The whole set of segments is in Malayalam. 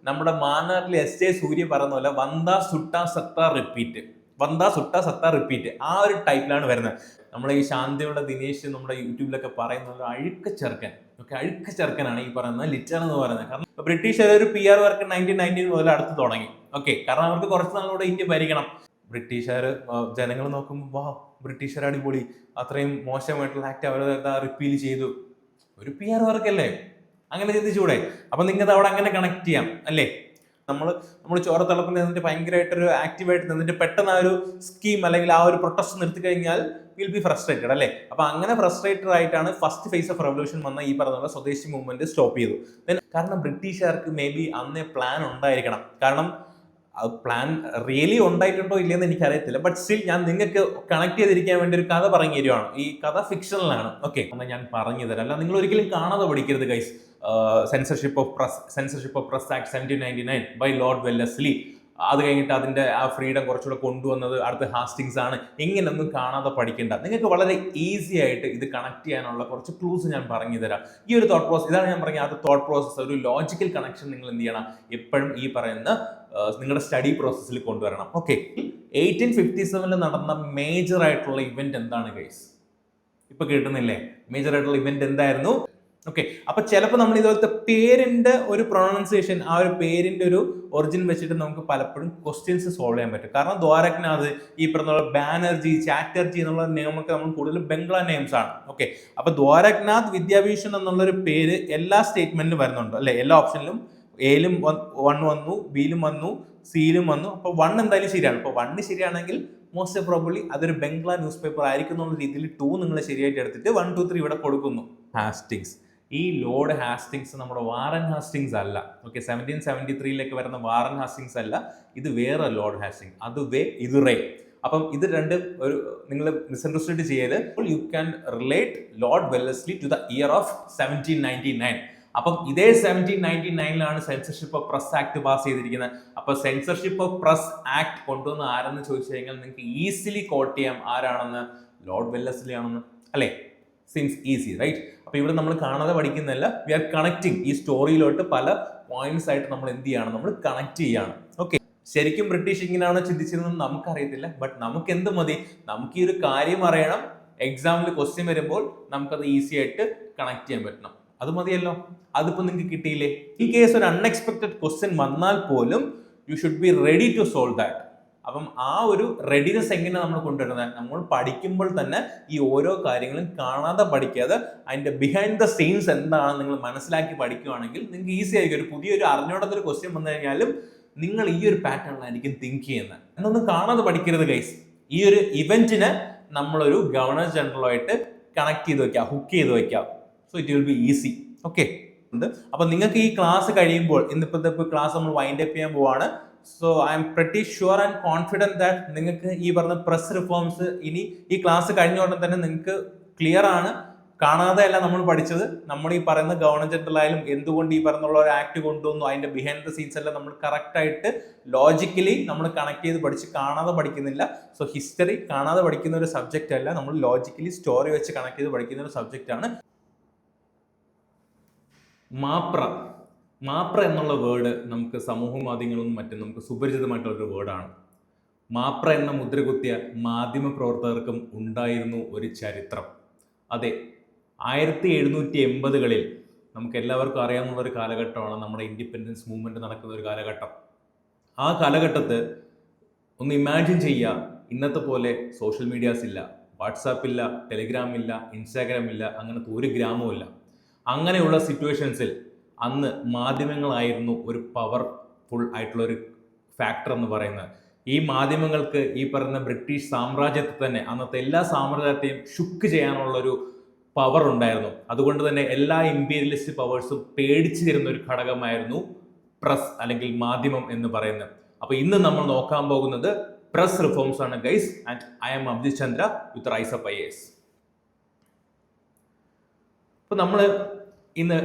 നമ്മുടെ മാനാട്ടിലെ എസ് എ സൂര്യ പറയുന്ന പോലെ വന്ദ സുട്ട സത്ത റിപ്പീറ്റ്, വന്ദ സുട്ട സത്ത റിപ്പീറ്റ്, ആ ഒരു ടൈപ്പിലാണ് വരുന്നത്. നമ്മളെ ഈ ശാന്തിയുടെ ദിനേശ് നമ്മുടെ യൂട്യൂബിലൊക്കെ പറയുന്നത് അഴുക്ക ചെറുക്കൻ, ഓക്കെ, അഴുക്ക ചെറുക്കനാണ് ഈ പറയുന്നത് ലിറ്റർ എന്ന് പറയുന്നത്. കാരണം ബ്രിട്ടീഷ് ഒരു PR വർക്ക് 1919 മുതൽ അടുത്ത് തുടങ്ങി, ഓക്കെ, കാരണം അവർക്ക് കുറച്ച് നാളുകൂടെ ഇന്ത്യ ഭരിക്കണം. ബ്രിട്ടീഷുകാർ ജനങ്ങൾ നോക്കുമ്പോൾ വാ ബ്രിട്ടീഷുകാർ അടിപൊളി, അത്രയും മോശമായിട്ടുള്ള ആക്ട് അവർ റിപ്പീൽ ചെയ്തു, ഒരു PR വർക്കല്ലേ, അങ്ങനെ ചിന്തിച്ചൂടെ? അപ്പൊ നിങ്ങൾക്ക് അവിടെ അങ്ങനെ കണക്ട് ചെയ്യാം അല്ലേ? നമ്മൾ ചോരത്തിളപ്പിൽ നിന്നിട്ട് ഭയങ്കരമായിട്ടൊരു ആക്റ്റീവായിട്ട് നിന്നിട്ട് പെട്ടെന്ന് ആ ഒരു സ്കീം അല്ലെങ്കിൽ ആ ഒരു പ്രൊട്ടസ്റ്റ് നിർത്തി കഴിഞ്ഞാൽ വിൽ ബി ഫ്രസ്ട്രേറ്റഡ് അല്ലേ? അപ്പൊ അങ്ങനെ ഫ്രസ്ട്രേറ്റഡ് ആയിട്ടാണ് ഫസ്റ്റ് ഫേസ് ഓഫ് റെവല്യൂഷൻ വന്ന ഈ പറഞ്ഞ സ്വദേശി മൂവ്മെന്റ് സ്റ്റോപ്പ് ചെയ്തു. കാരണം ബ്രിട്ടീഷുകാർക്ക് മേ ബി അന്നേ പ്ലാൻ ഉണ്ടായിരിക്കണം. കാരണം പ്ലാൻ റിയലി ഉണ്ടായിട്ടുണ്ടോ ഇല്ലയെന്ന് എനിക്കറിയത്തില്ല, ബട്ട് സ്റ്റിൽ ഞാൻ നിങ്ങൾക്ക് കണക്ട് ചെയ്തിരിക്കാൻ വേണ്ടി ഒരു കഥ പറഞ്ഞു തരുവാണ്. ഈ കഥ ഫിക്ഷണലാണ്, ഓക്കെ, എന്നാൽ ഞാൻ പറഞ്ഞു തരാം. അല്ല നിങ്ങൾ ഒരിക്കലും കാണാതെ പഠിക്കരുത് guys. Censorship of press act 1799 by Lord Wellesley. അത് കഴിഞ്ഞിട്ട് അതിന്റെ ആ ഫ്രീഡം കുറച്ചുകൂടെ കൊണ്ടുവന്നത് അടുത്ത ഹാസ്റ്റിങ്സ് ആണ്. എങ്ങനെയൊന്നും കാണാതെ പഠിക്കേണ്ട, നിങ്ങൾക്ക് വളരെ ഈസി ആയിട്ട് ഇത് കണക്ട് ചെയ്യാനുള്ള കുറച്ച് ക്ലൂസ് ഞാൻ പറഞ്ഞു തരാം. ഈ ഒരു തോട്ട് പ്രോസസ്, ഇതാണ് ഞാൻ പറഞ്ഞത്, അത് തോട്ട് പ്രോസസ്, ഒരു ലോജിക്കൽ കണക്ഷൻ നിങ്ങൾ എന്ത് ചെയ്യണം, എപ്പോഴും ഈ പറയുന്ന നിങ്ങളുടെ സ്റ്റഡി പ്രോസസ്സിൽ കൊണ്ടുവരണം. ഓക്കെ, 1857 നടന്ന മേജർ ആയിട്ടുള്ള ഇവന്റ് എന്താണ് ഗൈസ്? ഇപ്പൊ കേട്ടുന്നില്ലേ? മേജർ ആയിട്ടുള്ള ഇവന്റ് എന്തായിരുന്നു? ഓക്കെ, അപ്പൊ ചിലപ്പോൾ നമ്മൾ ഇതുപോലത്തെ പേരിന്റെ ഒരു പ്രൊണൗൺസിയേഷൻ, ആ ഒരു പേരിന്റെ ഒരു ഒറിജിൻ വെച്ചിട്ട് നമുക്ക് പലപ്പോഴും ക്വസ്റ്റ്യൻസ് സോൾവ് ചെയ്യാൻ പറ്റും. കാരണം ദ്വാരക്നാഥ്, ഈ പറഞ്ഞ ബാനർജി, ചാറ്റർജി എന്നുള്ള നിയമമൊക്കെ നമ്മൾ കൂടുതൽ ബംഗ്ലാ നെയിംസ് ആണ്. ഓക്കെ, അപ്പൊ ദ്വാരക്നാഥ് വിദ്യാഭൂഷൺ എന്നുള്ളൊരു പേര് എല്ലാ സ്റ്റേറ്റ്മെന്റിലും വരുന്നുണ്ട് അല്ലെ? എല്ലാ ഓപ്ഷനിലും എയിലും 1 വന്നു, ബിയിലും വന്നു, സിയിലും വന്നു. അപ്പൊ 1 എന്തായാലും ശരിയാണ്. അപ്പൊ 1 ശരിയാണെങ്കിൽ മോസ്റ്റ് പ്രോബബ്ലി അതൊരു ബംഗ്ലാ ന്യൂസ് പേപ്പർ ആയിരിക്കും എന്നുള്ള രീതിയിൽ 2 നിങ്ങൾ ശരിയായിട്ട് എടുത്തിട്ട് 1, 2, 3 ഇവിടെ കൊടുക്കുന്നു. ഹാസ്റ്റിങ്സ്, ഈ ലോർഡ് ഹാസ്റ്റിങ്സ് നമ്മുടെ വാറൻ ഹാസ്റ്റിങ്സ് അല്ല. ഓക്കെ, 1773 വരുന്ന വാറൻ ഹാസ്റ്റിങ്സ് അല്ല, ഇത് വേറെ ലോർഡ് ഹാസ്റ്റിങ്സ്, ഇത് റേ. അപ്പം ഇത് രണ്ട് ഒരു നിങ്ങൾ മിസ്അണ്ടർസ്റ്റാൻഡ് ചെയ്യല്. You can relate Lord Wellesley to the year of 1799. അപ്പം ഇതേ 1799 censorship of press act pass ചെയ്തിരിക്കുന്നത്. അപ്പൊ സെൻസർഷിപ്പ് ഓഫ് പ്രസ് ആക്ട് കൊണ്ടുവന്ന് ആരെന്ന് ചോദിച്ചു കഴിഞ്ഞാൽ നിങ്ങൾക്ക് ഈസിലി കോട്ട് ചെയ്യാം ആരാണെന്ന്, ലോർഡ് വെല്ലസ്ലി ആണെന്ന്, അല്ലേ? Seems easy, right? അപ്പൊ ഇവിടെ നമ്മൾ കാണാതെ പഠിക്കുന്നതല്ല, വി ആർ കണക്റ്റിംഗ്. ഈ സ്റ്റോറിയിലോട്ട് പല പോയിന്റ്സ് ആയിട്ട് നമ്മൾ എന്ത് ചെയ്യാണ്, നമ്മൾ കണക്ട് ചെയ്യാണ്. ഓക്കെ, ശരിക്കും ബ്രിട്ടീഷ് ഇങ്ങനെയാണോ ചിന്തിച്ചിരുന്നത് നമുക്കറിയത്തില്ല, ബട്ട് നമുക്ക് എന്ത് മതി, നമുക്ക് ഈ ഒരു കാര്യം അറിയണം. എക്സാമിൽ ക്വസ്റ്റ്യൻ വരുമ്പോൾ നമുക്കത് ഈസി ആയിട്ട് കണക്ട് ചെയ്യാൻ പറ്റണം, അത് മതിയല്ലോ. അതിപ്പോ നിങ്ങൾക്ക് കിട്ടിയില്ലേ? ഈ കേസ് ഒരു അൺഎക്സ്പെക്ടഡ് ക്വസ്റ്റ്യൻ വന്നാൽ പോലും you should be ready to solve that. അപ്പം ആ ഒരു റെഡിനെസ് എങ്ങനെ നമ്മൾ കൊണ്ടുവരുന്നത്? നമ്മൾ പഠിക്കുമ്പോൾ തന്നെ ഈ ഓരോ കാര്യങ്ങളും കാണാതെ പഠിക്കാതെ അതിന്റെ ബിഹൈൻഡ് ദ സീൻസ് എന്താണെന്ന് നിങ്ങൾ മനസ്സിലാക്കി പഠിക്കുകയാണെങ്കിൽ നിങ്ങൾക്ക് ഈസി ആയിരിക്കും. ഒരു പുതിയൊരു അറിഞ്ഞോടത്തൊരു ക്വസ്റ്റ്യൻ വന്നു കഴിഞ്ഞാലും നിങ്ങൾ ഈ ഒരു പാറ്റേണിലായിരിക്കും തിങ്ക് ചെയ്യുന്നത്. എന്നൊന്നും കാണാതെ പഠിക്കരുത് ഗൈസ്. ഈ ഒരു ഇവന്റിനെ നമ്മളൊരു ഗവർണർ ജനറലുമായിട്ട് കണക്ട് ചെയ്ത് വെക്കാം, ഹുക്ക് ചെയ്ത് വെക്കാം. So it will be easy. Okay, അപ്പൊ നിങ്ങൾക്ക് ഈ ക്ലാസ് കഴിയുമ്പോൾ, ഇന്നിപ്പോഴത്തെ ക്ലാസ് നമ്മൾ വൈൻഡ് അപ്പ് ചെയ്യാൻ പോവാണ്. So I M pretty sure and confident that നിങ്ങൾക്ക് ഈ പറഞ്ഞ പ്രസ് റിഫോംസ് ഇനി ഈ ക്ലാസ് കഴിഞ്ഞ ഉടനെ തന്നെ നിങ്ങൾക്ക് ക്ലിയർ ആണ്. കാണാതെ അല്ല നമ്മൾ പഠിച്ചത്. നമ്മൾ ഈ പറയുന്ന ഗവർണർ ജനറൽ ആയാലും എന്തുകൊണ്ട് ഈ പറഞ്ഞുള്ള ഒരു ആക്ട് കൊണ്ടുവന്നു, അതിന്റെ ബിഹൈൻഡ് ദ സീൻസ് എല്ലാം നമ്മൾ കറക്റ്റ് ആയിട്ട് ലോജിക്കലി നമ്മൾ കണക്ട് ചെയ്ത് പഠിച്ച് കാണാതെ പഠിക്കുന്നില്ല. സോ ഹിസ്റ്ററി കാണാതെ പഠിക്കുന്ന ഒരു സബ്ജക്റ്റ് അല്ല, നമ്മൾ ലോജിക്കലി സ്റ്റോറി വെച്ച് കണക്ട് ചെയ്ത് പഠിക്കുന്ന ഒരു സബ്ജക്റ്റ് ആണ്. മാപ്ര എന്നുള്ള വേർഡ് നമുക്ക് സമൂഹ മാധ്യമങ്ങളിലും മറ്റും നമുക്ക് സുപരിചിതമായിട്ടുള്ളൊരു വേർഡാണ്. മാപ്ര എന്ന മുദ്രകുത്തിയ മാധ്യമ പ്രവർത്തകർക്കും ഉണ്ടായിരുന്നു ഒരു ചരിത്രം. അതെ, 1780കളിൽ നമുക്ക് എല്ലാവർക്കും അറിയാവുന്ന ഒരു കാലഘട്ടമാണ് നമ്മുടെ ഇൻഡിപെൻഡൻസ് മൂവ്മെന്റ് നടക്കുന്ന ഒരു കാലഘട്ടം. ആ കാലഘട്ടത്ത് ഒന്ന് ഇമാജിൻ ചെയ്യുക, ഇന്നത്തെ പോലെ സോഷ്യൽ മീഡിയാസ് ഇല്ല, വാട്സാപ്പ് ഇല്ല, ടെലിഗ്രാം ഇല്ല, ഇൻസ്റ്റാഗ്രാം ഇല്ല, അങ്ങനത്തെ ഒരു ഗ്രാമവും ഇല്ല. അങ്ങനെയുള്ള സിറ്റുവേഷൻസിൽ അന്ന് മാധ്യമങ്ങളായിരുന്നു ഒരു പവർഫുൾ ആയിട്ടുള്ള ഒരു ഫാക്ടർ എന്ന് പറയുന്നത്. ഈ മാധ്യമങ്ങൾക്ക് ഈ പറയുന്ന ബ്രിട്ടീഷ് സാമ്രാജ്യത്തെ തന്നെ, അന്നത്തെ എല്ലാ സാമ്രാജ്യത്തെയും ഷുക്ക് ചെയ്യാനുള്ള ഒരു പവർ ഉണ്ടായിരുന്നു. അതുകൊണ്ട് തന്നെ എല്ലാ ഇമ്പീരിയലിസ്റ്റ് പവേഴ്സും പേടിച്ചു തരുന്ന ഒരു ഘടകമായിരുന്നു പ്രസ് അല്ലെങ്കിൽ മാധ്യമം എന്ന് പറയുന്നത്. അപ്പൊ ഇന്ന് നമ്മൾ നോക്കാൻ പോകുന്നത് പ്രസ് റിഫോംസ് ആണ് guys. And I'm Abhijith Chandra with Rise Up IAS. അപ്പൊ നമ്മൾ ഇന്ന്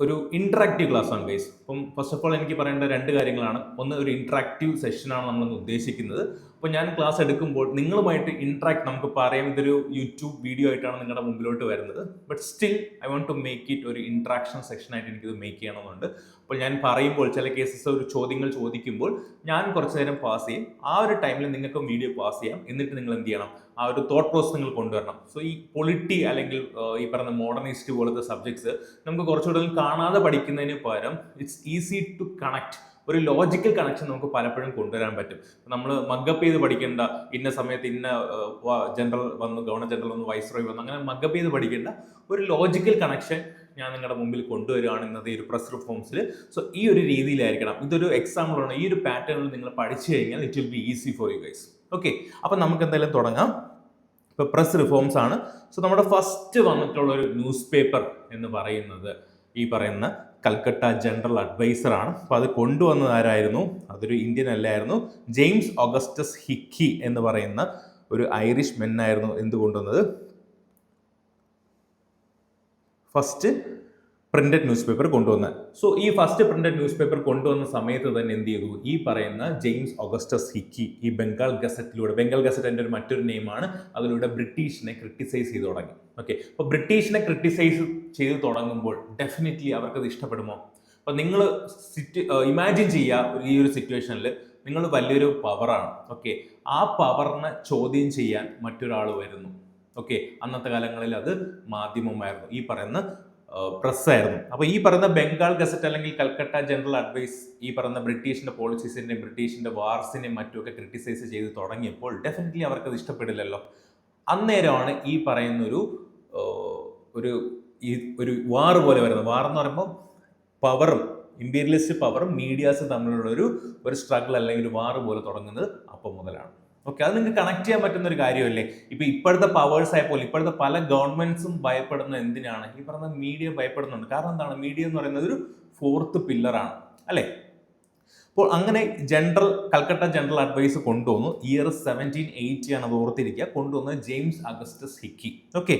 ഒരു ഇന്ററാക്റ്റീവ് ക്ലാസ് ആണ് ഗൈസ്. അപ്പം ഫസ്റ്റ് ഓഫ് ഓൾ എനിക്ക് പറയേണ്ട 2 കാര്യങ്ങളാണ്. ഒന്ന്, ഒരു ഇന്ററാക്റ്റീവ് സെഷനാണ് നമ്മൾ ഉദ്ദേശിക്കുന്നത്. അപ്പോൾ ഞാൻ ക്ലാസ് എടുക്കുമ്പോൾ നിങ്ങളുമായിട്ട് ഇൻട്രാക്ട് നമുക്ക് പറയാം, ഇതൊരു യൂട്യൂബ് വീഡിയോ ആയിട്ടാണ് നിങ്ങളുടെ മുമ്പിലോട്ട് വരുന്നത്. But still I want to make it ഒരു ഇൻട്രാക്ഷൻ സെക്ഷനായിട്ട് എനിക്കിത് മേക്ക് ചെയ്യണമെന്നുണ്ട്. അപ്പോൾ ഞാൻ പറയുമ്പോൾ ചില കേസസ് ഒരു ചോദ്യങ്ങൾ ചോദിക്കുമ്പോൾ ഞാൻ കുറച്ച് നേരം പാസ് ചെയ്യും. ആ ഒരു ടൈമിൽ നിങ്ങൾക്കും വീഡിയോ പാസ് ചെയ്യാം. എന്നിട്ട് നിങ്ങൾ എന്ത് ചെയ്യണം, ആ ഒരു തോട്ട് പ്രോസസ് നിങ്ങൾ കൊണ്ടുവരണം. സോ ഈ പൊളിറ്റി അല്ലെങ്കിൽ ഈ പറഞ്ഞ മോഡേണിസ്റ്റ് പോലത്തെ സബ്ജക്ട്സ് നമുക്ക് കുറച്ചുകൂടെ കാണാതെ പഠിക്കുന്നതിന് പകരം ഇറ്റ്സ് ഈസി ടു കണക്ട്, ഒരു ലോജിക്കൽ കണക്ഷൻ നമുക്ക് പലപ്പോഴും കൊണ്ടുവരാൻ പറ്റും. നമ്മൾ മഗ്ഗപ്പ് ചെയ്ത് പഠിക്കേണ്ട, ഇന്ന സമയത്ത് ഇന്ന ജനറൽ വന്നു, ഗവർണർ ജനറൽ വന്നു, വൈസ്രോയ് വന്നു, അങ്ങനെ മഗ്ഗപ്പ് ചെയ്ത് പഠിക്കേണ്ട ഒരു ലോജിക്കൽ കണക്ഷൻ ഞാൻ നിങ്ങളുടെ മുമ്പിൽ കൊണ്ടുവരികയാണ് ഇന്നത്തെ ഈ ഒരു പ്രസ് റിഫോംസിൽ. സോ ഈ ഒരു രീതിയിലായിരിക്കണം. ഇതൊരു എക്സാമ്പിളാണ്. ഈ ഒരു പാറ്റേണിൽ നിങ്ങൾ പഠിച്ചു കഴിഞ്ഞാൽ it will be easy for you guys. Okay, അപ്പം നമുക്ക് എന്തായാലും തുടങ്ങാം. ഇപ്പോൾ പ്രസ് റിഫോംസ് ആണ്. സോ നമ്മുടെ ഫസ്റ്റ് വന്നിട്ടുള്ള ഒരു ന്യൂസ് പേപ്പർ എന്ന് പറയുന്നത് ഈ പറയുന്ന കൽക്കട്ട ജനറൽ അഡ്വൈസർ ആണ്. അപ്പോൾ അത് കൊണ്ടുവന്നത് ആരായിരുന്നു? അതൊരു ഇന്ത്യൻ അല്ലായിരുന്നു. ജെയിംസ് ഓഗസ്റ്റസ് ഹിക്കി എന്ന് പറയുന്ന ഒരു ഐറിഷ് മെൻ ആയിരുന്നു എന്ത് കൊണ്ടുവന്നത്, ഫസ്റ്റ് പ്രിന്റഡ് ന്യൂസ് പേപ്പർ കൊണ്ടുവന്നത്. സോ ഈ ഫസ്റ്റ് പ്രിന്റഡ് ന്യൂസ് പേപ്പർ കൊണ്ടുവന്ന സമയത്ത് തന്നെ എന്ത് ചെയ്തു, ഈ പറയുന്ന ജെയിംസ് ഓഗസ്റ്റസ് ഹിക്കി ഈ ബംഗാൾ ഗസറ്റിലൂടെ, ബംഗാൾ ഗസറ്റ് എൻ്റെ ഒരു മറ്റൊരു നെയിമാണ്, അതിലൂടെ ബ്രിട്ടീഷിനെ ക്രിട്ടിസൈസ് ചെയ്ത് തുടങ്ങി. ഓക്കെ, അപ്പോൾ ബ്രിട്ടീഷിനെ ക്രിട്ടിസൈസ് ചെയ്ത് തുടങ്ങുമ്പോൾ ഡെഫിനറ്റ്ലി അവർക്കത് ഇഷ്ടപ്പെടുമോ? അപ്പോൾ നിങ്ങൾ ഇമാജിൻ ചെയ്യുക, ഈ ഒരു സിറ്റുവേഷനിൽ നിങ്ങൾ വലിയൊരു പവറാണ്. ഓക്കെ, ആ പവറിനെ ചോദ്യം ചെയ്യാൻ മറ്റൊരാൾ വരുന്നു. ഓക്കെ, അന്നത്തെ കാലങ്ങളിൽ അത് മാധ്യമമായിരുന്നു, ഈ പറയുന്ന പ്രസ്സായിരുന്നു. അപ്പോൾ ഈ പറയുന്ന ബംഗാൾ ഗസറ്റ് അല്ലെങ്കിൽ കൽക്കട്ട ജനറൽ അഡ്വൈസ് ഈ പറയുന്ന ബ്രിട്ടീഷിന്റെ പോളിസീസിന്റെയും ബ്രിട്ടീഷിന്റെ വാർസിനെയും മറ്റുമൊക്കെ ക്രിട്ടിസൈസ് ചെയ്ത് തുടങ്ങിയപ്പോൾ ഡെഫിനറ്റ്ലി അവർക്കത് ഇഷ്ടപ്പെടില്ലല്ലോ. അന്നേരമാണ് ഈ പറയുന്നൊരു ഒരു വാർ പോലെ വരുന്നത്. വാർ എന്ന് പറയുമ്പോൾ പവറും ഇമ്പീരിയലിസ്റ്റ് പവറും മീഡിയാസ് തമ്മിലുള്ള ഒരു സ്ട്രഗിൾ അല്ലെങ്കിൽ ഒരു വാർ പോലെ തുടങ്ങുന്നത് അപ്പം മുതലാണ്. ഓക്കെ, അത് നിങ്ങൾക്ക് കണക്ട് ചെയ്യാൻ പറ്റുന്ന ഒരു കാര്യമല്ലേ. ഇപ്പോഴത്തെ പവേഴ്സ് ആയപ്പോൾ ഇപ്പോഴത്തെ പല ഗവൺമെന്റ്സും ഭയപ്പെടുന്ന എന്തിനാണ്, ഈ പറഞ്ഞ മീഡിയ ഭയപ്പെടുന്നുണ്ട്. കാരണം എന്താണ്, മീഡിയ എന്ന് പറയുന്നത് ഒരു ഫോർത്ത് പില്ലറാണ് അല്ലേ. അപ്പോൾ അങ്ങനെ കൽക്കട്ട ജനറൽ അഡ്വൈസ് കൊണ്ടുവന്നു. ഇയർ 1780 ആണ്, അത് ഓർത്തിരിക്കുക. കൊണ്ടുവന്നത് James Augustus hiki. Okay,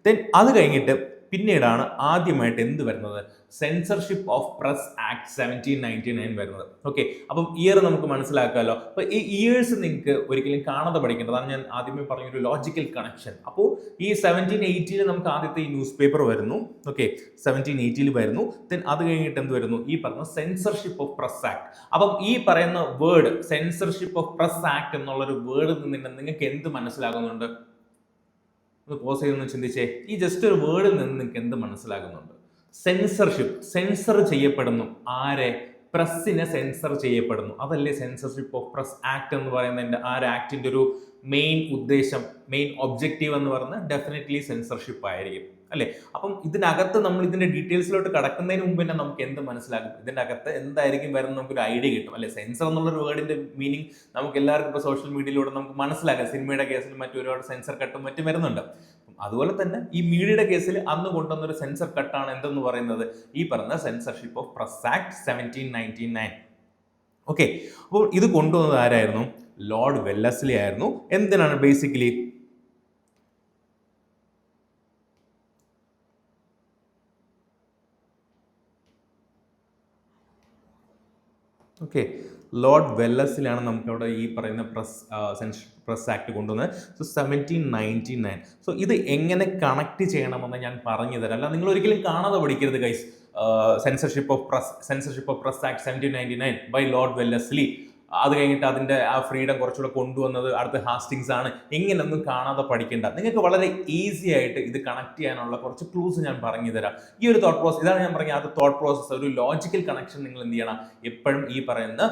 then അത് കഴിഞ്ഞിട്ട് പിന്നീടാണ് ആദ്യമായിട്ട് എന്ത് വരുന്നത്, സെൻസർഷിപ്പ് ഓഫ് പ്രസ് ആക്ട് 1799 വരുന്നത്. ഓക്കെ, അപ്പം ഇയർ നമുക്ക് മനസ്സിലാക്കാമല്ലോ. അപ്പോൾ ഈ ഇയേഴ്സ് നിങ്ങൾക്ക് ഒരിക്കലും കാണാതെ പഠിക്കേണ്ടതാണ്. ഞാൻ ആദ്യമേ പറഞ്ഞൊരു ലോജിക്കൽ കണക്ഷൻ. അപ്പോൾ ഈ 1780 നമുക്ക് ആദ്യത്തെ ഈ ന്യൂസ് പേപ്പർ വരുന്നു. ഓക്കെ, 1780 വരുന്നു. ദെൻ അത് കഴിഞ്ഞിട്ട് എന്ത് വരുന്നു, ഈ പറഞ്ഞ സെൻസർഷിപ്പ് ഓഫ് പ്രസ് ആക്ട്. അപ്പം ഈ പറയുന്ന word censorship of press act എന്നുള്ളൊരു വേർഡിൽ നിന്ന് നിങ്ങൾക്ക് എന്ത് മനസ്സിലാകുന്നുണ്ട്? ഒന്ന് പോസ് ചെയ്തൊന്ന് ചിന്തിച്ചേ. ഈ ജസ്റ്റ് ഒരു വേർഡിൽ നിന്ന് നിങ്ങൾക്ക് എന്ത് മനസ്സിലാകുന്നുണ്ട്? സെൻസർഷിപ്പ്, സെൻസർ ചെയ്യപ്പെടുന്നു. ആരെ? പ്രസ്സിനെ സെൻസർ ചെയ്യപ്പെടുന്നു. അതല്ലേ സെൻസർഷിപ്പ് ഓഫ് പ്രസ് ആക്ട് എന്ന് പറയുന്നതിന്റെ ആ ഒരു ആക്ടിന്റെ ഒരു മെയിൻ ഉദ്ദേശം, മെയിൻ ഒബ്ജക്റ്റീവ് എന്ന് പറയുന്നത് ഡെഫിനറ്റ്ലി സെൻസർഷിപ്പ് ആയിരിക്കും അല്ലേ. അപ്പം ഇതിനകത്ത് നമ്മൾ ഇതിന്റെ ഡീറ്റെയിൽസിലോട്ട് കടക്കുന്നതിന് മുമ്പ് തന്നെ നമുക്ക് എന്ത് മനസ്സിലാകും, ഇതിന്റെ അകത്ത് എന്തായിരിക്കും വരുന്നത് നമുക്കൊരു ഐഡിയ കിട്ടും അല്ലെ. സെൻസർ എന്നുള്ളൊരു വേർഡിന്റെ മീനിങ് നമുക്ക് എല്ലാവർക്കും ഇപ്പോൾ സോഷ്യൽ മീഡിയയിലൂടെ നമുക്ക് മനസ്സിലാക്കാം. സിനിമയുടെ കേസിൽ മറ്റു ഒരുപാട് സെൻസർ കട്ടും മറ്റും വരുന്നുണ്ട്. അതുപോലെ തന്നെ ഈ മീഡിയയുടെ കേസിൽ അന്ന് കൊണ്ടുവന്നൊരു സെൻസർ കട്ടാണ് എന്തെന്ന് പറയുന്നത്, ഈ പറഞ്ഞ censorship of press act 1799. Okay, അപ്പോൾ ഇത് കൊണ്ടുവന്നത് ആരായിരുന്നു? ലോർഡ് വെല്ലസ്ലി ആയിരുന്നു. എന്തിനാണ് ബേസിക്കലി? ഓക്കെ, ലോർഡ് വെല്ലസ്ലിയാണ് നമുക്കവിടെ ഈ പറയുന്ന പ്രസ് ആക്ട് കൊണ്ടുവന്നത്. സോ 1799. സോ ഇത് എങ്ങനെ കണക്ട് ചെയ്യണമെന്ന് ഞാൻ പറഞ്ഞു തരാം. അല്ല, നിങ്ങൾ ഒരിക്കലും കാണാതെ പഠിക്കരുത് guys. Censorship of press act 1799 by Lord Wellesley. അത് കഴിഞ്ഞിട്ട് അതിൻ്റെ ആ ഫ്രീഡം കുറച്ചുകൂടെ കൊണ്ടുവന്നത് അടുത്ത ഹാസ്റ്റിങ്സ് ആണ്. എങ്ങനെയൊന്നും കാണാതെ പഠിക്കേണ്ട. നിങ്ങൾക്ക് വളരെ ഈസി ആയിട്ട് ഇത് കണക്ട് ചെയ്യാനുള്ള കുറച്ച് ക്ലൂസ് ഞാൻ പറഞ്ഞു തരാം. ഈ ഒരു തോട്ട് പ്രോസസ്, ഇതാണ് ഞാൻ പറഞ്ഞത്, അത് തോട്ട് പ്രോസസ്, ഒരു ലോജിക്കൽ കണക്ഷൻ നിങ്ങൾ എന്ത് ചെയ്യണം, എപ്പോഴും ഈ പറയുന്ന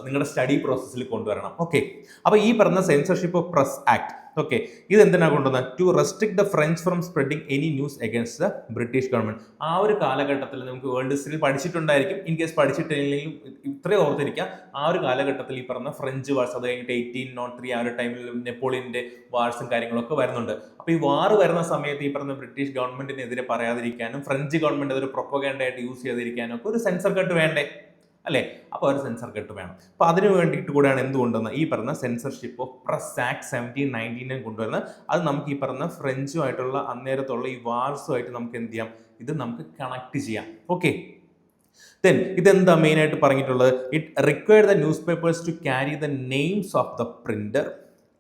നിങ്ങളുടെ സ്റ്റഡി പ്രോസസ്സിൽ കൊണ്ടുവരണം. ഓക്കെ, അപ്പോൾ ഈ പറഞ്ഞ censorship of press act, okay, ഇത് എന്തിനാണ് കൊണ്ടുവന്നത്? To restrict the French from spreading any news against the British government. ആ ഒരു കാലഘട്ടത്തിൽ നമുക്ക് വേൾഡ് ഹിസ്റ്ററിയിൽ പഠിച്ചിട്ടുണ്ടായിരിക്കും. ഇൻ കേസ് പഠിച്ചിട്ടില്ലെങ്കിലും ഇത്രയും ഓർത്തിരിക്കാം. ആ ഒരു കാലഘട്ടത്തിൽ ഈ പറഞ്ഞ ഫ്രഞ്ച് വാർസ്, അത് കഴിഞ്ഞിട്ട് 1803 ആ ഒരു ടൈമിൽ നെപ്പോളിയന്റെ വാർസും കാര്യങ്ങളൊക്കെ വരുന്നുണ്ട്. അപ്പോൾ ഈ വാർ വരുന്ന സമയത്ത് ഈ പറഞ്ഞ ബ്രിട്ടീഷ് ഗവൺമെന്റിനെതിരെ പറയാതിരിക്കാനും ഫ്രഞ്ച് ഗവൺമെന്റ് അതൊരു പ്രൊപ്പഗാൻഡ ആയിട്ട് യൂസ് ചെയ്തിരിക്കാനും ഒക്കെ ഒരു സെൻസർ കട്ട് വേണ്ടേ അല്ലേ. അപ്പോൾ ഒരു സെൻസർ കട്ട് വേണം. അപ്പോൾ അതിന് വേണ്ടിയിട്ട് കൂടെയാണ് എന്തുകൊണ്ടുവന്നത്, ഈ പറഞ്ഞ സെൻസർഷിപ്പ് ഓഫ് പ്രസ് ആക്ട് 1799 കൊണ്ടുവരുന്നത്. അത് നമുക്ക് ഈ പറഞ്ഞ ഫ്രഞ്ചുമായിട്ടുള്ള അന്നേരത്തുള്ള ഈ വാർസുമായിട്ട് നമുക്ക് എന്ത് ചെയ്യാം, ഇത് നമുക്ക് കണക്ട് ചെയ്യാം. ഓക്കെ, ദെൻ ഇതെന്താ മെയിൻ ആയിട്ട് പറഞ്ഞിട്ടുള്ളത്? It required the newspapers to carry the names of the printer,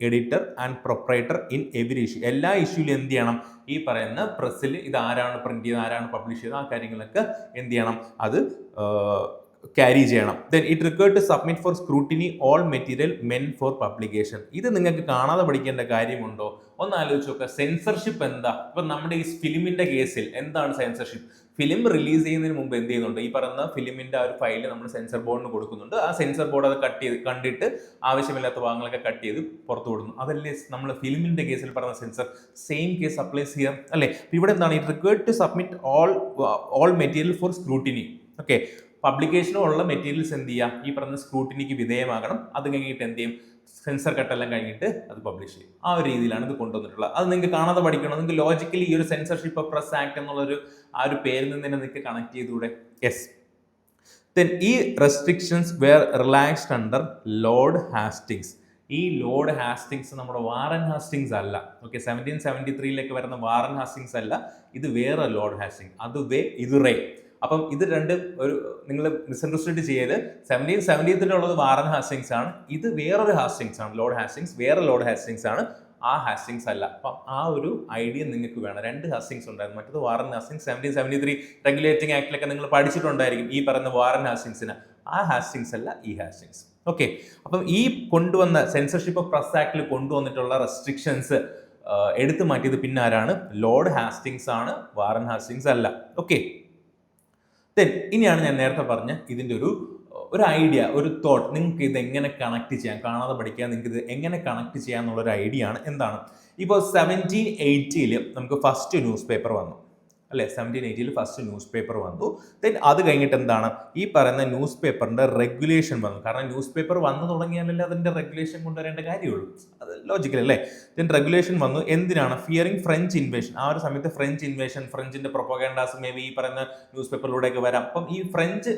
editor and proprietor in every issue. എല്ലാ ഇഷ്യൂവിലും എന്ത് ചെയ്യണം? ഈ പറയുന്ന പ്രസ്സിൽ ഇത് ആരാണ് പ്രിന്റ് ചെയ്തത്, ആരാണ് പബ്ലിഷ് ചെയ്തത്, ആ കാര്യങ്ങളൊക്കെ എന്ത് ചെയ്യണം? അത് ക്യാരി ചെയ്യണം. Then it required to submit for scrutiny all material meant for publication. ഇത് നിങ്ങൾക്ക് കാണാതെ പഠിക്കേണ്ട കാര്യമുണ്ടോ? ഒന്ന് ആലോചിച്ച് നോക്കുക. സെൻസർഷിപ്പ് എന്താ? ഇപ്പൊ നമ്മുടെ ഈ ഫിലിമിന്റെ കേസിൽ എന്താണ് സെൻസർഷിപ്പ്? ഫിലിം റിലീസ് ചെയ്യുന്നതിന് മുമ്പ് എന്ത് ചെയ്യുന്നുണ്ട്? ഈ പറയുന്ന ഫിലിമിന്റെ ആ ഒരു ഫയൽ നമ്മൾ സെൻസർ ബോർഡിന് കൊടുക്കുന്നുണ്ട്. ആ സെൻസർ ബോർഡ് അത് കണ്ടിട്ട് ആവശ്യമില്ലാത്ത ഭാഗങ്ങളൊക്കെ കട്ട് ചെയ്ത് പുറത്തു വിടുന്നു. അതല്ലേ നമ്മൾ ഫിലിമിന്റെ കേസിൽ പറയുന്ന സെൻസർ. സെയിം കേസ് അപ്ലൈസ് ചെയ്യാം അല്ലേ? ഇവിടെ എന്താണ്? It required to submit all material for scrutiny. Okay, പബ്ലിക്കേഷനുള്ള മെറ്റീരിയൽസ് എന്ത് ചെയ്യുക? ഈ പറഞ്ഞ സ്ക്രൂട്ടിനിക്ക് വിധേയമാകണം. അത് കഴിഞ്ഞിട്ട് എന്ത് ചെയ്യും? സെൻസർ കട്ടെല്ലാം കഴിഞ്ഞിട്ട് അത് പബ്ലിഷ് ചെയ്യും. ആ ഒരു രീതിയിലാണ് ഇത് കൊണ്ടുവന്നിട്ടുള്ളത്. അത് നിങ്ങൾക്ക് കാണാതെ പഠിക്കണം. നിങ്ങൾക്ക് ലോജിക്കലി ഈ ഒരു സെൻസർഷിപ്പ് ഓഫ് പ്രസ് ആക്ട് എന്നുള്ളൊരു ആ ഒരു പേരിൽ നിന്ന് തന്നെ നിങ്ങൾക്ക് കണക്ട് ചെയ്തുകൂടെ? യെസ്. ദെൻ ഈ restrictions were relaxed under Lord Hastings. ഈ ലോർഡ് ഹാസ്റ്റിങ്സ് നമ്മുടെ വാറൻ ഹാസ്റ്റിങ്സ് അല്ല. ഓക്കെ, 1773 വരുന്ന വാറൻ ഹാസ്റ്റിങ്സ് അല്ല, ഇത് വേറെ ലോർഡ് ഹാസ്റ്റിങ്സ്. ഇത് റേ. അപ്പം ഇത് രണ്ടും ഒരു നിങ്ങൾ മിസ്അണ്ടർസ്റ്റാൻഡ് ചെയ്യരുത്. 1773 വാറൻ ഹാസ്റ്റിങ്സ് ആണ്, ഇത് വേറൊരു ഹാസ്റ്റിങ്സ് ആണ്. ലോർഡ് ഹാസ്റ്റിങ്സ് വേറെ ലോർഡ് ഹാസ്റ്റിങ്സ് ആണ്, ആ ഹാസ്റ്റിങ്സ് അല്ല. അപ്പം ആ ഒരു ഐഡിയ നിങ്ങൾക്ക് വേണം. രണ്ട് ഹാസ്റ്റിങ്സ് ഉണ്ടായിരുന്നു. മറ്റത് വാറൻ ഹാസ്റ്റിങ്സ് 1773 റെഗുലേറ്റിംഗ് ആക്ടിലൊക്കെ നിങ്ങൾ പഠിച്ചിട്ടുണ്ടായിരിക്കും ഈ പറയുന്ന വാറൻ ഹാസ്റ്റിങ്സിന്. ആ ഹാസ്റ്റിങ്സ് അല്ല ഈ ഹാസ്റ്റിങ്സ്. ഓക്കെ, അപ്പം ഈ കൊണ്ടുവന്ന സെൻസർഷിപ്പ് ഓഫ് പ്രസ് ആക്ടിൽ കൊണ്ടുവന്നിട്ടുള്ള റെസ്ട്രിക്ഷൻസ് എടുത്തു മാറ്റിയത് പിന്നെ ആരാണ്? ലോർഡ് ഹാസ്റ്റിങ്സ് ആണ്, വാറൻ ഹാസ്റ്റിങ്സ് അല്ല. ഓക്കെ, ദെൻ ഇനിയാണ് ഞാൻ നേരത്തെ പറഞ്ഞ ഇതിൻ്റെ ഒരു ഐഡിയ, ഒരു തോട്ട്. നിങ്ങൾക്ക് ഇത് എങ്ങനെ കണക്ട് ചെയ്യാം, കാണാതെ പഠിക്കാൻ നിങ്ങൾക്ക് ഇത് എങ്ങനെ കണക്ട് ചെയ്യാം എന്നുള്ളൊരു ഐഡിയ ആണ്. എന്താണ്? ഇപ്പോൾ 1780 നമുക്ക് ഫസ്റ്റ് ന്യൂസ് പേപ്പർ വന്നു അല്ലേ? 1780 ഫസ്റ്റ് ന്യൂസ് പേപ്പർ വന്നു. ദെൻ അത് കഴിഞ്ഞിട്ട് എന്താണ്? ഈ പറയുന്ന ന്യൂസ് പേപ്പറിന്റെ റെഗുലേഷൻ വന്നു. കാരണം ന്യൂസ് പേപ്പർ വന്നു തുടങ്ങിയാലല്ലേ അതിന്റെ റെഗുലേഷൻ കൊണ്ടുവരേണ്ട കാര്യമുള്ളൂ. അത് ലോജിക്കൽ അല്ലേ? ദെൻ റെഗുലേഷൻ വന്നു. എന്തിനാണ്? Fearing French invasion. ആ ഒരു സമയത്ത് ഫ്രഞ്ച് ഇൻവേഷൻ, ഫ്രഞ്ചിന്റെ പ്രൊപ്പഗാൻഡാസ് മേ ബി ഈ പറയുന്ന ന്യൂസ് പേപ്പറിലൂടെയൊക്കെ വരാം. അപ്പം ഈ ഫ്രഞ്ച്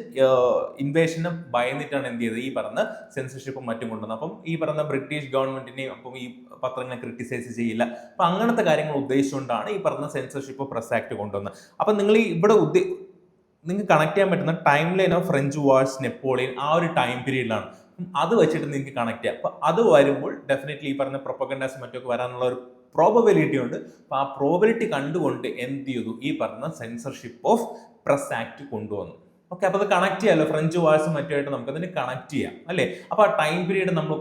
ഇൻവേഷനെ ഭയന്നിട്ടാണ് എന്ത് ചെയ്തത്? ഈ പറയുന്ന സെൻസർഷിപ്പും മറ്റും കൊണ്ടുവന്നത്. അപ്പം ഈ പറയുന്ന ബ്രിട്ടീഷ് ഗവൺമെന്റിനെയും അപ്പം ഈ പത്രങ്ങളെ ക്രിട്ടിസൈസ് ചെയ്യില്ല. അപ്പം അങ്ങനത്തെ കാര്യങ്ങൾ ഉദ്ദേശിച്ചുകൊണ്ടാണ് ഈ പറഞ്ഞ സെൻസർഷിപ്പ് പ്രസ് ആക്ട് കൊണ്ടുവന്നത്. അപ്പം നിങ്ങൾ ഇവിടെ നിങ്ങൾക്ക് കണക്ട് ചെയ്യാൻ പറ്റുന്ന time line of French wars, Napoleon, ആ ഒരു ടൈം പീരീഡിലാണ്. അത് വെച്ചിട്ട് നിങ്ങൾക്ക് കണക്ട് ചെയ്യാം. അപ്പം അത് വരുമ്പോൾ ഡെഫിനറ്റ്ലി ഈ പറഞ്ഞ പ്രൊപ്പഗൻഡാസ് മറ്റൊക്കെ വരാനുള്ള ഒരു പ്രോബബിലിറ്റി ഉണ്ട്. അപ്പം ആ പ്രോബബിലിറ്റി കണ്ടുകൊണ്ട് എന്ത് ചെയ്തു? ഈ പറഞ്ഞ സെൻസർഷിപ്പ് ഓഫ് പ്രസ് ആക്ട് കൊണ്ടുവന്നു. ഓക്കെ, അപ്പോൾ അത് കണക്ട് ചെയ്യാമല്ലോ. ഫ്രഞ്ച് വാർസും മറ്റുമായിട്ട് നമുക്ക് അതിന് കണക്ട് ചെയ്യാം അല്ലേ? അപ്പോൾ ആ ടൈം പീരീഡ് നമ്മൾ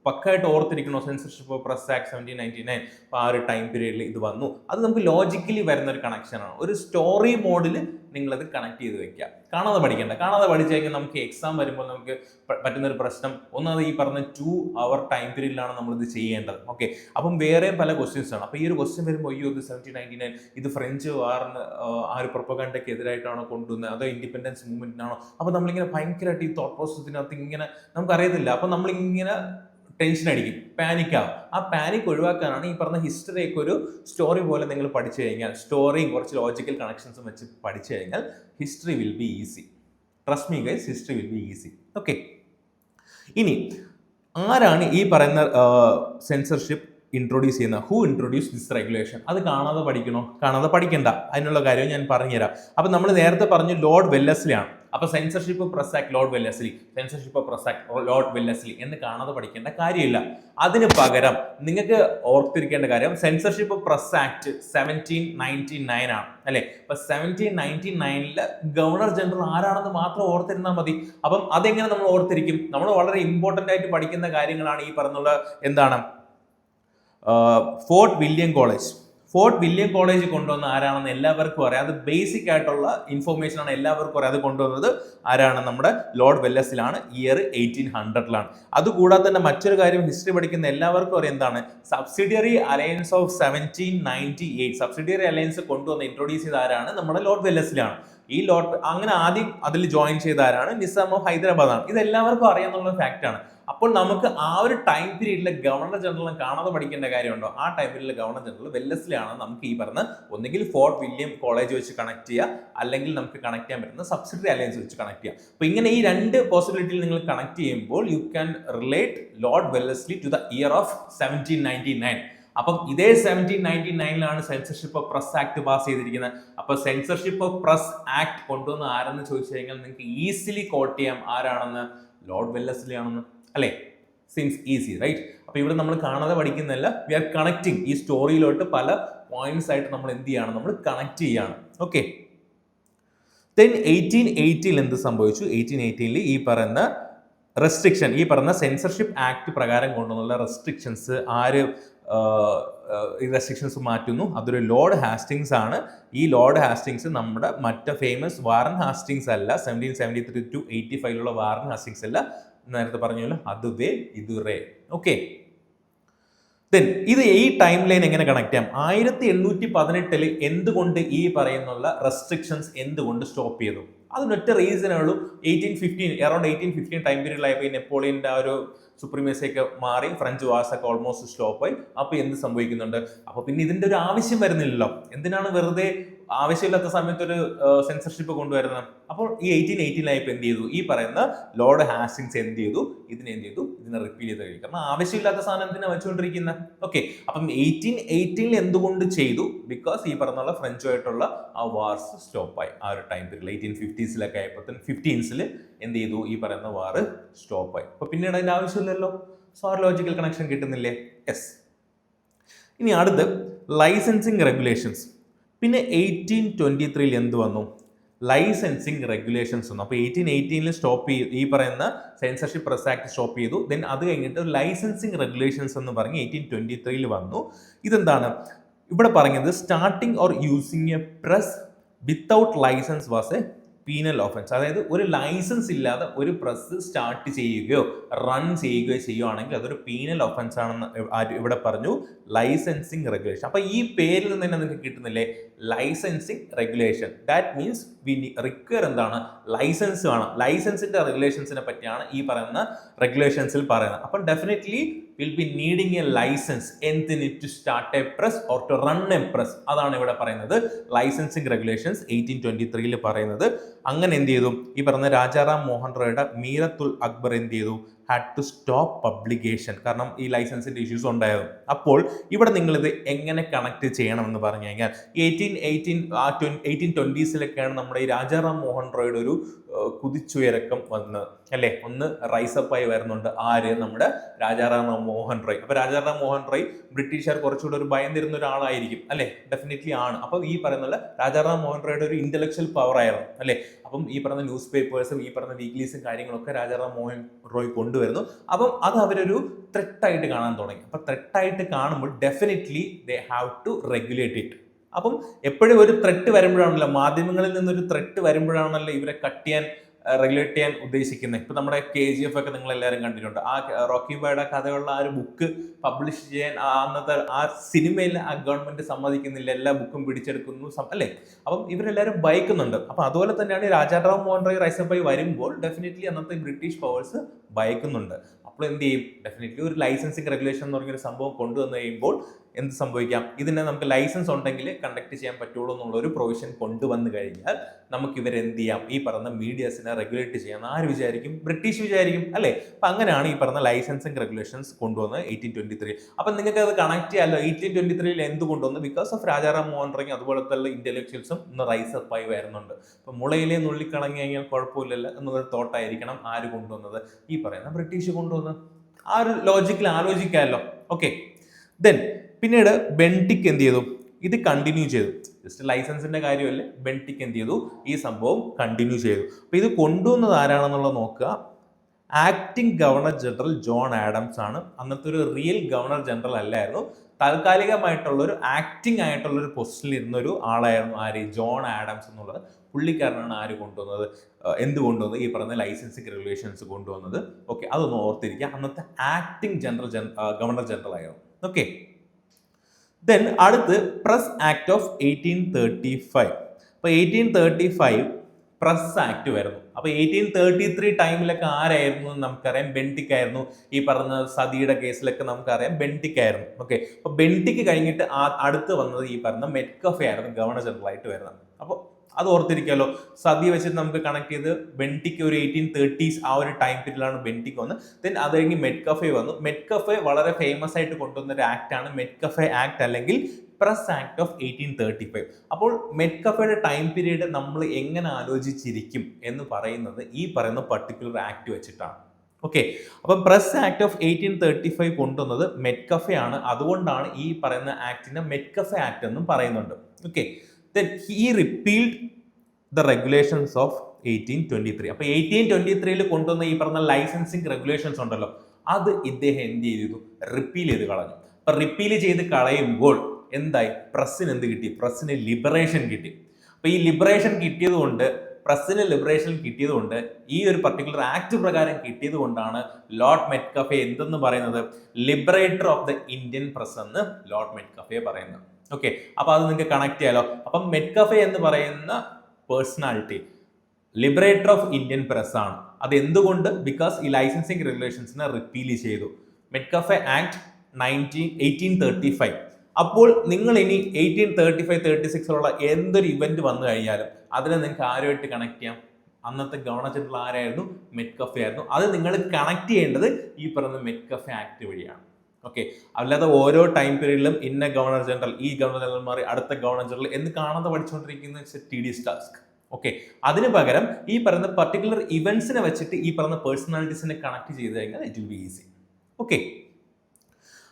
പക്കായിട്ട് ഓർത്തിരിക്കണോ? Censorship of press act 1799. അപ്പോൾ ആ ഒരു ടൈം പീരീഡിൽ ഇത് വന്നു. അത് നമുക്ക് ലോജിക്കലി വരുന്ന ഒരു കണക്ഷനാണ്. ഒരു സ്റ്റോറി മോഡിൽ നിങ്ങളത് കണക്ട് ചെയ്ത് വെക്കുക. കാണാതെ പഠിക്കേണ്ട. കാണാതെ പഠിച്ചു കഴിഞ്ഞാൽ നമുക്ക് എക്സാം വരുമ്പോൾ നമുക്ക് പറ്റുന്നൊരു പ്രശ്നം, ഒന്നാമത് ഈ പറഞ്ഞ 2 hour ടൈം പീരീഡിലാണ് നമ്മളിത് ചെയ്യേണ്ടത്. ഓക്കെ, അപ്പം വേറെയും പല ക്വസ്റ്റ്യൻസ് ആണ്. അപ്പോൾ ഈ ഒരു ക്വസ്റ്റ്യൻ വരുമ്പോൾ അയ്യോ ഇത് 1799 ഇത് ഫ്രഞ്ച് വാറിന് ആ ഒരു പ്രൊപ്പഗാൻഡയ്ക്ക് എതിരായിട്ടാണോ കൊണ്ടുവന്നത്, അതോ ഇൻഡിപെൻഡൻസ് മൂവ്മെന്റിനാണോ? അപ്പോൾ നമ്മളിങ്ങനെ ഭയങ്കരമായിട്ട് ഈ തോട്ട് പ്രോസസ്സിനകത്ത് ഇങ്ങനെ നമുക്കറിയത്തില്ല. അപ്പോൾ നമ്മളിങ്ങനെ ടെൻഷൻ അടിക്കും, പാനിക്കാവും. ആ പാനിക് ഒഴിവാക്കാനാണ് ഈ പറഞ്ഞ ഹിസ്റ്ററിയൊക്കെ ഒരു സ്റ്റോറി പോലെ നിങ്ങൾ പഠിച്ചു കഴിഞ്ഞാൽ, സ്റ്റോറിയും കുറച്ച് ലോജിക്കൽ കണക്ഷൻസും വെച്ച് പഠിച്ചു കഴിഞ്ഞാൽ history will be easy. Trust me guys, history will be easy. Okay, ഇനി ആരാണ് ഈ പറയുന്ന സെൻസർഷിപ്പ് ഇൻട്രൊഡ്യൂസ് ചെയ്യുന്നത്? Who introduce this regulation? അത് കാണാതെ പഠിക്കണോ? കാണാതെ പഠിക്കണ്ട. അതിനുള്ള കാര്യം ഞാൻ പറഞ്ഞുതരാം. അപ്പം നമ്മൾ നേരത്തെ പറഞ്ഞു ലോർഡ് വെല്ലസ്ലി ആണ്. അപ്പൊ censorship press act Lord Wellesley, censorship press act Lord Wellesley എന്ന് കാണാതെ പഠിക്കേണ്ട കാര്യമില്ല. അതിന് പകരം നിങ്ങൾക്ക് ഓർത്തിരിക്കേണ്ട കാര്യം സെൻസർഷിപ്പ് പ്രസ് ആക്ട് 1799 ആണ് അല്ലെ? അപ്പൊ 1799 ഗവർണർ ജനറൽ ആരാണെന്ന് മാത്രം ഓർത്തിരുന്നാൽ മതി. അപ്പം അതെങ്ങനെ നമ്മൾ ഓർത്തിരിക്കും? നമ്മൾ വളരെ ഇമ്പോർട്ടന്റ് ആയിട്ട് പഠിക്കുന്ന കാര്യങ്ങളാണ് ഈ പറഞ്ഞുള്ള എന്താണ് fort William college. Fort William college കൊണ്ടുവന്ന ആരാണെന്ന് എല്ലാവർക്കും അറിയാം. അത് ബേസിക് ആയിട്ടുള്ള ഇൻഫോർമേഷൻ ആണ്, എല്ലാവർക്കും അറിയാം. അത് കൊണ്ടുവന്നത് ആരാണ്? നമ്മുടെ ലോർഡ് വെല്ലസ്ലിയാണ്. ഇയർ 1800 അതുകൂടാതെ തന്നെ മറ്റൊരു കാര്യം ഹിസ്റ്ററി പഠിക്കുന്ന എല്ലാവർക്കും അറിയാം. എന്താണ്? Subsidiary alliance of 1798. Subsidiary alliance കൊണ്ടുവന്ന് ഇൻട്രൊഡ്യൂസ് ചെയ്ത ആരാണ്? നമ്മുടെ ലോർഡ് വെല്ലസ്ലിയാണ്. ഈ ലോർഡ് അങ്ങനെ ആദ്യം അതിൽ ജോയിൻ ചെയ്ത ആരാണ്? നിസാം ഓഫ് ഹൈദരാബാദ് ആണ്. ഇത് എല്ലാവർക്കും അറിയാന്നുള്ള ഫാക്ട് ആണ്. അപ്പോൾ നമുക്ക് ആ ഒരു ടൈം പീരീഡിലെ ഗവർണർ ജനറൽ കാണാതെ പഠിക്കേണ്ട കാര്യമുണ്ടോ? ആ ടൈം പീരീഡിലെ ഗവർണർ ജനറൽ വെല്ലസ്ലി ആണ്. നമുക്ക് ഈ പറഞ്ഞ ഒന്നെങ്കിൽ ഫോർട്ട് വില്യം കോളേജ് വെച്ച് കണക്ട് ചെയ്യുക, അല്ലെങ്കിൽ നമുക്ക് കണക്ട് ചെയ്യാൻ പറ്റുന്ന സബ്സിഡറി അലയൻസ് വെച്ച് കണക്ട് ചെയ്യാം. അപ്പൊ ഇങ്ങനെ ഈ രണ്ട് പോസിബിലിറ്റിയിൽ നിങ്ങൾ കണക്ട് ചെയ്യുമ്പോൾ you can relate Lord Wellesley to the year of 1799. അപ്പം ഇതേ 1799 censorship of press act pass ചെയ്തിരിക്കുന്നത്. അപ്പൊ സെൻസർഷിപ്പ് ഓഫ് പ്രസ് ആക്ട് കൊണ്ടുവന്ന് ആരെന്ന് ചോദിച്ചു കഴിഞ്ഞാൽ നിങ്ങൾക്ക് ഈസിലി കോട്ട് ചെയ്യാം ആരാണെന്ന്, ലോർഡ് വെല്ലസ്ലി ആണെന്ന്, അല്ലേ? Seems easy, right? അപ്പൊ ഇവിടെ നമ്മൾ കാണാതെ പഠിക്കുന്നില്ല, വി ആർ കണക്റ്റിംഗ്. ഈ സ്റ്റോറിയിലോട്ട് പല പോയിന്റ്സ് ആയിട്ട് നമ്മൾ എന്ത് ചെയ്യാണ്, നമ്മൾ കണക്ട് ചെയ്യാണ്. ഓക്കെ, ദെൻ 1880 എന്ത് സംഭവിച്ചു? 1880 ഈ പറയുന്ന റെസ്ട്രിക്ഷൻ, ഈ പറഞ്ഞ സെൻസർഷിപ്പ് ആക്ട് പ്രകാരം കൊണ്ടുവന്നുള്ള റെസ്ട്രിക്ഷൻസ് ആര് ഈ റെസ്ട്രിക്ഷൻസ് മാറ്റുന്നു? അതൊരു ലോർഡ് ഹാസ്റ്റിങ്സ് ആണ്. ഈ ലോർഡ് ഹാസ്റ്റിങ്സ് നമ്മുടെ മറ്റേ ഫേമസ് വാറൻ ഹാസ്റ്റിങ്സ് അല്ല, 1773 to 85 വാറൻ ഹാസ്റ്റിങ്സ് അല്ല, നേരത്തെ പറഞ്ഞല്ലോ അതുവേ ഇതുറേ. ഓക്കെ, ദെൻ ഇത് ഈ ടൈം ലൈൻ എങ്ങനെ കണക്ട് ചെയ്യാം? 1818 എന്തുകൊണ്ട് ഈ പറയുന്നുള്ള റെസ്ട്രിക്ഷൻസ് എന്തുകൊണ്ട് സ്റ്റോപ്പ് ചെയ്തു? അതിനൊറ്റ റീസണേ ഉള്ളൂ. 1815 അറൌണ്ട് 1815 ടൈം പീരീഡിലായപ്പോൾ നെപ്പോളിയൻ്റെ ആ ഒരു സുപ്രീമസിയൊക്കെ മാറി, ഫ്രഞ്ച് വാർസൊക്കെ ഓൾമോസ്റ്റ് സ്റ്റോപ്പ് ആയി. അപ്പോൾ എന്ത് സംഭവിക്കുന്നുണ്ട്? അപ്പോൾ പിന്നെ ഇതിന്റെ ഒരു ആവശ്യം വരുന്നില്ലല്ലോ. എന്തിനാണ് വെറുതെ ആവശ്യമില്ലാത്ത സമയത്ത് ഒരു സെൻസർഷിപ്പ് കൊണ്ടുവരുന്നത്? അപ്പോൾ ഈ 1818 എന്ത് ചെയ്തു? ഈ പറയുന്ന ലോർഡ് ഹാസ്റ്റിങ്സ് എന്ത് ചെയ്തു? ഇതിനെ റിപ്പീൽ ചെയ്ത് കഴിയും. കാരണം ആവശ്യമില്ലാത്ത സാധനത്തിനെ വെച്ചുകൊണ്ടിരിക്കുന്നത്. ഓക്കെ, അപ്പം 1818 എന്തുകൊണ്ട് ചെയ്തു? ബിക്കോസ് ഈ പറഞ്ഞുള്ള ഫ്രഞ്ചുമായിട്ടുള്ള ആ വാർസ് സ്റ്റോപ്പായി. ആ ഒരു ടൈം പീരീഡ് 1850s ആയപ്പോൾ 15s എന്ത് ചെയ്തു? ഈ പറയുന്ന വാർ സ്റ്റോപ്പായി. അപ്പൊ പിന്നീട് അതിന്റെ ആവശ്യമില്ലല്ലോ. സോ ആ ലോജിക്കൽ കണക്ഷൻ കിട്ടുന്നില്ലേ? യെസ്. ഇനി അടുത്ത് ലൈസൻസിങ് റെഗുലേഷൻസ്. പിന്നെ 1823 എന്ത് വന്നു? ലൈസൻസിങ് റെഗുലേഷൻസ് വന്നു. അപ്പോൾ 1818 സ്റ്റോപ്പ് ചെയ്തു, ഈ പറയുന്ന സെൻസർഷിപ്പ് പ്രസ് ആക്ട് സ്റ്റോപ്പ് ചെയ്തു. ദെൻ അത് കഴിഞ്ഞിട്ട് ലൈസൻസിങ് റെഗുലേഷൻസ് എന്ന് പറഞ്ഞ് 1823 വന്നു. ഇതെന്താണ് ഇവിടെ പറഞ്ഞത്? Starting or using a press without licence was a penal offence. അതായത് ഒരു ലൈസൻസ് ഇല്ലാതെ ഒരു പ്രസ് സ്റ്റാർട്ട് ചെയ്യുകയോ റൺ ചെയ്യുകയോ ചെയ്യുകയാണെങ്കിൽ അതൊരു പീനൽ ഓഫൻസ് ആണെന്ന് ഇവിടെ പറഞ്ഞു. Licensing regulation. അപ്പൊ ഈ പേരിൽ നിന്ന് തന്നെ നിങ്ങൾക്ക് കിട്ടുന്നില്ലേ? Licensing regulation. That means we require എന്താണ്? ലൈസൻസ് വേണം. ലൈസൻസിന്റെ റെഗുലേഷൻസിനെ പറ്റിയാണ് ഈ പറയുന്ന റെഗുലേഷൻസിൽ പറയുന്നത്. അപ്പം definitely will be needing a licence എന്തിന്? To start a press or to run a press. അതാണ് ഇവിടെ പറയുന്നത് ലൈസൻസിങ് റെഗുലേഷൻസ് 1823 പറയുന്നത്. അങ്ങനെ എന്ത് ചെയ്തു? ഈ പറഞ്ഞ രാജാറാം മോഹൻ റോയുടെ മീറത്തുൽ അക്ബർ എന്ത് ചെയ്തു? Had to stop publication. കാരണം ഈ ലൈസൻസിന്റെ ഇഷ്യൂസ് ഉണ്ടായിരുന്നു. അപ്പോൾ ഇവിടെ നിങ്ങളിത് എങ്ങനെ കണക്ട് ചെയ്യണമെന്ന് പറഞ്ഞു കഴിഞ്ഞാൽ 1820s നമ്മുടെ ഈ രാജാറാം മോഹൻ റോയുടെ ഒരു കുതിച്ചുയരക്കം വന്നത്, അല്ലേ? ഒന്ന് റൈസപ്പ് ആയി വരുന്നുണ്ട്. ആര്? നമ്മുടെ രാജാറാം മോഹൻ റോയ്. അപ്പൊ രാജാറാം മോഹൻ റോയ് ബ്രിട്ടീഷുകാർ കുറച്ചുകൂടെ ഒരു ഭയം തരുന്ന ഒരാളായിരിക്കും, അല്ലെ? ഡെഫിനറ്റ്ലി ആണ്. അപ്പൊ ഈ പറയുന്ന രാജാറാം മോഹൻ റോയുടെ ഒരു ഇന്റലക്ച്വൽ പവർ ആയിരുന്നു, അല്ലെ? അപ്പം ഈ പറഞ്ഞ ന്യൂസ് പേപ്പേഴ്സും ഈ പറഞ്ഞ വീക്ക്ലീസും കാര്യങ്ങളൊക്കെ രാജാറാം മോഹൻ റോയ് കൊണ്ടുവരുന്നു. അപ്പം അത് അവരൊരു ത്രെട്ടായിട്ട് കാണാൻ തുടങ്ങി. അപ്പൊ ത്രെട്ടായിട്ട് കാണുമ്പോൾ definitely they have to regulate it. അപ്പം എപ്പോഴും ഒരു ത്രെട്ട് വരുമ്പോഴാണല്ലോ, മാധ്യമങ്ങളിൽ നിന്നൊരു ത്രെട്ട് വരുമ്പോഴാണല്ലോ ഇവരെ കട്ട് ചെയ്യാൻ, റെഗുലേറ്റ് ചെയ്യാൻ ഉദ്ദേശിക്കുന്നത്. ഇപ്പൊ നമ്മുടെ KGF ഒക്കെ നിങ്ങൾ എല്ലാവരും കണ്ടിട്ടുണ്ട്. ആ റോക്കി ബോയുടെ കഥയുള്ള ആ ഒരു ബുക്ക് പബ്ലിഷ് ചെയ്യാൻ അന്നത്തെ ആ സിനിമയിൽ ആ ഗവൺമെന്റ് സമ്മതിക്കുന്നില്ല, എല്ലാ ബുക്കും പിടിച്ചെടുക്കുന്നു, അല്ലേ? അപ്പം ഇവരെല്ലാവരും ഭയക്കുന്നുണ്ട്. അപ്പൊ അതുപോലെ തന്നെയാണ് രാജാറാം മോഹൻ റോയ് റൈസപ്പായി വരുമ്പോൾ ഡെഫിനറ്റ്ലി അന്നത്തെ ബ്രിട്ടീഷ് പവേഴ്സ് ഭയക്കുന്നുണ്ട്. അപ്പോൾ എന്ത് ചെയ്യും? ഡെഫിനറ്റ്ലി ഒരു ലൈസൻസിങ് റെഗുലേഷൻ എന്ന് പറഞ്ഞൊരു സംഭവം കൊണ്ടുവന്നു കഴിയുമ്പോൾ എന്ത് സംഭവിക്കാം? ഇതിനെ നമുക്ക് ലൈസൻസ് ഉണ്ടെങ്കിൽ കണ്ടക്ട് ചെയ്യാൻ പറ്റുള്ളൂ എന്നുള്ള ഒരു പ്രൊവിഷൻ കൊണ്ടുവന്നു കഴിഞ്ഞാൽ നമുക്ക് ഇവരെന്ത് ചെയ്യാം? ഈ പറഞ്ഞ മീഡിയസിനെ റെഗുലേറ്റ് ചെയ്യാൻ ആര് വിചാരിക്കും? ബ്രിട്ടീഷ് വിചാരിക്കും, അല്ലേ? അപ്പൊ അങ്ങനെയാണ് ഈ പറഞ്ഞ ലൈസൻസിങ് റെഗുലേഷൻസ് കൊണ്ടുവന്നത് 1823. അപ്പൊ നിങ്ങൾക്ക് അത് കണക്ട് ചെയ്യാമല്ലോ. 1823 എന്ത് കൊണ്ടുവന്നു? ബിക്കോസ് ഓഫ് രാജാറാം മോഹൻ റോയ് അതുപോലത്തെ ഇന്റലക്ച്വൽസും ഇന്ന് റൈസപ്പ് ആയി വരുന്നുണ്ട്. അപ്പൊ മുളയിലെ നുള്ളിക്കളങ്ങി കഴിഞ്ഞാൽ കുഴപ്പമില്ലല്ലോ എന്നുള്ളൊരു തോട്ടായിരിക്കണം ആര് കൊണ്ടുവന്നത്? ഈ പറയുന്ന ബ്രിട്ടീഷ് കൊണ്ടുവന്നത്. ആ ഒരു ലോജിക്കിൽ ആലോചിക്കാമല്ലോ. ഓക്കെ, ദെൻ പിന്നീട് ബെൻറ്റിക് എന്ത് ചെയ്തു? ഇത് കണ്ടിന്യൂ ചെയ്തു. ജസ്റ്റ് ലൈസൻസിന്റെ കാര്യമല്ലേ, ബെൻറ്റിക് എന്ത് ചെയ്തു? ഈ സംഭവം കണ്ടിന്യൂ ചെയ്തു. അപ്പൊ ഇത് കൊണ്ടുവന്നത് ആരാണെന്നുള്ളത് നോക്കുക. Acting governor general John Adams ആണ്. അന്നത്തെ ഒരു റിയൽ ഗവർണർ ജനറൽ അല്ലായിരുന്നു, താൽക്കാലികമായിട്ടുള്ള ഒരു ആക്ടിംഗ് ആയിട്ടുള്ള ഒരു പൊസിഷനിൽ ഇരുന്നൊരു ആളായിരുന്നു ആര്? ജോൺ ആഡംസ് എന്നുള്ളത്. പുള്ളിക്കാരനാണ് ആര് കൊണ്ടുവന്നത്? എന്ത് കൊണ്ടുവന്നത്? ഈ പറഞ്ഞ ലൈസൻസിങ് റെഗുലേഷൻസ് കൊണ്ടുവന്നത്. ഓക്കെ, അതൊന്ന് ഓർത്തിരിക്കുക. അന്നത്തെ ആക്ടിംഗ് ഗവർണർ ജനറൽ ആയിരുന്നു. ഓക്കെ, ദെൻ അടുത്ത് പ്രസ് ആക്ട് ഓഫ് 1835. അപ്പോൾ 1835 പ്രസ് ആക്ട് വരുന്നു. അപ്പോൾ 1833 ടൈമിലൊക്കെ ആരായിരുന്നു നമുക്കറിയാം? ബെൻറ്റിക് ആയിരുന്നു. ഈ പറഞ്ഞ സതിയുടെ കേസിലൊക്കെ നമുക്കറിയാം ബെൻറ്റിക് ആയിരുന്നു. ഓക്കെ, അപ്പോൾ ബെൻറ്റിക് കഴിഞ്ഞിട്ട് അടുത്ത് വന്നത് ഈ പറഞ്ഞ മെറ്റ്കഫെ ആയിരുന്നു ഗവർണർ ജനറൽ ആയിട്ട് വരുന്നത്. അപ്പോൾ അത് ഓർത്തിരിക്കാമല്ലോ. സദ്യ വെച്ചിട്ട് നമുക്ക് കണക്ട് ചെയ്ത് ബെൻറ്റിക്ക് ഒരു 1830s ആ ഒരു ടൈം പീരീഡിലാണ് ബെൻറ്റിക്ക് വന്നത്. ദെൻ അത് കഴിഞ്ഞ് മെറ്റ്കഫെ വന്നു. മെറ്റ്കഫെ വളരെ ഫേമസ് ആയിട്ട് കൊണ്ടുവന്ന ഒരു ആക്ട് ആണ് മെറ്റ്കഫെ ആക്ട് അല്ലെങ്കിൽ പ്രസ് ആക്ട് ഓഫ് 1835. അപ്പോൾ മെറ്റ്കഫയുടെ ടൈം പീരീഡ് നമ്മൾ എങ്ങനെ ആലോചിച്ചിരിക്കും എന്ന് പറയുന്നത് ഈ പറയുന്ന പർട്ടിക്കുലർ ആക്ട് വെച്ചിട്ടാണ്. ഓക്കെ, അപ്പം പ്രസ് ആക്ട് ഓഫ് 1835 കൊണ്ടുവന്നത് മെറ്റ്കഫെ ആണ്. അതുകൊണ്ടാണ് ഈ പറയുന്ന ആക്ടിനെ മെറ്റ്കഫെ ആക്ട് എന്നും പറയുന്നുണ്ട്. Okay, then he repealed the regulations of 1823. അപ്പൊ 1823 കൊണ്ടുവന്ന ഈ പറഞ്ഞ ലൈസൻസിങ് റെഗുലേഷൻസ് ഉണ്ടല്ലോ, അത് ഇദ്ദേഹം എന്ത് ചെയ്തു? റിപ്പീൽ ചെയ്ത് കളഞ്ഞു. അപ്പൊ റിപ്പീൽ ചെയ്ത് കളയുമ്പോൾ എന്തായി? പ്രസ്സിന് എന്ത് കിട്ടി? പ്രസ്സിന് ലിബറേഷൻ കിട്ടി. അപ്പൊ ഈ ലിബറേഷൻ കിട്ടിയത് കൊണ്ട്, പ്രസ്സിന് ലിബറേഷൻ കിട്ടിയത് കൊണ്ട്, ഈ ഒരു പർട്ടിക്കുലർ ആക്ട് പ്രകാരം കിട്ടിയത് കൊണ്ടാണ് ലോർഡ് മെറ്റ്കഫെ എന്തെന്ന് പറയുന്നത്? Liberator of the Indian press എന്ന് ലോർഡ് മെറ്റ്കഫെ പറയുന്നത്. ഓക്കെ, അപ്പൊ അത് നിങ്ങൾക്ക് കണക്ട് ചെയ്യാലോ. അപ്പം മെറ്റ്കഫെ എന്ന് പറയുന്ന personality Liberator of Indian press ആണ്. അത് എന്തുകൊണ്ട്? ബിക്കോസ് ഈ ലൈസൻസിങ് റെഗുലേഷൻസിനെ റിപ്പീൽ ചെയ്തു. മെറ്റ്കഫെ ആക്ട് 1835. അപ്പോൾ നിങ്ങൾ ഇനി 1835-36 എന്തൊരു ഇവന്റ് വന്നു കഴിഞ്ഞാലും അതിനെ നിങ്ങൾക്ക് ആരുമായിട്ട് കണക്ട് ചെയ്യാം? അന്നത്തെ ഗവർണർ ജനറൽ ആരായിരുന്നു? മെറ്റ്കഫെ ആയിരുന്നു. അത് നിങ്ങൾ കണക്ട് ചെയ്യേണ്ടത് ഈ പറയുന്ന മെറ്റ്കഫെ ആക്ട് വഴിയാണ്. ഓക്കെ, അല്ലാതെ ഓരോ ടൈം പീരീഡിലും ഇന്ന ഗവർണർ ജനറൽ, ഈ ഗവർണർ ജനറൽ മാറി അടുത്ത ഗവർണർ ജനറൽ എന്ന് കാണാതെ പഠിച്ചുകൊണ്ടിരിക്കുന്ന tedious ടാസ്ക്. ഓക്കെ, അതിന് പകരം ഈ പറയുന്ന പർട്ടിക്കുലർ ഇവന്റ്സിനെ വെച്ചിട്ട് ഈ പറയുന്ന പേഴ്സണാലിറ്റീസിനെ കണക്ട് ചെയ്ത് കഴിഞ്ഞാൽ it will be easy. Okay,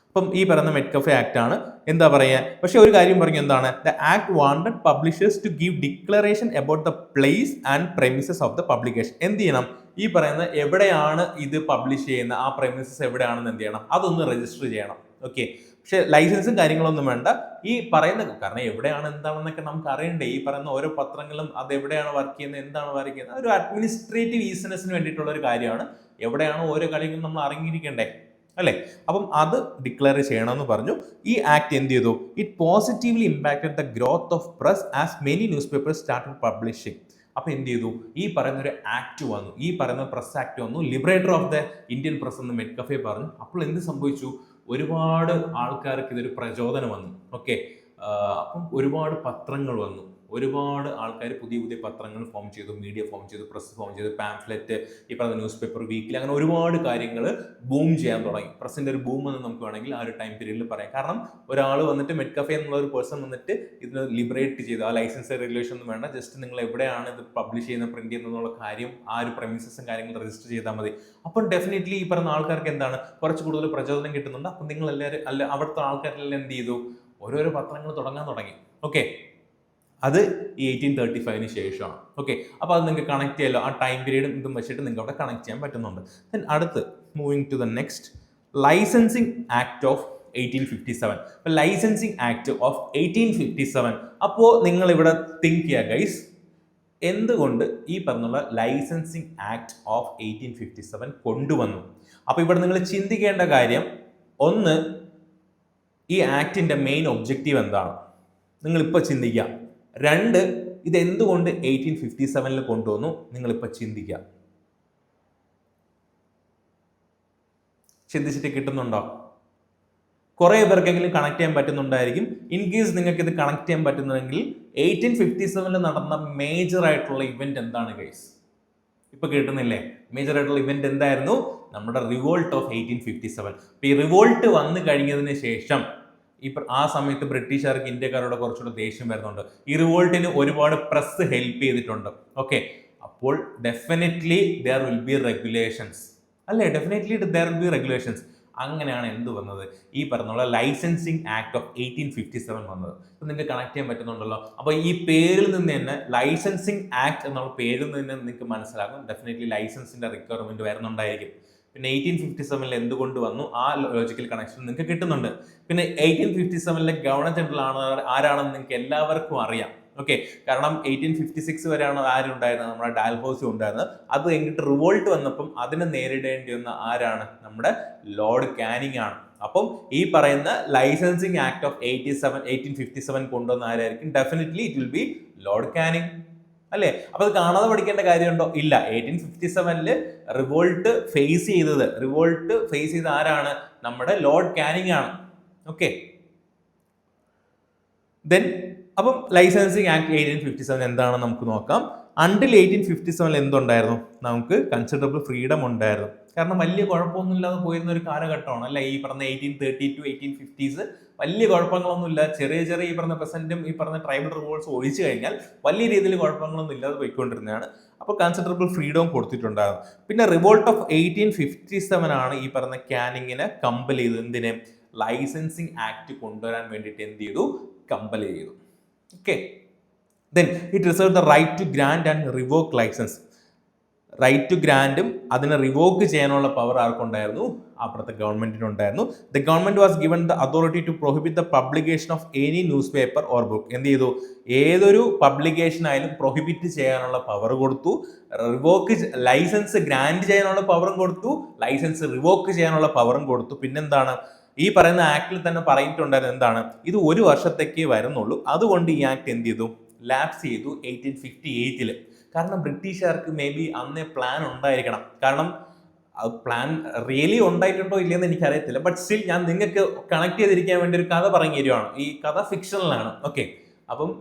അപ്പം ഈ പറയുന്ന മെറ്റ്കഫെ ആക്ട് ആണ്. എന്താ പറയുക? പക്ഷെ ഒരു കാര്യം പറഞ്ഞു, എന്താണ്? The act wanted publishers to give declaration about the place and premises of the publication. എന്ത് ചെയ്യണം? ഈ പറയുന്ന എവിടെയാണ് ഇത് പബ്ലിഷ് ചെയ്യുന്ന ആ പ്രെമിസസ് എവിടെയാണെന്ന് എന്ത് ചെയ്യണം? അതൊന്ന് രജിസ്റ്റർ ചെയ്യണം. ഓക്കെ, പക്ഷെ ലൈസൻസും കാര്യങ്ങളൊന്നും വേണ്ട. ഈ പറയുന്ന, കാരണം എവിടെയാണ് എന്താണെന്നൊക്കെ നമുക്ക് അറിയണ്ടേ? ഈ പറയുന്ന ഓരോ പത്രങ്ങളും അത് എവിടെയാണ് വർക്ക് ചെയ്യുന്നത്, എന്താണ് വർക്ക് ചെയ്യുന്നത്, ഒരു അഡ്മിനിസ്ട്രേറ്റീവ് ഈസിനെസ്സിന് വേണ്ടിയിട്ടുള്ള ഒരു കാര്യമാണ്. എവിടെയാണ് ഓരോ കാര്യങ്ങളും നമ്മൾ അറിഞ്ഞിരിക്കണ്ടേ, അല്ലേ? അപ്പം അത് ഡിക്ലെയർ ചെയ്യണമെന്ന് പറഞ്ഞു. ഈ ആക്ട് എന്ത് ചെയ്തു? It positively impacted the growth of press as many news papers started publishing. അപ്പൊ എന്ത് ചെയ്തു? ഈ പറയുന്ന ഒരു ആക്ട് വന്നു, ഈ പറയുന്ന പ്രസ് ആക്ട് വന്നു, Liberator of the Indian press എന്ന് മെറ്റ്കഫെ പറഞ്ഞു. അപ്പോൾ എന്ത് സംഭവിച്ചു? ഒരുപാട് ആൾക്കാർക്ക് ഇതൊരു പ്രചോദനം വന്നു. ഓക്കെ, അപ്പം ഒരുപാട് പത്രങ്ങൾ വന്നു, ഒരുപാട് ആൾക്കാർ പുതിയ പുതിയ പത്രങ്ങൾ ഫോം ചെയ്തു, മീഡിയ ഫോം ചെയ്തു, പ്രസ് ഫോം ചെയ്തു, പാംഫ്ലെറ്റ്, ഈ പറഞ്ഞ ന്യൂസ് പേപ്പർ, വീക്കിലി, അങ്ങനെ ഒരുപാട് കാര്യങ്ങൾ ബൂം ചെയ്യാൻ തുടങ്ങി. പ്രസിന്റെ ഒരു ബൂം എന്ന് നമുക്ക് വേണമെങ്കിൽ ആ ഒരു ടൈം പീരീഡിൽ പറയാം. കാരണം ഒരാൾ വന്നിട്ട് മെറ്റ്കഫെ എന്നുള്ള ഒരു പേഴ്സൺ വന്നിട്ട് ഇതിന് ലിബറേറ്റ് ചെയ്തു. ആ ലൈസൻസ് റെഗുലേഷൻ ഒന്നും വേണ്ട, ജസ്റ്റ് നിങ്ങൾ എവിടെയാണ് ഇത് പബ്ലിഷ് ചെയ്യുന്ന, പ്രിന്റ് ചെയ്യുന്നുള്ള കാര്യം, ആ ഒരു പ്രമിസസും കാര്യങ്ങൾ രജിസ്റ്റർ ചെയ്താൽ മതി. അപ്പം ഡെഫിനറ്റ്ലി ഈ പറഞ്ഞ ആൾക്കാർക്ക് എന്താണ്? കുറച്ച് കൂടുതൽ പ്രചോദനം കിട്ടുന്നുണ്ട്. അപ്പം നിങ്ങൾ എല്ലാവരും അവിടുത്തെ ആൾക്കാരെല്ലാം എന്ത് ചെയ്തു? ഓരോരോ പത്രങ്ങൾ തുടങ്ങാൻ തുടങ്ങി. ഓക്കെ, അത് ഈ 1835 ശേഷമാണ്. ഓക്കെ, അപ്പോൾ അത് നിങ്ങൾക്ക് കണക്ട് ചെയ്യാലോ. ആ ടൈം പീരീഡും ഇതും വെച്ചിട്ട് നിങ്ങൾക്ക് അവിടെ കണക്ട് ചെയ്യാൻ പറ്റുന്നുണ്ട്. ദെൻ അടുത്ത് moving to the next, licensing act of 1857. അപ്പോൾ ലൈസൻസിങ് ആക്ട് ഓഫ് 1857. അപ്പോൾ നിങ്ങൾ ഇവിടെ തിങ്ക് ചെയ്യുക ഗൈസ്, എന്തുകൊണ്ട് ഈ പറഞ്ഞുള്ള ലൈസൻസിങ് ആക്ട് ഓഫ് 1857 കൊണ്ടുവന്നു? അപ്പോൾ ഇവിടെ നിങ്ങൾ ചിന്തിക്കേണ്ട കാര്യം, ഒന്ന്, ഈ ആക്ടിന്റെ മെയിൻ ഒബ്ജക്റ്റീവ് എന്താണ്? നിങ്ങളിപ്പോൾ ചിന്തിക്കുക. രണ്ട്, ഇതെന്തുകൊണ്ട് 1857 കൊണ്ടുവന്നു? നിങ്ങളിപ്പോൾ ചിന്തിക്കുക. ചിന്തിച്ചിട്ട് കിട്ടുന്നുണ്ടോ? കുറേ പേർക്കെങ്കിലും കണക്ട് ചെയ്യാൻ പറ്റുന്നുണ്ടായിരിക്കും. ഇൻ കേസ് നിങ്ങൾക്ക് ഇത് കണക്ട് ചെയ്യാൻ പറ്റുന്നുണ്ടെങ്കിൽ 1857 നടന്ന മേജർ ആയിട്ടുള്ള ഇവന്റ് എന്താണ് ഗൈസ്? ഇപ്പൊ കിട്ടുന്നില്ലേ? മേജർ ആയിട്ടുള്ള ഇവന്റ് എന്തായിരുന്നു? നമ്മുടെ റിവോൾട്ട് ഓഫ് 1857. ഈ റിവോൾട്ട് വന്നു കഴിഞ്ഞതിന് ശേഷം ആ സമയത്ത് ബ്രിട്ടീഷുകാർക്ക് ഇന്ത്യക്കാരോട് കുറച്ചുകൂടെ ദേഷ്യം വരുന്നുണ്ട്. ഈ റിവോൾട്ടിന് ഒരുപാട് പ്രസ് ഹെൽപ്പ് ചെയ്തിട്ടുണ്ട്. ഓക്കെ, അപ്പോൾ definitely there will be regulations, അല്ലേ? Definitely there will be regulations. അങ്ങനെയാണ് എന്ത് വന്നത്? ഈ പറഞ്ഞുള്ള ലൈസൻസിങ് ആക്ട് ഓഫ് 1857 വന്നത്. ഇപ്പൊ നിങ്ങൾക്ക് കണക്ട് ചെയ്യാൻ പറ്റുന്നുണ്ടല്ലോ. അപ്പോൾ ഈ പേരിൽ നിന്ന് തന്നെ, ലൈസൻസിങ് ആക്ട് എന്നുള്ള പേരിൽ നിന്ന് തന്നെ നിങ്ങൾക്ക് മനസ്സിലാകും ഡെഫിനറ്റ്ലി ലൈസൻസിന്റെ റിക്വയർമെന്റ് വരുന്നുണ്ടായിരിക്കും. പിന്നെ 1857 എന്തുകൊണ്ട് വന്നു? ആ ലോജിക്കൽ കണക്ഷൻ നിങ്ങൾക്ക് കിട്ടുന്നുണ്ട്. പിന്നെ 1857 ഗവർണർ ജനറൽ ആരാണെന്ന് നിങ്ങൾക്ക് എല്ലാവർക്കും അറിയാം. ഓക്കെ, കാരണം 1856 വരെയാണ് ആരുണ്ടായിരുന്നത്? നമ്മുടെ ഡാൽഹൗസി ഉണ്ടായിരുന്നത്. അത് കഴിഞ്ഞിട്ട് റിവോൾട്ട് വന്നപ്പം അതിനെ നേരിടേണ്ടി വന്ന ആരാണ്? നമ്മുടെ ലോർഡ് കാനിങ് ആണ്. അപ്പം ഈ പറയുന്ന ലൈസൻസിങ് ആക്ട് ഓഫ് 1857 കൊണ്ടുവന്ന ആരായിരിക്കും? Definitely it will B Lord Canning, അല്ലേ? അപ്പൊ അത് കാണാതെ പഠിക്കേണ്ട കാര്യമുണ്ടോ? ഇല്ല. 1857 റിവോൾട്ട് ഫേസ് ചെയ്ത ആരാണ്? നമ്മുടെ ലോർഡ് കാനിങ് ആണ്. ഓക്കെ, ദെൻ അപ്പം ലൈസൻസിങ് ആക്ട് 1857 എന്താണെന്ന് നമുക്ക് നോക്കാം. അണ്ടിൽ 1857 എന്തുണ്ടായിരുന്നു? നമുക്ക് കൺസിഡറബിൾ ഫ്രീഡം ഉണ്ടായിരുന്നു. കാരണം വലിയ കുഴപ്പമൊന്നും ഇല്ലാതെ പോയിരുന്ന ഒരു കാലഘട്ടമാണ് അല്ലെ ഈ പറഞ്ഞ 1830 ടു 1850s. വലിയ കുഴപ്പങ്ങളൊന്നുമില്ല. ചെറിയ ചെറിയ ഈ പറഞ്ഞ പെസന്റും ഈ പറഞ്ഞ ട്രൈബൽ റിവോൾട്ട്സ് ഒഴിച്ചു കഴിഞ്ഞാൽ വലിയ രീതിയിൽ കുഴപ്പങ്ങളൊന്നും ഇല്ലാതെ പോയിക്കൊണ്ടിരുന്നതാണ്. അപ്പോൾ കൺസിഡറബിൾ ഫ്രീഡവും കൊടുത്തിട്ടുണ്ടായിരുന്നു. പിന്നെ റിവോൾട്ട് ഓഫ് 1857 ആണ് ഈ പറഞ്ഞ കാനിങ്ങിനെ കമ്പൽ ചെയ്തു. എന്തിനെ? ലൈസൻസിങ് ആക്ട് കൊണ്ടുവരാൻ വേണ്ടിയിട്ട് എന്ത് ചെയ്തു? കമ്പൽ ചെയ്തു. Okay. Then it reserved the right to grant and revoke license. Right to ഗ്രാൻഡും അതിനെ റിവോക്ക് ചെയ്യാനുള്ള പവർ ആർക്കുണ്ടായിരുന്നു? അപ്പുറത്തെ ഗവൺമെന്റിനുണ്ടായിരുന്നു. The government was given the authority to prohibit the publication of any newspaper or book. എന്ത് ചെയ്തു? ഏതൊരു പബ്ലിക്കേഷൻ ആയാലും പ്രൊഹിബിറ്റ് ചെയ്യാനുള്ള പവർ കൊടുത്തു. ലൈസൻസ് ഗ്രാൻഡ് ചെയ്യാനുള്ള പവറും കൊടുത്തു. ലൈസൻസ് റിവോക്ക് ചെയ്യാനുള്ള പവറും കൊടുത്തു. പിന്നെന്താണ്? ഈ പറയുന്ന ആക്ടിൽ തന്നെ പറഞ്ഞിട്ടുണ്ടായിരുന്നു എന്താണ്? ഇത് 1 വർഷത്തേക്കേ വരുന്നുള്ളൂ. അതുകൊണ്ട് ഈ ആക്ട് എന്ത് ചെയ്തു? ലാപ്സ് ചെയ്തു 1858. കാരണം ബ്രിട്ടീഷുകാർക്ക് മേ ബി അന്നേ പ്ലാൻ ഉണ്ടായിരിക്കണം. കാരണം പ്ലാൻ റിയലി ഉണ്ടായിട്ടുണ്ടോ ഇല്ലയെന്ന് എനിക്കറിയത്തില്ല. ബട്ട് സ്റ്റിൽ ഞാൻ നിങ്ങൾക്ക് കണക്ട് ചെയ്തിരിക്കാൻ വേണ്ടി ഒരു കഥ പറഞ്ഞു തരുവാണ്. ഈ കഥ ഫിക്ഷണലാണ്. ഓക്കെ, അപ്പം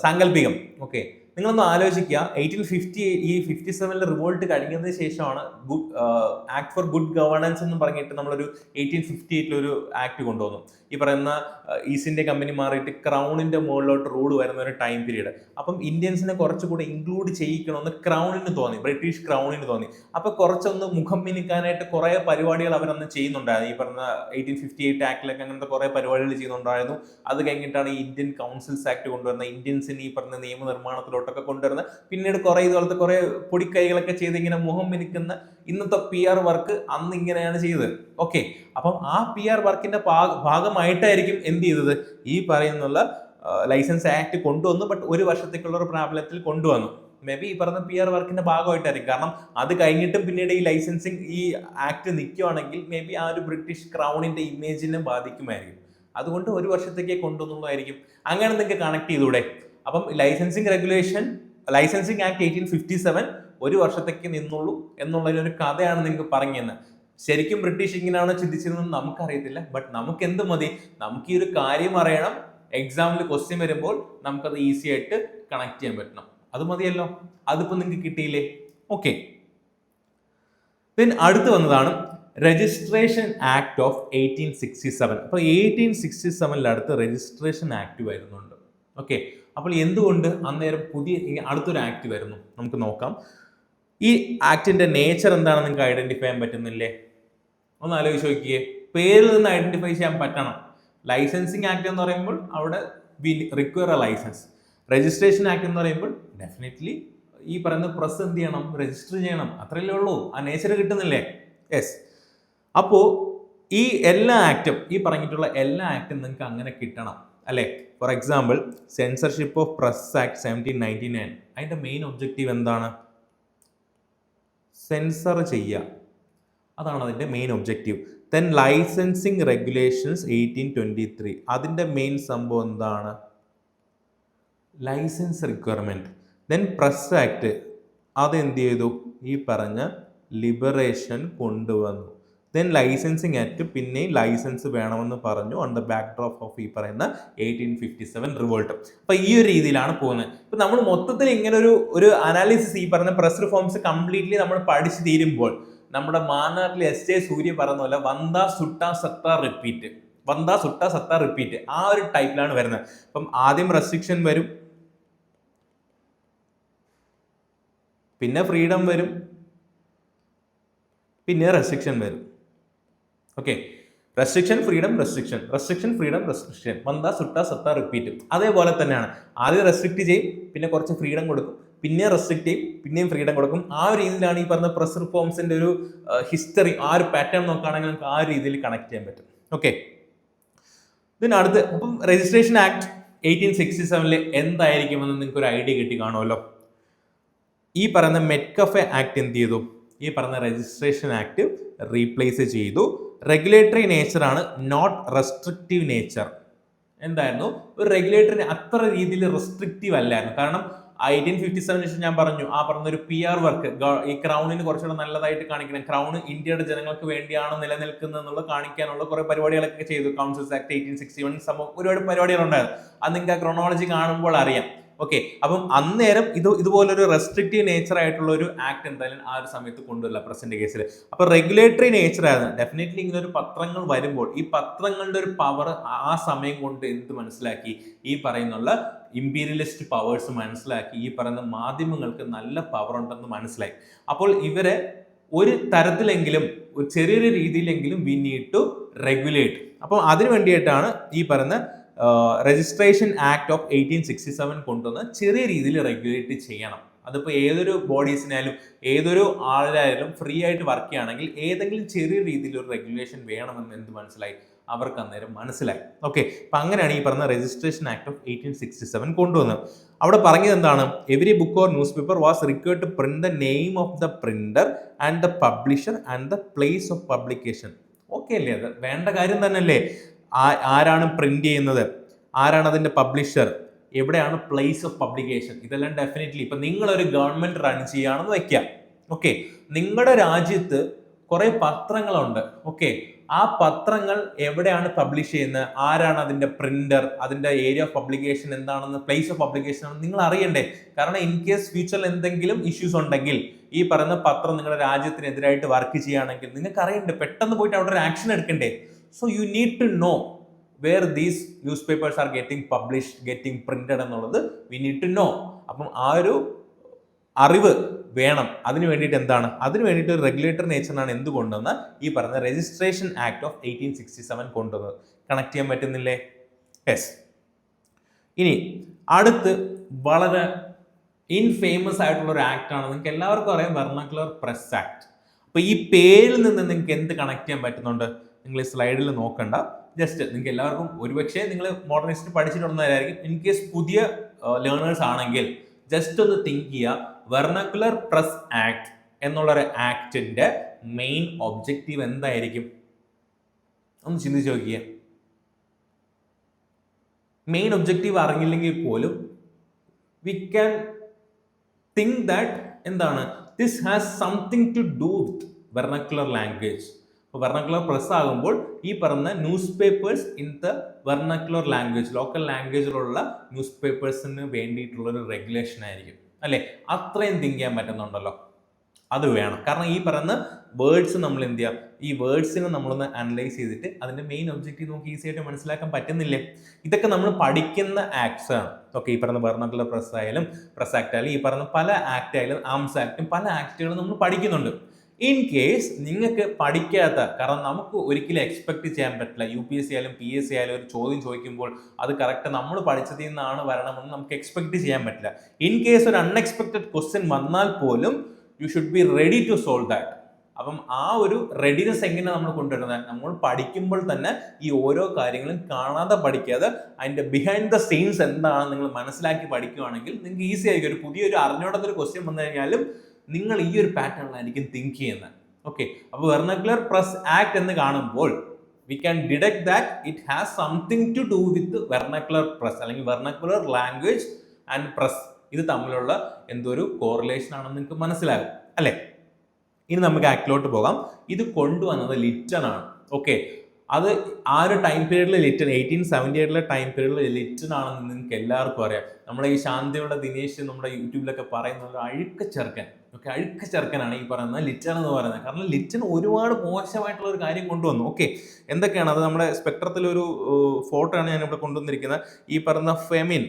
സാങ്കല്പികം. ഓക്കെ, നിങ്ങളൊന്ന് ആലോചിക്കുക. 1850 ഈ 57 റിവോൾട്ട് കഴിഞ്ഞതിന് ശേഷമാണ് ആക്ട് ഫോർ ഗുഡ് ഗവേണൻസ് എന്ന് പറഞ്ഞിട്ട് നമ്മളൊരു 1858 ഒരു ആക്ട് കൊണ്ടുവന്നു. ഈ പറയുന്ന ഈസ്റ്റ് ഇന്ത്യ കമ്പനി മാറിയിട്ട് ക്രൗണിന്റെ മുകളിലോട്ട് റൂൾ വരുന്ന ഒരു ടൈം പീരീഡ്. അപ്പം ഇന്ത്യൻസിനെ കുറച്ചുകൂടെ ഇൻക്ലൂഡ് ചെയ്യിക്കണമെന്ന് ക്രൗണിന് തോന്നി, ബ്രിട്ടീഷ് ക്രൗണിന് തോന്നി. അപ്പൊ കുറച്ചൊന്ന് മുഖം മിനുക്കാനായിട്ട് കുറെ പരിപാടികൾ അവരന്ന് ചെയ്യുന്നുണ്ടായിരുന്നു. ഈ പറഞ്ഞ 1858 ആക്ടിലൊക്കെ അങ്ങനത്തെ കുറെ പരിപാടികൾ ചെയ്യുന്നുണ്ടായിരുന്നു. അത് കഴിഞ്ഞിട്ടാണ് ഈ ഇന്ത്യൻ കൗൺസിൽസ് ആക്ട് കൊണ്ടുവരുന്നത്, ഇന്ത്യൻസിന് ഈ പറഞ്ഞ നിയമനിർമ്മാണത്തിലോട്ടൊക്കെ കൊണ്ടുവരുന്നത്. പിന്നീട് കുറെ ഇതുപോലത്തെ കുറെ പൊടിക്കൈകളൊക്കെ ചെയ്ത് ഇങ്ങനെ മുഖം മിനുക്കുന്ന ഇന്നത്തെ PR വർക്ക് അന്ന് ഇങ്ങനെയാണ് ചെയ്തത്. ഓക്കെ, അപ്പം ആ PR വർക്കിന്റെ ഭാഗമായിട്ടായിരിക്കും എന്ത് ചെയ്തത്? ഈ പറയുന്നുള്ള ലൈസൻസ് ആക്ട് കൊണ്ടുവന്നു. ബട്ട് 1 വർഷത്തേക്കുള്ള ഒരു പ്രാബല്യത്തിൽ കൊണ്ടുവന്നു. മേ ബി ഈ പറഞ്ഞ PR വർക്കിന്റെ ഭാഗമായിട്ടായിരിക്കും. കാരണം അത് കഴിഞ്ഞിട്ടും പിന്നീട് ഈ ലൈസൻസിങ് ഈ ആക്ട് നിൽക്കുവാണെങ്കിൽ മേ ബി ആ ഒരു ബ്രിട്ടീഷ് ക്രൗണിന്റെ ഇമേജിനെ ബാധിക്കുമായിരിക്കും. അതുകൊണ്ട് 1 വർഷത്തേക്കേ കൊണ്ടുവന്നുള്ളതായിരിക്കും. അങ്ങനെ നിങ്ങൾക്ക് കണക്ട് ചെയ്തൂടെ? അപ്പം ലൈസൻസിങ് ആക്ട് 1857 1 വർഷത്തേക്ക് നിന്നുള്ളൂ എന്നുള്ളൊരു കഥയാണ് നിങ്ങൾക്ക് പറഞ്ഞത്. ശരിക്കും ബ്രിട്ടീഷ് ഇങ്ങനെയാണോ ചിന്തിച്ചിരുന്നത് നമുക്കറിയത്തില്ല. ബട്ട് നമുക്ക് എന്ത് മതി? നമുക്ക് ഈ ഒരു കാര്യം അറിയണം. എക്സാമിൽ ക്വസ്റ്റ്യൻ വരുമ്പോൾ നമുക്കത് ഈസി ആയിട്ട് കണക്ട് ചെയ്യാൻ പറ്റണം. അത് മതിയല്ലോ. അതിപ്പോ നിങ്ങൾക്ക് കിട്ടിയില്ലേ? ഓക്കെ, അടുത്ത് വന്നതാണ് രജിസ്ട്രേഷൻ ആക്ട് ഓഫ് 1867. അപ്പൊ 1867 അടുത്ത് രജിസ്ട്രേഷൻ ആക്ട് വരുന്നുണ്ട്. ഓക്കെ, അപ്പോൾ എന്തുകൊണ്ട് അന്നേരം അടുത്തൊരു ആക്ട് വരുന്നു? നമുക്ക് നോക്കാം. ഈ ആക്ടിന്റെ നേച്ചർ എന്താണെന്ന് നിങ്ങൾക്ക് ഐഡന്റിഫൈ ചെയ്യാൻ പറ്റുന്നില്ലേ? ഒന്ന് ആലോചിച്ച് നോക്കിയേ. പേരിൽ നിന്ന് ഐഡന്റിഫൈ ചെയ്യാൻ പറ്റണം. ലൈസൻസിങ് ആക്ട് എന്ന് പറയുമ്പോൾ അവിടെ require a licence. Registration act എന്ന് പറയുമ്പോൾ ഡെഫിനറ്റ്ലി ഈ പറയുന്ന പ്രസ് എന്ത് ചെയ്യണം? രജിസ്റ്റർ ചെയ്യണം. അത്രയല്ലേ ഉള്ളൂ. ആ നേച്ചർ കിട്ടുന്നില്ലേ? യെസ്. അപ്പോ ഈ എല്ലാ ആക്ടും, ഈ പറഞ്ഞിട്ടുള്ള എല്ലാ ആക്ടും നിങ്ങൾക്ക് അങ്ങനെ കിട്ടണം അല്ലെ? For example censorship of press act 1799. അതിന്റെ മെയിൻ ഒബ്ജക്റ്റീവ് എന്താണ്? സെൻസർ ചെയ്യുക. അതാണ് അതിന്റെ main objective. Then licensing regulations 1823. അതിന്റെ മെയിൻ സംഭവം എന്താണ്? Licence requirement. Then press act അതെന്ത് ചെയ്തു? ഈ പറഞ്ഞ ലിബറേഷൻ കൊണ്ടുവന്നു. ദെൻ ലൈസൻസിങ് ആക്ട് പിന്നെയും ലൈസൻസ് വേണമെന്ന് പറഞ്ഞു ഓൺ ദ ബാക്ക്ഡ്രോപ്പ് ഓഫ് ഈ പറയുന്ന 1857 റിവോൾട്ട്. അപ്പൊ ഈ ഒരു രീതിയിലാണ് പോകുന്നത്. ഇപ്പൊ നമ്മൾ മൊത്തത്തിൽ ഇങ്ങനെ ഒരു അനാലിസിസ് ഈ പറഞ്ഞ പ്രസ് റിഫോംസ് കംപ്ലീറ്റ്ലി നമ്മൾ പഠിച്ചു തീരുമ്പോൾ നമ്മുടെ മാന്നാറിൽ SJ സൂര്യ പറഞ്ഞ പോലെ വന്ദാ സുട്ടാ സത്താ റിപ്പീറ്റ് ആ ഒരു ടൈപ്പിലാണ് വരുന്നത്. അപ്പം ആദ്യം റെസ്ട്രിക്ഷൻ വരും, പിന്നെ ഫ്രീഡം വരും, പിന്നെ റെസ്ട്രിക്ഷൻ വരും. ഓക്കെ, റെസ്ട്രിക്ഷൻ ഫ്രീഡം വന്ദാ സുട്ടാ സത്താ റിപ്പീറ്റ്. അതേപോലെ തന്നെയാണ്. ആദ്യം റെസ്ട്രിക്ട് ചെയ്യും, പിന്നെ കുറച്ച് ഫ്രീഡം കൊടുക്കും, പിന്നെ റെസ്ട്രിക്ട് ചെയ്യും, പിന്നെയും ഫ്രീഡം കൊടുക്കും. ആ ഒരു രീതിയിലാണ് ഈ പറഞ്ഞ പ്രസ് റിഫോംസിന്റെ ഒരു ഹിസ്റ്ററി, ആ ഒരു പാറ്റേൺ നോക്കുകയാണെങ്കിൽ നമുക്ക് ആ ഒരു രീതിയിൽ കണക്ട് ചെയ്യാൻ പറ്റും. ഓക്കെ, അടുത്ത് അപ്പം രജിസ്ട്രേഷൻ ആക്ട് 1867 എന്തായിരിക്കുമെന്ന് നിങ്ങൾക്ക് ഒരു ഐഡിയ കിട്ടി കാണുമല്ലോ. ഈ പറയുന്ന മെറ്റ്കഫെ ആക്ട് എന്ത് ചെയ്തു? ഈ പറഞ്ഞ രജിസ്ട്രേഷൻ ആക്ട് റീപ്ലേസ് ചെയ്തു. റെഗുലേറ്ററി നേച്ചർ ആണ്, നോട്ട് റെസ്ട്രിക്റ്റീവ് നേച്ചർ. എന്തായിരുന്നു? ഒരു റെഗുലേറ്ററിന് അത്ര രീതിയിൽ റെസ്ട്രിക്റ്റീവ് അല്ലായിരുന്നു. കാരണം 1857 ശേഷം ഞാൻ പറഞ്ഞു ആ പറഞ്ഞ ഒരു PR വർക്ക്, ഈ ക്രൗണിന് കുറച്ചുകൂടെ നല്ലതായിട്ട് കാണിക്കണം, ക്രൗൺ ഇന്ത്യയുടെ ജനങ്ങൾക്ക് വേണ്ടിയാണ് നിലനിൽക്കുന്നത് എന്നുള്ളത് കാണിക്കാനുള്ള കുറെ പരിപാടികളൊക്കെ ചെയ്തു. കൗൺസിൽസ് ആക്ട് 1861 സംഭവം ഒരുപാട് പരിപാടികളുണ്ടായിരുന്നു. അത് നിങ്ങൾക്ക് ആ ക്രോണോളജി കാണുമ്പോൾ അറിയാം. ഓക്കെ, അപ്പം അന്നേരം ഇതുപോലൊരു റെസ്ട്രിക്റ്റീവ് നേച്ചർ ആയിട്ടുള്ള ഒരു ആക്ട് എന്തായാലും ആ ഒരു സമയത്ത് കൊണ്ടുവരില്ല പ്രസന്റ് കേസിൽ. അപ്പൊ റെഗുലേറ്ററി നേച്ചർ ആയിരുന്നു. ഡെഫിനറ്റ്ലി ഇങ്ങനെ ഒരു പത്രങ്ങൾ വരുമ്പോൾ ഈ പത്രങ്ങളുടെ ഒരു പവർ ആ സമയം കൊണ്ട് എന്ത് മനസ്സിലാക്കി, ഈ പറയുന്നുള്ള ഇമ്പീരിയലിസ്റ്റ് പവേഴ്സ് മനസ്സിലാക്കി, ഈ പറയുന്ന മാധ്യമങ്ങൾക്ക് നല്ല പവർ ഉണ്ടെന്ന് മനസ്സിലായി. അപ്പോൾ ഇവരെ ഒരു തരത്തിലെങ്കിലും ഒരു ചെറിയൊരു രീതിയിലെങ്കിലും വി നീഡ് ടു റെഗുലേറ്റ്. അപ്പോൾ അതിനു വേണ്ടിയിട്ടാണ് ഈ പറയുന്ന രജിസ്ട്രേഷൻ ആക്ട് ഓഫ് 1867 കൊണ്ടുവന്ന് ചെറിയ രീതിയിൽ റെഗുലേറ്റ് ചെയ്യണം. അതിപ്പോൾ ഏതൊരു ബോഡീസിനായാലും ഏതൊരു ആളിലായാലും ഫ്രീ ആയിട്ട് വർക്ക് ചെയ്യുകയാണെങ്കിൽ ഏതെങ്കിലും ചെറിയ രീതിയിൽ ഒരു റെഗുലേഷൻ വേണമെന്ന് എന്ത് മനസ്സിലായി, അവർക്ക് അന്നേരം മനസ്സിലായി. ഓക്കെ, അപ്പൊ അങ്ങനെയാണ് ഈ പറഞ്ഞ രജിസ്ട്രേഷൻ ആക്ട് ഓഫ് 1867 കൊണ്ടുവന്നത്. അവിടെ പറഞ്ഞത് എന്താണ്? Every book or newspaper was required to print the name of the printer and the publisher and the place of publication. Okay അല്ലേ? അത് വേണ്ട കാര്യം തന്നെയല്ലേ? ആരാണ് പ്രിന്റ് ചെയ്യുന്നത്, ആരാണ് അതിന്റെ പബ്ലിഷർ, എവിടെയാണ് പ്ലേസ് ഓഫ് പബ്ലിക്കേഷൻ, ഇതെല്ലാം ഡെഫിനറ്റ്ലി ഇപ്പൊ നിങ്ങളൊരു ഗവൺമെന്റ് റൺ ചെയ്യുകയാണെന്ന് വെക്കാം. ഓക്കെ, നിങ്ങളുടെ രാജ്യത്ത് കുറെ പത്രങ്ങളുണ്ട്. ഓക്കെ, ആ പത്രങ്ങൾ എവിടെയാണ് പബ്ലിഷ് ചെയ്യുന്നത്, ആരാണ് അതിന്റെ പ്രിന്റർ, അതിന്റെ ഏരിയ ഓഫ് പബ്ലിക്കേഷൻ എന്താണെന്ന്, പ്ലേസ് ഓഫ് പബ്ലിക്കേഷൻ ആണെന്ന് നിങ്ങൾ അറിയണ്ടേ? കാരണം ഇൻ കേസ് ഫ്യൂച്ചറിൽ എന്തെങ്കിലും ഇഷ്യൂസ് ഉണ്ടെങ്കിൽ ഈ പറയുന്ന പത്രം നിങ്ങളുടെ രാജ്യത്തിനെതിരായിട്ട് വർക്ക് ചെയ്യുകയാണെങ്കിൽ നിങ്ങൾക്ക് അറിയണ്ടേ, പെട്ടെന്ന് പോയിട്ട് അവിടെ ഒരു ആക്ഷൻ എടുക്കണ്ടേ? So you need to know where these newspapers are getting published, getting printed എന്നുള്ളത് we need to know. അപ്പം ആ ഒരു അറിവ് വേണം. അതിന് വേണ്ടിയിട്ട് എന്താണ്, അതിന് വേണ്ടിയിട്ട് ഒരു റെഗുലേറ്ററി നേച്ചറിനാണ് എന്ത് കൊണ്ടുവന്ന് ഈ പറഞ്ഞ രജിസ്ട്രേഷൻ ആക്ട് ഓഫ് 1867 കൊണ്ടുവന്നത്. കണക്ട് ചെയ്യാൻ പറ്റുന്നില്ലേ? യെസ്. ഇനി അടുത്ത് വളരെ ഇൻഫേമസ് ആയിട്ടുള്ള ഒരു ആക്ട് ആണ്, നിങ്ങൾക്ക് എല്ലാവർക്കും അറിയാം, വെർണക്കുലർ പ്രസ് ആക്ട്. അപ്പൊ ഈ പേരിൽ നിന്ന് നിങ്ങൾക്ക് എന്ത് കണക്ട് ചെയ്യാൻ പറ്റുന്നുണ്ട്? നിങ്ങൾ ഈ സ്ലൈഡിൽ നോക്കണ്ട, ജസ്റ്റ് നിങ്ങൾക്ക് എല്ലാവർക്കും ഒരുപക്ഷെ നിങ്ങൾ മോഡേണിസ്റ്റ് പഠിച്ചിട്ടുള്ളതായിരിക്കും. ഇൻ കേസ് പുതിയ ലേണേഴ്സ് ആണെങ്കിൽ ജസ്റ്റ് ഒന്ന് തിങ്ക് ചെയ്യുക, വെർണക്കുലർ പ്രസ് ആക്ട് എന്നുള്ളൊരു ആക്ടിന്റെ മെയിൻ ഒബ്ജക്റ്റീവ് എന്തായിരിക്കും? ഒന്ന് ചിന്തിച്ച് നോക്കിയ. മെയിൻ ഒബ്ജക്റ്റീവ് അറിഞ്ഞില്ലെങ്കിൽ പോലും വി ക്യാൻ തിങ്ക് ദാറ്റ് എന്താണ്, this has something to do with vernacular language. Vernacular press ആകുമ്പോൾ ഈ പറഞ്ഞ newspapers in the vernacular language, local ലാംഗ്വേജിലുള്ള ന്യൂസ് പേപ്പേഴ്സിന് വേണ്ടിയിട്ടുള്ള ഒരു റെഗുലേഷൻ ആയിരിക്കും അല്ലെ? അത്രയും തിങ്ക് ചെയ്യാൻ പറ്റുന്നുണ്ടല്ലോ, അത് വേണം. കാരണം ഈ പറയുന്ന വേർഡ്സ് നമ്മൾ എന്ത് ചെയ്യാം, ഈ വേർഡ്സിനെ നമ്മളൊന്ന് അനലൈസ് ചെയ്തിട്ട് അതിന്റെ മെയിൻ ഒബ്ജക്റ്റീവ് നമുക്ക് ഈസി ആയിട്ട് മനസ്സിലാക്കാൻ പറ്റുന്നില്ലേ? ഇതൊക്കെ നമ്മൾ പഠിക്കുന്ന ആക്ട്സ് ആണ്. ഓക്കെ, ഈ പറയുന്ന വെർണക്കുലർ പ്രസ് ആയാലും പ്രസ് ആക്ട് ആയാലും ഈ പറയുന്ന പല ആക്ട് ആയാലും ആംസ് ആക്ടും പല ആക്ടുകളും നമ്മൾ പഠിക്കുന്നുണ്ട്. ഇൻ കേസ് നിങ്ങൾക്ക് പഠിക്കാത്ത, കാരണം നമുക്ക് ഒരിക്കലും എക്സ്പെക്ട് ചെയ്യാൻ പറ്റില്ല, UPSC ആയാലും PSC ആയാലും ഒരു ചോദ്യം ചോദിക്കുമ്പോൾ അത് കറക്റ്റ് നമ്മൾ പഠിച്ചതിൽ നിന്നാണ് വരണമെന്ന് നമുക്ക് എക്സ്പെക്ട് ചെയ്യാൻ പറ്റില്ല. ഇൻ കേസ് ഒരു അൺഎക്സ്പെക്ടഡ് ക്വസ്റ്റ്യൻ വന്നാൽ പോലും you should be ready to solve that. അപ്പം ആ ഒരു റെഡിനെസ് എങ്ങനെ നമ്മൾ കൊണ്ടുവരുന്നത്, നമ്മൾ പഠിക്കുമ്പോൾ തന്നെ ഈ ഓരോ കാര്യങ്ങളും കാണാതെ പഠിക്കാതെ അതിന്റെ ബിഹൈൻഡ് ദ സീൻസ് എന്താണെന്ന് നിങ്ങൾ മനസ്സിലാക്കി പഠിക്കുകയാണെങ്കിൽ നിങ്ങൾക്ക് ഈസി ആയിരിക്കും. ഒരു പുതിയൊരു അറിഞ്ഞോടാത്തൊരു ക്വസ്റ്റ്യൻ വന്നു കഴിഞ്ഞാലും നിങ്ങൾ ഈ ഒരു പാറ്റേണിലായിരിക്കും തിങ്ക് ചെയ്യുന്നത്. ഓക്കെ, അപ്പോൾ വെർണക്കുലർ പ്രസ് ആക്ട് എന്ന് കാണുമ്പോൾ we can deduct that it has something to do with vernacular press അല്ലെങ്കിൽ വെർണക്കുലർ ലാംഗ്വേജ് ആൻഡ് പ്രസ്. ഇത് തമ്മിലുള്ള എന്തൊരു കോറിലേഷൻ ആണെന്ന് നിങ്ങൾക്ക് മനസ്സിലാകും അല്ലേ? ഇനി നമുക്ക് ആക്ടിലോട്ട് പോകാം. ഇത് കൊണ്ടുവന്നത് ലിറ്റൺ ആണ്. ഓക്കെ, അത് ആ ഒരു ടൈം പീരീഡിൽ ലിറ്റൺ 1878 ടൈം പീരീഡിൽ ലിറ്റൺ ആണെന്ന് നിങ്ങൾക്ക് എല്ലാവർക്കും അറിയാം. നമ്മളെ ഈ ശാന്തിയുടെ ദിനേശ് നമ്മുടെ യൂട്യൂബിലൊക്കെ പറയുന്നത് അഴുക്ക ചെറുക്കൻ. ഓക്കെ, അഴുക്ക ചെറുക്കനാണ് ഈ പറയുന്നത് ലിറ്റൺ എന്ന് പറയുന്നത്. കാരണം ലിറ്റൺ ഒരുപാട് മോശമായിട്ടുള്ള ഒരു കാര്യം കൊണ്ടുവന്നു. ഓക്കെ, എന്തൊക്കെയാണ് അത്? നമ്മുടെ സ്പെക്ട്രത്തിലൊരു ഫോട്ടോ ആണ് ഞാനിവിടെ കൊണ്ടുവന്നിരിക്കുന്നത്. ഈ പറയുന്ന ഫെമിൻ,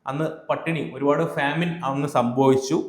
അന്ന് പട്ടിണി, ഒരുപാട് ഫാമിൻ അന്ന് സംഭവിച്ചു.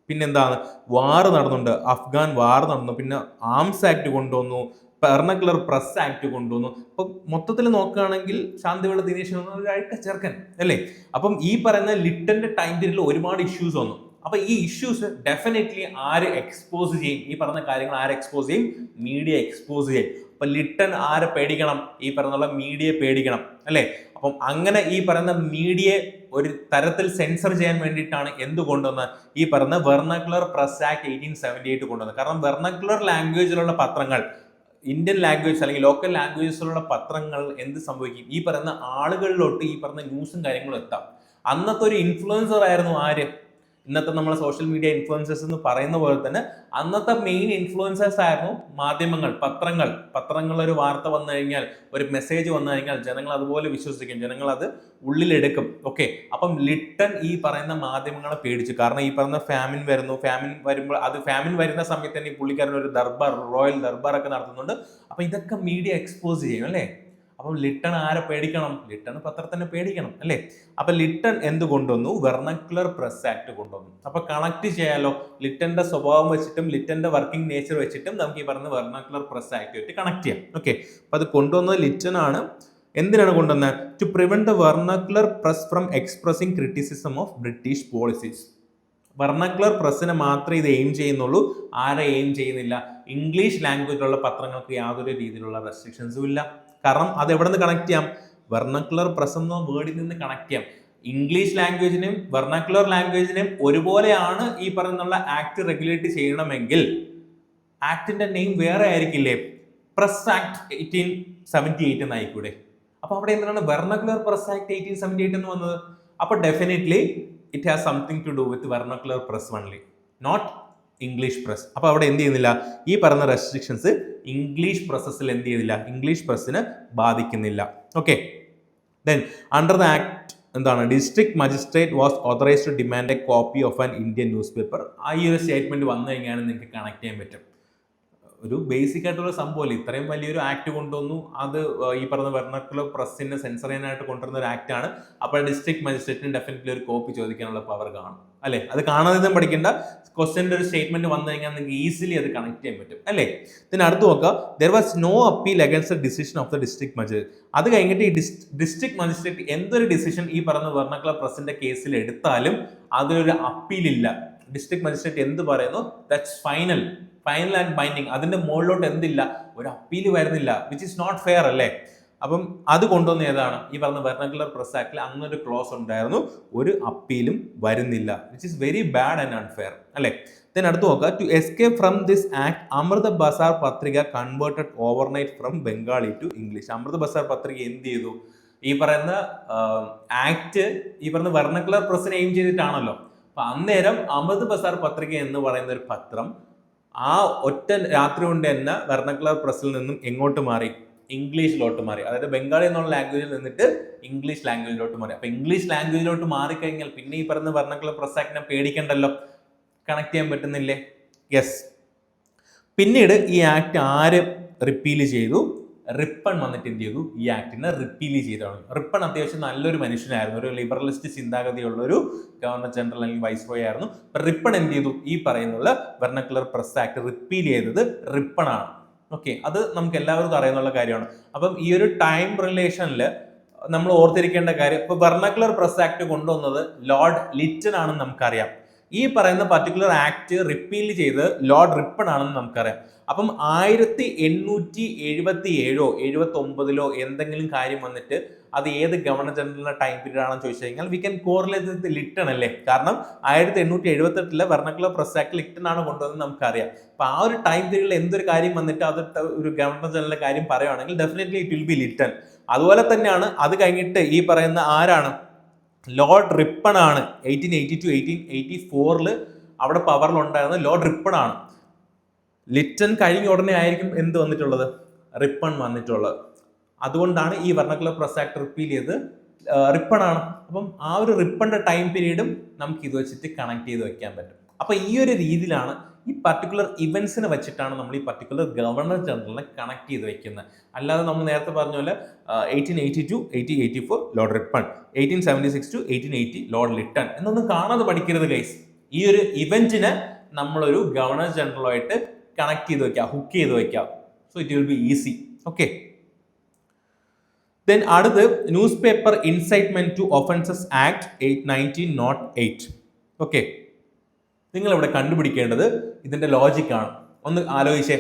പിന്നെന്താണ്, വാറ് നടന്നുണ്ട്, അഫ്ഗാൻ വാർ നടന്നു, പിന്നെ ആംസ് ആക്ട് കൊണ്ടുവന്നു, വെർണക്കുലർ പ്രസ് ആക്ട് കൊണ്ടുവന്നു. അപ്പൊ മൊത്തത്തിൽ നോക്കുകയാണെങ്കിൽ ശാന്തിവിള ദിനേശ് ഒരു അഴുക്ക ചെറുക്കൻ അല്ലേ? അപ്പം ഈ പറയുന്ന ലിറ്റന്റെ ടൈം പീരീഡിൽ ഒരുപാട് ഇഷ്യൂസ് വന്നു. അപ്പൊ ഈ ഇഷ്യൂസ് ഡെഫിനറ്റ്ലി ആര് എക്സ്പോസ് ചെയ്യും? ഈ പറഞ്ഞ കാര്യങ്ങൾ ആര് എക്സ്പോസ് ചെയ്യും? മീഡിയ എക്സ്പോസ് ചെയ്യും. അപ്പൊ ലിറ്റൺ ആരെ പേടിക്കണം? ഈ പറഞ്ഞുള്ള മീഡിയയെ പേടിക്കണം അല്ലേ? അപ്പം അങ്ങനെ ഈ പറയുന്ന മീഡിയയെ ഒരു തരത്തിൽ സെൻസർ ചെയ്യാൻ വേണ്ടിയിട്ടാണ് എന്ത് കൊണ്ടുവന്നത്? ഈ പറയുന്ന വെർണക്കുലർ പ്രസ് ആക്ട് 1878 കൊണ്ടുവന്നത്. കാരണം വെർണക്കുലർ ലാംഗ്വേജിലുള്ള പത്രങ്ങൾ, ഇന്ത്യൻ ലാംഗ്വേജ് അല്ലെങ്കിൽ ലോക്കൽ ലാംഗ്വേജസിലുള്ള പത്രങ്ങൾ എന്ത് സംഭവിക്കും? ഈ പറയുന്ന ആളുകളിലോട്ട് ഈ പറയുന്ന ന്യൂസും കാര്യങ്ങളും എത്താം. അന്നത്തെ ഒരു ഇൻഫ്ലുവൻസർ ആയിരുന്നു ആര്? ഇന്നത്തെ നമ്മളെ സോഷ്യൽ മീഡിയ ഇൻഫ്ലുവൻസേഴ്സ് എന്ന് പറയുന്ന പോലെ തന്നെ അന്നത്തെ മെയിൻ ഇൻഫ്ലുവൻസേഴ്സ് ആയിരുന്നു മാധ്യമങ്ങൾ, പത്രങ്ങളിൽ ഒരു വാർത്ത വന്നു കഴിഞ്ഞാൽ, ഒരു മെസ്സേജ് വന്നു കഴിഞ്ഞാൽ ജനങ്ങൾ അതുപോലെ വിശ്വസിക്കും, ജനങ്ങൾ അത് ഉള്ളിലെടുക്കും. ഓക്കെ, അപ്പം ലിട്ടൺ ഈ പറയുന്ന മാധ്യമങ്ങളെ പേടിച്ചു. കാരണം ഈ പറയുന്ന ഫാമിൻ വരുമ്പോൾ ഫാമിൻ വരുന്ന സമയത്ത് തന്നെ ഈ പുള്ളിക്കാരൻ ഒരു ദർബാർ, റോയൽ ദർബാർ ഒക്കെ നടത്തുന്നുണ്ട്. അപ്പൊ ഇതൊക്കെ മീഡിയ എക്സ്പോസ് ചെയ്യും അല്ലേ? അപ്പം ലിട്ടൺ ആരെ പേടിക്കണം? ലിട്ടൺ പത്രത്തിനെ പേടിക്കണം അല്ലേ? അപ്പൊ ലിട്ടൺ എന്ത് കൊണ്ടുവന്നു? വെർണക്കുലർ പ്രസ് ആക്ട് കൊണ്ടുവന്നു. അപ്പൊ കണക്ട് ചെയ്യാലോ, ലിട്ടന്റെ സ്വഭാവം വെച്ചിട്ടും ലിട്ടന്റെ വർക്കിംഗ് നേച്ചർ വെച്ചിട്ടും നമുക്ക് ഈ പറയുന്ന വെർണക്കുലർ പ്രസ് ആക്ട് ആയിട്ട് കണക്ട് ചെയ്യാം. ഓക്കെ, അപ്പൊ അത് കൊണ്ടുവന്നത് ലിട്ടൺ ആണ്. എന്തിനാണ് കൊണ്ടുവന്നത്? To prevent the vernacular press from expressing criticism of British policies. Vernacular പ്രസ്സിനെ മാത്രമേ ഇത് എയിം ചെയ്യുന്നുള്ളൂ. ആരെ എയിം ചെയ്യുന്നില്ല? ഇംഗ്ലീഷ് ലാംഗ്വേജിലുള്ള പത്രങ്ങൾക്ക് യാതൊരു രീതിയിലുള്ള റെസ്ട്രിക്ഷൻസും ഇല്ല. കാരണം അത് എവിടെ നിന്ന് കണക്ട് ചെയ്യാം? വെർണക്കുലർ പ്രസ് എന്ന വേർഡിൽ നിന്ന് കണക്ട് ചെയ്യാം. ഇംഗ്ലീഷ് ലാംഗ്വേജിനെയും വെർണക്കുലർ ലാംഗ്വേജിനെയും ഒരുപോലെയാണ് ഈ പറയുന്നുള്ള ആക്ട് റെഗുലേറ്റ് ചെയ്യണമെങ്കിൽ ആക്ടിന്റെ നെയിം വേറെ ആയിരിക്കില്ലേ? Press act 1878 എന്നായിക്കൂടെ? അപ്പൊ അവിടെ എന്താണ് വെർണക്കുലർ പ്രസ് ആക്ട് 1878 എന്ന് വന്നത്? അപ്പൊ definitely it has something to do with vernacular press only, not English press. അപ്പൊ അവിടെ എന്ത് ചെയ്യുന്നില്ല? ഈ പറയുന്ന റെസ്ട്രിക്ഷൻസ് ഇംഗ്ലീഷ് പ്രസ്സസിൽ എന്ത് ചെയ്യുന്നില്ല? ഇംഗ്ലീഷ് പ്രസ്സിന് ബാധിക്കുന്നില്ല. Okay, then under the act എന്താണ്? District magistrate was authorised to demand a copy of an Indian newspaper. ആ ഈ ഒരു സ്റ്റേറ്റ്മെന്റ് വന്നു കഴിഞ്ഞാൽ നിങ്ങൾക്ക് കണക്ട് ചെയ്യാൻ പറ്റും. ഒരു ബേസിക് ആയിട്ടുള്ള സംഭവമല്ല, ഇത്രയും വലിയൊരു ആക്ട് കൊണ്ടുവന്നു. അത് ഈ പറഞ്ഞ വെർണക്കുലർ പ്രസ്സിനെ സെൻസർ ചെയ്യാനായിട്ട് കൊണ്ടുവരുന്ന ഒരു ആക്ട് ആണ്. അപ്പോൾ ഡിസ്ട്രിക്ട് മജിസ്ട്രേറ്റിന് ഡെഫിനറ്റ്ലി ഒരു കോപ്പി ചോദിക്കാനുള്ള പവർ കാണും അല്ലേ? അത് കാണാതെ പഠിക്കേണ്ട. ക്വസ്റ്റ്യൻ്റെ ഒരു സ്റ്റേറ്റ്മെന്റ് വന്നു കഴിഞ്ഞാൽ നിങ്ങൾക്ക് ഈസിലി അത് കണക്ട് ചെയ്യാൻ പറ്റും അല്ലേ? ഇതിന് അടുത്ത് നോക്കുക, there was no appeal against the decision of the district magistrate. അത് കഴിഞ്ഞിട്ട് ഈ ഡിസ്ട്രിക്ട് മജിസ്ട്രേറ്റ് എന്തൊരു ഡിസിഷൻ ഈ പറഞ്ഞ വെർണക്കുലർ പ്രസ്സിന്റെ കേസിൽ എടുത്താലും അതിലൊരു അപ്പീലില്ല. ഡിസ്ട്രിക്ട് മജിസ്ട്രേറ്റ് എന്ത് പറയുന്നു, ദാറ്റ്സ് ഫൈനൽ ആൻഡ് ബൈൻഡിങ്. അതിന്റെ മുകളിലോട്ട് എന്തില്ല? ഒരു അപ്പീല് വരുന്നില്ല, വിച്ച് ഇസ് നോട്ട് ഫെയർ അല്ലേ? അപ്പം അത് കൊണ്ടുവന്ന ഏതാണ്? ഈ പറഞ്ഞ വെർണക്കുലർ പ്രസ് ആക്ടിൽ അങ്ങനെ ഒരു ക്ലോസ് ഉണ്ടായിരുന്നു, ഒരു അപ്പീലും വരുന്നില്ല, which is very bad and unfair അല്ലേ? then അടുത്ത് നോക്കുക, to escape from this act Amrita Bazar Patrika converted overnight from Bengali to English. Amrita Bazar Patrika എന്ത് ചെയ്തു? ഈ പറയുന്ന ആക്ട് ഈ പറയുന്ന വെർണക്കുലർ പ്രസ്സിനെ എയിം ചെയ്തിട്ടാണല്ലോ. അപ്പൊ അന്നേരം അമൃത് ബസാർ പത്രിക എന്ന് പറയുന്ന ഒരു പത്രം ആ ഒറ്റ രാത്രി കൊണ്ട് തന്നെ വെർണക്കുലർ പ്രസ്സിൽ നിന്നും എങ്ങോട്ട് മാറി? ഇംഗ്ലീഷിലോട്ട് മാറി. അതായത് ബംഗാളി എന്നുള്ള ലാംഗ്വേജിൽ നിന്നിട്ട് ഇംഗ്ലീഷ് ലാംഗ്വേജിലോട്ട് മാറി. അപ്പൊ ഇംഗ്ലീഷ് ലാംഗ്വേജിലോട്ട് മാറിക്കഴിഞ്ഞാൽ പിന്നെ ഈ പറയുന്ന വെർണക്കുലർ പ്രസ് ആക്ടിനെ പേടിക്കണ്ടല്ലോ. കണക്ട് ചെയ്യാൻ പറ്റുന്നില്ലേ? യെസ്. പിന്നീട് ഈ ആക്ട് ആര് റിപ്പീൽ ചെയ്തു? റിപ്പൺ വന്നിട്ട് എന്ത് ചെയ്തു? ഈ ആക്ടിനെ റിപ്പീൽ ചെയ്താണ്. റിപ്പൺ അത്യാവശ്യം നല്ലൊരു മനുഷ്യനായിരുന്നു, ഒരു ലിബറലിസ്റ്റ് ചിന്താഗതിയുള്ള ഒരു ഗവർണർ ജനറൽ അല്ലെങ്കിൽ വൈസ്രോയി ആയിരുന്നു. റിപ്പൺ എന്ത് ചെയ്തു? ഈ പറയുന്നുള്ള വെർണക്കുലർ പ്രസ് ആക്ട് റിപ്പീൽ ചെയ്തത് റിപ്പൺ ആണ്. ഓക്കെ, അത് നമുക്ക് എല്ലാവർക്കും അറിയുന്നുള്ള കാര്യമാണ്. അപ്പം ഈ ഒരു ടൈം റിലേഷനിൽ നമ്മൾ ഓർത്തിരിക്കേണ്ട കാര്യം, ഇപ്പൊ വെർണക്കുലർ പ്രസ് ആക്ട് കൊണ്ടുവന്നത് ലോർഡ് ലിറ്റൺ ആണെന്ന് നമുക്കറിയാം. ഈ പറയുന്ന പർട്ടിക്കുലർ ആക്ട് റിപ്പീൽ ചെയ്ത് ലോർഡ് റിപ്പൺ ആണെന്ന് നമുക്കറിയാം. അപ്പം 1877 79 എന്തെങ്കിലും കാര്യം വന്നിട്ട് അത് ഏത് ഗവർണർ ജനറലിന്റെ ടൈം പീരീഡ് ആണെന്ന് ചോദിച്ചു കഴിഞ്ഞാൽ we can correlate with Lytton അല്ലേ? കാരണം 1878 വെർണക്കുലർ പ്രസ് ആക്ട് ലിട്ടൺ ആണ് കൊണ്ടുവന്നത് നമുക്കറിയാം. അപ്പൊ ആ ഒരു ടൈം പീരീഡിൽ എന്തൊരു കാര്യം വന്നിട്ട് അത് ഒരു ഗവർണർ ജനറലിന്റെ കാര്യം പറയുകയാണെങ്കിൽ definitely it will B Lytton. അതുപോലെ തന്നെയാണ് അത് കഴിഞ്ഞിട്ട് ഈ പറയുന്ന ആരാണ്? ലോർഡ് റിപ്പൺ ആണ്. 1882 1884 അവിടെ പവറിലുണ്ടായിരുന്ന ലോർഡ് റിപ്പൺ ആണ്. ലിറ്റൺ കഴിഞ്ഞ ഉടനെ ആയിരിക്കും എന്ത് വന്നിട്ടുള്ളത്? റിപ്പൺ വന്നിട്ടുള്ളത്. അതുകൊണ്ടാണ് ഈ വെർണക്കുലർ പ്രസ് ആക്ട് റിപ്പീൽ ചെയ്ത് റിപ്പൺ ആണ്. അപ്പം ആ ഒരു റിപ്പണിന്റെ ടൈം പീരീഡും നമുക്ക് ഇത് വെച്ചിട്ട് കണക്ട് ചെയ്ത് വെക്കാൻ പറ്റും. അപ്പൊ ഈ ഒരു രീതിയിലാണ് ഈ പർട്ടിക്കുലർ ഇവന്റ്സിനെ വെച്ചിട്ടാണ് നമ്മൾ ഈ പർട്ടിക്കുലർ ഗവർണർ ജനറലിനെ കണക്ട് ചെയ്ത് വെക്കുന്നത്. അല്ലാതെ നമ്മൾ നേരത്തെ പറഞ്ഞ പോലെ 1882 1884 Lord Ripon, 1876 to 1880 Lord Lytton എന്നൊന്നും കാണാതെ പഠിക്കരുത് ഗൈസ്. ഈ ഒരു ഇവന്റിനെ നമ്മളൊരു ഗവർണർ ജനറലുമായിട്ട് കണക്ട് ചെയ്ത് വെക്കാം, ഹുക്ക് ചെയ്ത് വെക്കാം. So it will be easy. Okay, then അടുത്ത് newspaper incitement to offences act 1908. Okay, നിങ്ങൾ ഇവിടെ കണ്ടുപിടിക്കേണ്ടത് ഇതിന്റെ ലോജിക്കാണ്. ഒന്ന് ആലോചിച്ചേ,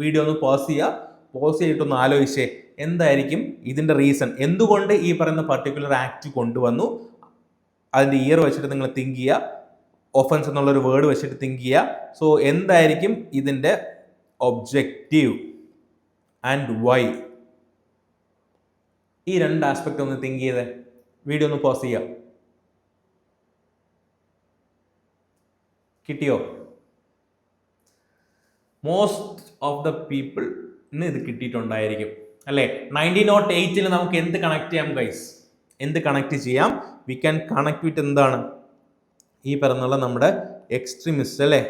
വീഡിയോ ഒന്ന് പോസ് ചെയ്യുക, പോസ് ചെയ്തിട്ടൊന്ന് ആലോചിച്ചേ എന്തായിരിക്കും ഇതിന്റെ റീസൺ, എന്തുകൊണ്ട് ഈ പറയുന്ന പർട്ടിക്കുലർ ആക്ട് കൊണ്ടുവന്നു. അതിന്റെ ഇയർ വെച്ചിട്ട് നിങ്ങൾ തിങ്ക് ചെയ്യുക, ഒഫൻസ് എന്നുള്ളൊരു വേർഡ് വെച്ചിട്ട് തിങ്ക് ചെയ്യുക. സോ എന്തായിരിക്കും ഇതിന്റെ ഒബ്ജക്റ്റീവ് ആൻഡ് വൈ? ഈ രണ്ട് ആസ്പെക്ട് ഒന്ന് തിങ്ക് ചെയ്തേ. വീഡിയോ ഒന്ന് പോസ് ചെയ്യാം. കിട്ടിയോ? മോസ്റ്റ് ഓഫ് ദ പീപ്പിളിന് ഇത് കിട്ടിയിട്ടുണ്ടായിരിക്കും അല്ലേ? 1908 നമുക്ക് എന്ത് കണക്ട് ചെയ്യാം ഗൈസ്? എന്ത് കണക്ട് ചെയ്യാം? വി ക്യാൻ കണക്ട് വിത്ത് എന്താണ് ഈ പറഞ്ഞുള്ള നമ്മുടെ എക്സ്ട്രീമിസ്റ്റ് അല്ലേ?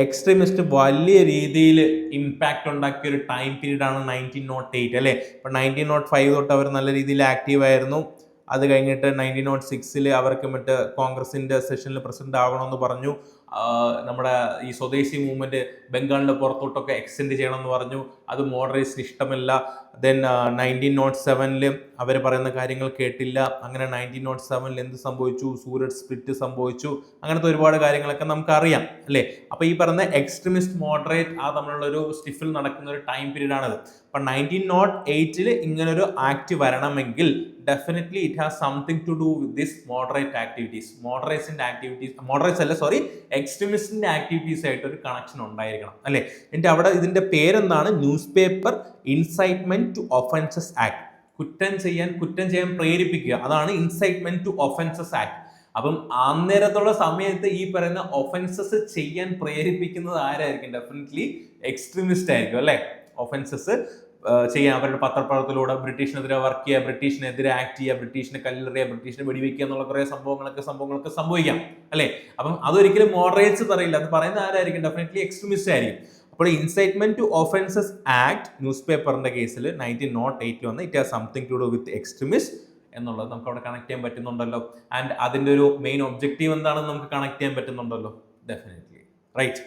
എക്സ്ട്രീമിസ്റ്റ് വലിയ രീതിയിൽ ഇമ്പാക്റ്റ് ഉണ്ടാക്കിയ ഒരു ടൈം പീരീഡ് ആണ് 1908 അല്ലേ? ഇപ്പം 1905 തൊട്ട് അവർ നല്ല രീതിയിൽ ആക്റ്റീവ് ആയിരുന്നു. അത് കഴിഞ്ഞിട്ട് 1906 അവർക്ക് മറ്റ് കോൺഗ്രസിന്റെ സെഷനിൽ പ്രസിഡന്റ് ആവണമെന്ന് പറഞ്ഞു. നമ്മുടെ ഈ സ്വദേശി മൂവ്മെന്റ് ബംഗാളിന്റെ പുറത്തോട്ടൊക്കെ എക്സ്റ്റെൻഡ് ചെയ്യണമെന്ന് പറഞ്ഞു. അത് മോഡറേറ്റ്സിന് ഇഷ്ടമല്ല. ദെൻ 1907 അവർ പറയുന്ന കാര്യങ്ങൾ കേട്ടില്ല. അങ്ങനെ 1907 എന്ത് സംഭവിച്ചു? സൂരറ്റ് സ്പ്ലിറ്റ് സംഭവിച്ചു. അങ്ങനത്തെ ഒരുപാട് കാര്യങ്ങളൊക്കെ നമുക്ക് അറിയാം അല്ലേ? അപ്പൊ ഈ പറയുന്ന എക്സ്ട്രീമിസ്റ്റ് മോഡറേറ്റ് ആ തമ്മിലുള്ള ഒരു സ്റ്റിഫിൽ നടക്കുന്ന ഒരു ടൈം പീരീഡ് ആണത്. അപ്പൊ 1908 ഇങ്ങനൊരു ആക്ട് വരണമെങ്കിൽ definitely it has something to do with this moderate activities. Moderates അല്ല സോറി, എക്സ്ട്രീമിസ്റ്റിന്റെ ആക്ടിവിറ്റീസ് ആയിട്ട് ഒരു കണക്ഷൻ ഉണ്ടായിരിക്കണം അല്ലെ? എന്നിട്ട് അവിടെ ഇതിന്റെ പേരെന്താണ്? Newspaper incitement to offences act. കുറ്റം ചെയ്യാൻ പ്രേരിപ്പിക്കുക, അതാണ് ഇൻസൈറ്റ്മെന്റ് ടു ഒഫൻസസ് ആക്ട്. അപ്പം അന്നേരത്തുള്ള സമയത്ത് ഈ പറയുന്ന ഒഫൻസസ് ചെയ്യാൻ പ്രേരിപ്പിക്കുന്നത് ആരായിരിക്കും? ഡെഫിനറ്റ്ലി എക്സ്ട്രീമിസ്റ്റ് ആയിരിക്കും അല്ലെ? ഒഫൻസസ് ചെയ്യാൻ അവരുടെ പത്രപ്രവർത്തനത്തിലൂടെ ബ്രിട്ടീഷിനെതിരെ വർക്ക് ചെയ്യുക, ബ്രിട്ടീഷിനെതിരെ ആക്ട് ചെയ്യുക, ബ്രിട്ടീഷിനെ കല്ലെറിയുക, ബ്രിട്ടീഷിനെ വെടിവെക്കുക എന്നുള്ള കുറെ സംഭവങ്ങളൊക്കെ സംഭവിക്കാം അല്ലെ? അപ്പം അതൊരിക്കലും മോഡറേറ്റ്സ് പറയില്ല. അത് പറയുന്ന ആരായിരിക്കും? ഡെഫിനറ്റ്ലി എക്സ്ട്രീമിസ്റ്റ് ആയിരിക്കും. അപ്പോൾ ഇൻസൈറ്റ്മെന്റ് ടു ഒഫൻസസ് ആക്ട് ന്യൂസ് പേപ്പറിന്റെ കേസിൽ 1908 വന്ന് it has something to do with extremist എന്നുള്ളത് നമുക്ക് അവിടെ കണക്ട് ചെയ്യാൻ പറ്റുന്നുണ്ടല്ലോ. ആൻഡ് അതിന്റെ ഒരു മെയിൻ ഒബ്ജക്റ്റീവ് എന്താണെന്ന് നമുക്ക് കണക്ട് ചെയ്യാൻ പറ്റുന്നുണ്ടല്ലോ. Definitely right.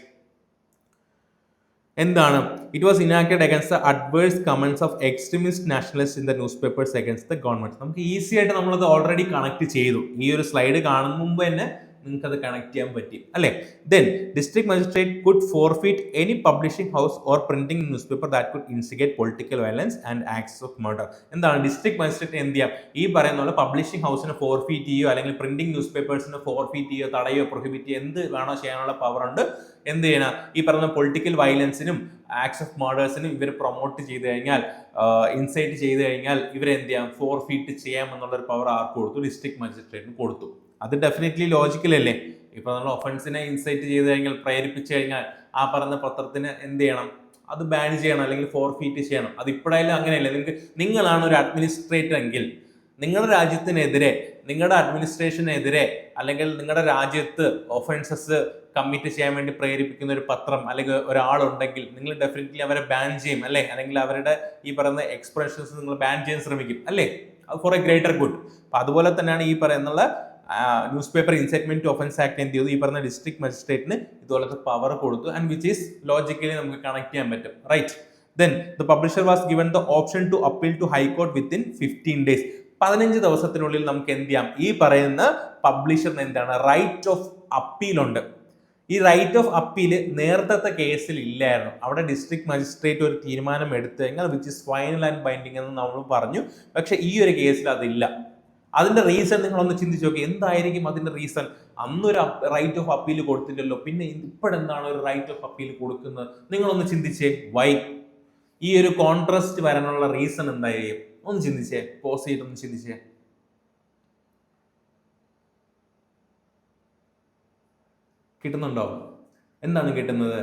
എന്താണ്? It was enacted against the adverse comments of extremist nationalist in the newspapers against the government. നമുക്ക് ഈസി ആയിട്ട് നമ്മളത് ഓൾറെഡി കണക്ട് ചെയ്തു. ഈ ഒരു സ്ലൈഡ് കാണുന്ന മുമ്പ് തന്നെ നിങ്ങൾക്ക് അത് കണക്ട് ചെയ്യാൻ പറ്റി അല്ലേ? Then district magistrate could forfeit any publishing house or printing news paper that could instigate political violence and acts of murder. എന്താണ്? ഡിസ്ട്രിക്ട് മജിസ്ട്രേറ്റ് എന്ത് ചെയ്യാം? ഈ പറയുന്ന പോലെ പബ്ലിഷിംഗ് ഹൗസിന് ഫോർഫീറ്റ് ചെയ്യോ അല്ലെങ്കിൽ പ്രിന്റിംഗ് ന്യൂസ് പേപ്പേഴ്സിന് ഫോർഫീറ്റ് ചെയ്യോ, തടയോ, പ്രൊഹിബിറ്റ് ചെയ്യോ, എന്ത് വേണോ ചെയ്യാനുള്ള പവർ ഉണ്ട്. എന്ത് ചെയ്യണം? ഈ പറയുന്ന പൊളിറ്റിക്കൽ വയലൻസിനും ആക്ട്സ് ഓഫ് മർഡേഴ്സിനും ഇവർ പ്രൊമോട്ട് ചെയ്ത് കഴിഞ്ഞാൽ, ഇൻസൈറ്റ് ചെയ്ത് കഴിഞ്ഞാൽ ഇവരെന്ത് ചെയ്യാം? ഫോർഫീറ്റ് ചെയ്യാം എന്നുള്ളൊരു പവർ ആർക്ക് കൊടുത്തു? ഡിസ്ട്രിക്ട് മജിസ്ട്രേറ്റിന് കൊടുത്തു. അത് ഡെഫിനറ്റ്ലി ലോജിക്കൽ അല്ലേ? ഇപ്പൊ നമ്മൾ ഒഫൻസിനെ ഇൻസൈറ്റ് ചെയ്ത് കഴിഞ്ഞാൽ, പ്രേരിപ്പിച്ചു കഴിഞ്ഞാൽ ആ പറഞ്ഞ പത്രത്തിന് എന്ത് ചെയ്യണം? അത് ബാൻ ചെയ്യണം അല്ലെങ്കിൽ ഫോർഫീറ്റ് ചെയ്യണം. അത് ഇപ്പോഴായാലും അങ്ങനെയല്ലേ? നിങ്ങളാണ് ഒരു അഡ്മിനിസ്ട്രേറ്റർ എങ്കിൽ നിങ്ങളുടെ രാജ്യത്തിനെതിരെ, നിങ്ങളുടെ അഡ്മിനിസ്ട്രേഷനെതിരെ അല്ലെങ്കിൽ നിങ്ങളുടെ രാജ്യത്ത് ഒഫൻസസ് കമ്മിറ്റ് ചെയ്യാൻ വേണ്ടി പ്രേരിപ്പിക്കുന്ന ഒരു പത്രം അല്ലെങ്കിൽ ഒരാളുണ്ടെങ്കിൽ നിങ്ങൾ ഡെഫിനറ്റ്ലി അവരെ ബാൻ ചെയ്യും അല്ലേ? അല്ലെങ്കിൽ അവരുടെ ഈ പറയുന്ന എക്സ്പ്രഷൻസ് നിങ്ങൾ ബാൻ ചെയ്യാൻ ശ്രമിക്കും അല്ലേ? For a greater good. അപ്പൊ അതുപോലെ തന്നെയാണ് ഈ പറയുന്ന newspaper incitement to offence act എന്ത് ചെയ്തു? ഈ പറഞ്ഞ ഡിസ്ട്രിക്ട് മജിസ്ട്രേറ്റിന് ഇതുപോലത്തെ പവർ കൊടുത്തു. ആൻഡ് വിച്ച് ഈസ് ലോജിക്കലി നമുക്ക് കണക്ട് ചെയ്യാൻ പറ്റും, right? Then the publisher was given the option to appeal to high court within 15 days. 15 ദിവസത്തിനുള്ളിൽ നമുക്ക് എന്ത് ചെയ്യാം? ഈ പറയുന്ന പബ്ലിഷറിന് എന്താണ്? റൈറ്റ് ഓഫ് അപ്പീൽ ഉണ്ട്. ഈ റൈറ്റ് ഓഫ് അപ്പീൽ നേരത്തെ കേസിൽ ഇല്ലായിരുന്നു. അവിടെ ഡിസ്ട്രിക്ട് മജിസ്ട്രേറ്റ് ഒരു തീരുമാനം എടുത്തു കഴിഞ്ഞാൽ which is final and binding എന്ന് നമ്മൾ പറഞ്ഞു. പക്ഷെ ഈ ഒരു കേസിൽ അതില്ല. അതിന്റെ റീസൺ നിങ്ങളൊന്ന് ചിന്തിച്ചു നോക്കി. എന്തായിരിക്കും അതിന്റെ റീസൺ? അന്നൊരു റൈറ്റ് ഓഫ് അപ്പീൽ കൊടുത്തില്ലല്ലോ, പിന്നെ ഇപ്പോഴെന്താണ് ഒരു റൈറ്റ് ഓഫ് അപ്പീൽ കൊടുക്കുന്നത്? നിങ്ങളൊന്ന് ചിന്തിച്ചേ. വൈ? ഈ ഒരു കോൺട്രാസ്റ്റ് വരാനുള്ള റീസൺ എന്തായിരിക്കും? ഒന്ന് ചിന്തിച്ചേ, പോസ് ചെയ്തിട്ടൊന്ന് ചിന്തിച്ചേ. കിട്ടുന്നുണ്ടോ? എന്താണ് കിട്ടുന്നത്?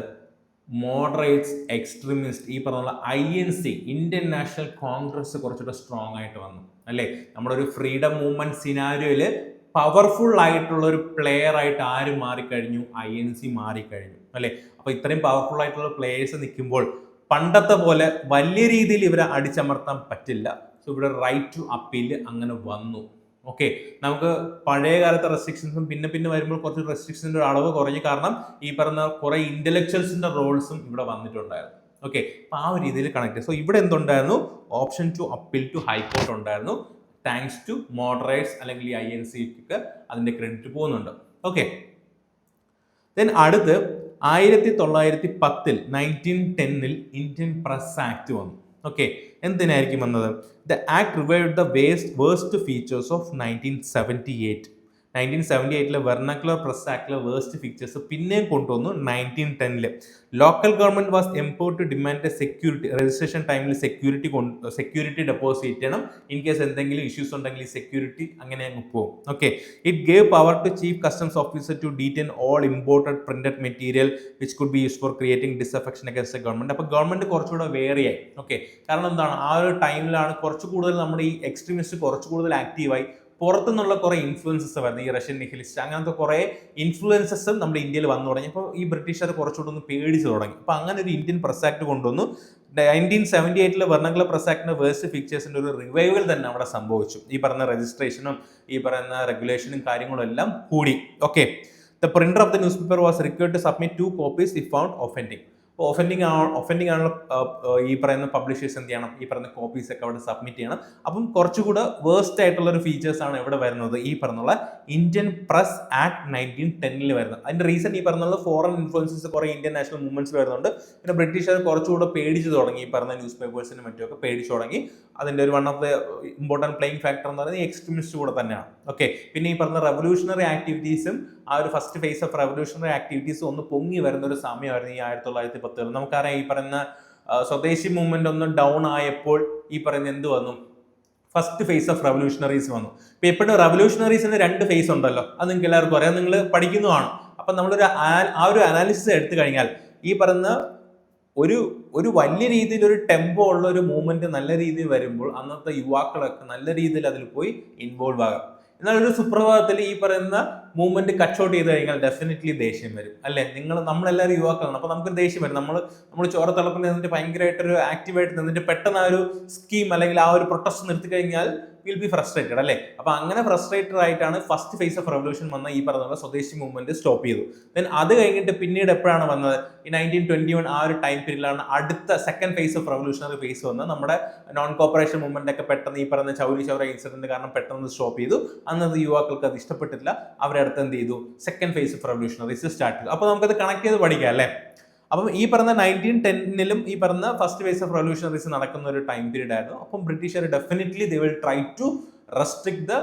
മോഡറേറ്റ്സ്, എക്സ്ട്രീമിസ്റ്റ്, ഈ പറഞ്ഞ INC ഇന്ത്യൻ നാഷണൽ കോൺഗ്രസ് കുറച്ചുകൂടെ സ്ട്രോങ് ആയിട്ട് വന്നു അല്ലേ? നമ്മുടെ ഒരു ഫ്രീഡം മൂവ്മെന്റ് സിനാരിയോയില് പവർഫുൾ ആയിട്ടുള്ള ഒരു പ്ലെയർ ആയിട്ട് ആര് മാറിക്കഴിഞ്ഞു? INC മാറിക്കഴിഞ്ഞു അല്ലേ? അപ്പൊ ഇത്രയും പവർഫുൾ ആയിട്ടുള്ള പ്ലേയേഴ്സ് നിൽക്കുമ്പോൾ പണ്ടത്തെ പോലെ വലിയ രീതിയിൽ ഇവരെ അടിച്ചമർത്താൻ പറ്റില്ല. സോ ഇവിടെ റൈറ്റ് ടു അപ്പീൽ അങ്ങനെ വന്നു. ഓക്കെ, നമുക്ക് പഴയ കാലത്തെ റെസ്ട്രിക്ഷൻസും പിന്നെ വരുമ്പോൾ കുറച്ച് റെസ്ട്രിക്ഷൻസിന്റെ അളവ് കുറഞ്ഞു. കാരണം ഈ പറഞ്ഞ കുറെ ഇന്റലക്ച്വൽസിന്റെ റോൾസും ഇവിടെ വന്നിട്ടുണ്ടായിരുന്നു. ഓക്കെ, അപ്പൊ ആ ഒരു രീതിയിൽ കണക്ട്. സോ ഇവിടെ എന്തുണ്ടായിരുന്നു? Option to appeal to high court ഉണ്ടായിരുന്നു. താങ്ക്സ് ടു മോഡറേറ്റ്സ് അല്ലെങ്കിൽ ഈ INCക്ക് അതിന്റെ ക്രെഡിറ്റ് പോകുന്നുണ്ട്. ഓക്കെ, ദെൻ അടുത്ത് 1910 1910 ഇന്ത്യൻ പ്രസ് ആക്ട് വന്നു. ഓക്കെ, എന്തിനായിരിക്കും വന്നത്? The act revived the worst features of 1978. 1978 vernacular press ആക്ടിലെ വേസ്റ്റ് ഫീച്ചേഴ്സ് പിന്നെയും കൊണ്ടുവന്നു 1910. Local government was empowered to demand security, registration ടൈമിൽ സെക്യൂരിറ്റി ഡെപ്പോസിറ്റ് ചെയ്യണം. ഇൻ കേസ് എന്തെങ്കിലും ഇഷ്യൂസ് ഉണ്ടെങ്കിൽ ഈ സെക്യൂരിറ്റി അങ്ങനെ അങ്ങ് പോകും. Okay, it gave power to chief customs officer to detain all imported printed material which could be use for creating ഡിസഫെക്ഷൻ against government. അപ്പോൾ ഗവൺമെന്റ് കുറച്ചുകൂടെ വേറെ ആയി. ഓക്കെ, കാരണം എന്താണ്, ആ ഒരു ടൈമിലാണ് കുറച്ച് കൂടുതൽ നമ്മുടെ ഈ എക്സ്ട്രീമിസ്റ്റ് കുറച്ച് കൂടുതൽ ആക്റ്റീവായി. പുറത്തുനിന്നുള്ള കുറേ ഇൻഫ്ലുവൻസസ് വരുന്നത്, ഈ റഷ്യൻ നിഹിലിസ്റ്റ് അങ്ങനത്തെ കുറേ ഇൻഫ്ലുവൻസസ് നമ്മുടെ ഇന്ത്യയിൽ വന്നു തുടങ്ങി. അപ്പോൾ ഈ ബ്രിട്ടീഷുകാർ കുറച്ചുകൂടെ ഒന്ന് പേടിച്ചു തുടങ്ങി. അപ്പോൾ അങ്ങനെ ഒരു ഇന്ത്യൻ പ്രസ് ആക്ട് കൊണ്ടുവന്നു. 1978 വെർണക്കുലർ പ്രസ് ആക്ടിന്റെ വേസ്റ്റ് ഫീച്ചേഴ്സിന്റെ ഒരു റിവൈവൽ തന്നെ അവിടെ സംഭവിച്ചു. ഈ പറയുന്ന രജിസ്ട്രേഷനും ഈ പറയുന്ന റെഗുലേഷനും കാര്യങ്ങളും എല്ലാം കൂടി. Okay, the printer of the news paper was required to submit 2 copies if found offending. Offending ആണല്ലോ ഈ പറയുന്ന പബ്ലിഷേഴ്സ് എന്ത് ചെയ്യണം, ഈ പറയുന്ന കോപ്പീസ് ഒക്കെ അവിടെ സബ്മിറ്റ് ചെയ്യണം. അപ്പം കുറച്ചുകൂടെ വേഴ്സ്റ്റ് ആയിട്ടുള്ള ഒരു ഫീച്ചേഴ്സ് ആണ് ഇവിടെ വരുന്നത്, ഈ പറഞ്ഞുള്ള ഇന്ത്യൻ പ്രസ് ആക്ട് 1910 വരുന്നത്. അതിന്റെ റീസൺ ഈ പറഞ്ഞുള്ള ഫോറിൻ ഇൻഫ്ലുവൻസസ് കുറെ ഇന്ത്യൻ നാഷണൽ മൂവ്മെന്റ്സ് വരുന്നുണ്ട്. പിന്നെ ബ്രിട്ടീഷുകാർ കുറച്ചുകൂടെ പേടിച്ചു തുടങ്ങി, ഈ പറഞ്ഞ ന്യൂസ് പേപ്പേഴ്സിനും മറ്റുമൊക്കെ പേടിച്ചു തുടങ്ങി. അതിന്റെ ഒരു one of the important playing factor എന്ന് പറയുന്നത് ഈ എക്സ്ട്രീമിസ്റ്റ് കൂടെ തന്നെയാണ്. ഓക്കെ, പിന്നെ ഈ പറഞ്ഞ റെവല്യൂഷണറി ആക്ടിവിറ്റീസും ആ ഒരു first phase of revolutionary activities ഒന്ന് പൊങ്ങി വരുന്ന ഒരു സമയമായിരുന്നു ഈ 1910. നമുക്കറിയാം, ഈ പറയുന്ന സ്വദേശി മൂവ്മെന്റ് ഒന്ന് ഡൗൺ ആയപ്പോൾ ഈ പറയുന്ന എന്ത് വന്നു, ഫസ്റ്റ് ഫേസ് ഓഫ് റെവല്യൂഷണറീസ് വന്നു. ഇപ്പൊ എപ്പോഴും റെവല്യൂഷണറീസിന് 2 ഫേസ് ഉണ്ടല്ലോ, അത് നിങ്ങൾക്ക് എല്ലാവർക്കും അറിയാം, നിങ്ങൾ പഠിക്കുന്നതാണ്. അപ്പൊ നമ്മളൊരു ആ ഒരു അനാലിസിസ് എടുത്തു കഴിഞ്ഞാൽ ഈ പറയുന്ന ഒരു വലിയ രീതിയിൽ ഒരു ടെമ്പോ ഉള്ള ഒരു മൂവ്മെന്റ് നല്ല രീതിയിൽ വരുമ്പോൾ അന്നത്തെ യുവാക്കളൊക്കെ നല്ല രീതിയിൽ അതിൽ പോയി ഇൻവോൾവ് ആകാം. എന്നാൽ ഒരു സുപ്രഭാതത്തിൽ ഈ പറയുന്ന മൂവ്മെന്റ് കട്ട് ഔട്ട് ചെയ്ത് കഴിഞ്ഞാൽ ഡെഫിനറ്റ്ലി ദേഷ്യം വരും, അല്ലെ? നമ്മളെല്ലാവരും യുവാക്കളാണ്. അപ്പൊ നമുക്ക് ദേഷ്യം വരും. നമ്മൾ ചോരത്തിളപ്പിൽ നിന്നിട്ട് ഭയങ്കരമായിട്ടൊരു ആക്റ്റീവായിട്ട് നിന്നിട്ട് പെട്ടെന്ന് ആ ഒരു സ്കീം അല്ലെങ്കിൽ ആ ഒരു പ്രൊട്ടസ്റ്റ് നിർത്തി കഴിഞ്ഞാൽ വിൽ ബി ഫ്രസ്ട്രേറ്റഡ്, അല്ലേ? അപ്പൊ അങ്ങനെ ഫ്രസ്ട്രേറ്റഡ് ആയിട്ടാണ് ഫസ്റ്റ് ഫേസ് ഓഫ് റെവല്യൂഷൻ വന്ന ഈ പറഞ്ഞ സ്വദേശി മൂവ്മെന്റ് സ്റ്റോപ്പ് ചെയ്തു. ദെൻ അത് കഴിഞ്ഞിട്ട് പിന്നീട് എപ്പോഴാണ് വന്നത്, ഈ 1921 ആ ഒരു ടൈം പീരീഡിലാണ് അടുത്ത second phase of revolutionary phase വന്നത്. നമ്മുടെ നോൺ കോപ്പറേഷൻ മൂവ്മെന്റ് ഒക്കെ പെട്ടെന്ന് ഈ പറഞ്ഞ ചൗരി ചൗര ഇൻസിഡന്റ് കാരണം പെട്ടെന്ന് സ്റ്റോപ്പ് ചെയ്തു. അന്നത് യുവാക്കൾക്ക് അത് ഇഷ്ടപ്പെട്ടില്ല. അവരടുത്ത് എന്ത് ചെയ്തു, second phase of revolutionaries start ചെയ്തു. അപ്പൊ നമുക്കത് കണക്ട് ചെയ്ത് പഠിക്കാം, അല്ലേ? അപ്പം ഈ പറഞ്ഞ 1910 ഈ പറഞ്ഞ ഫസ്റ്റ് ഫേസ് ഓഫ് റെവല്യൂഷണറീസ് നടക്കുന്ന ഒരു ടൈം പീരീഡ് ആയിരുന്നു. അപ്പം ബ്രിട്ടീഷുകാർ definitely they will try to restrict the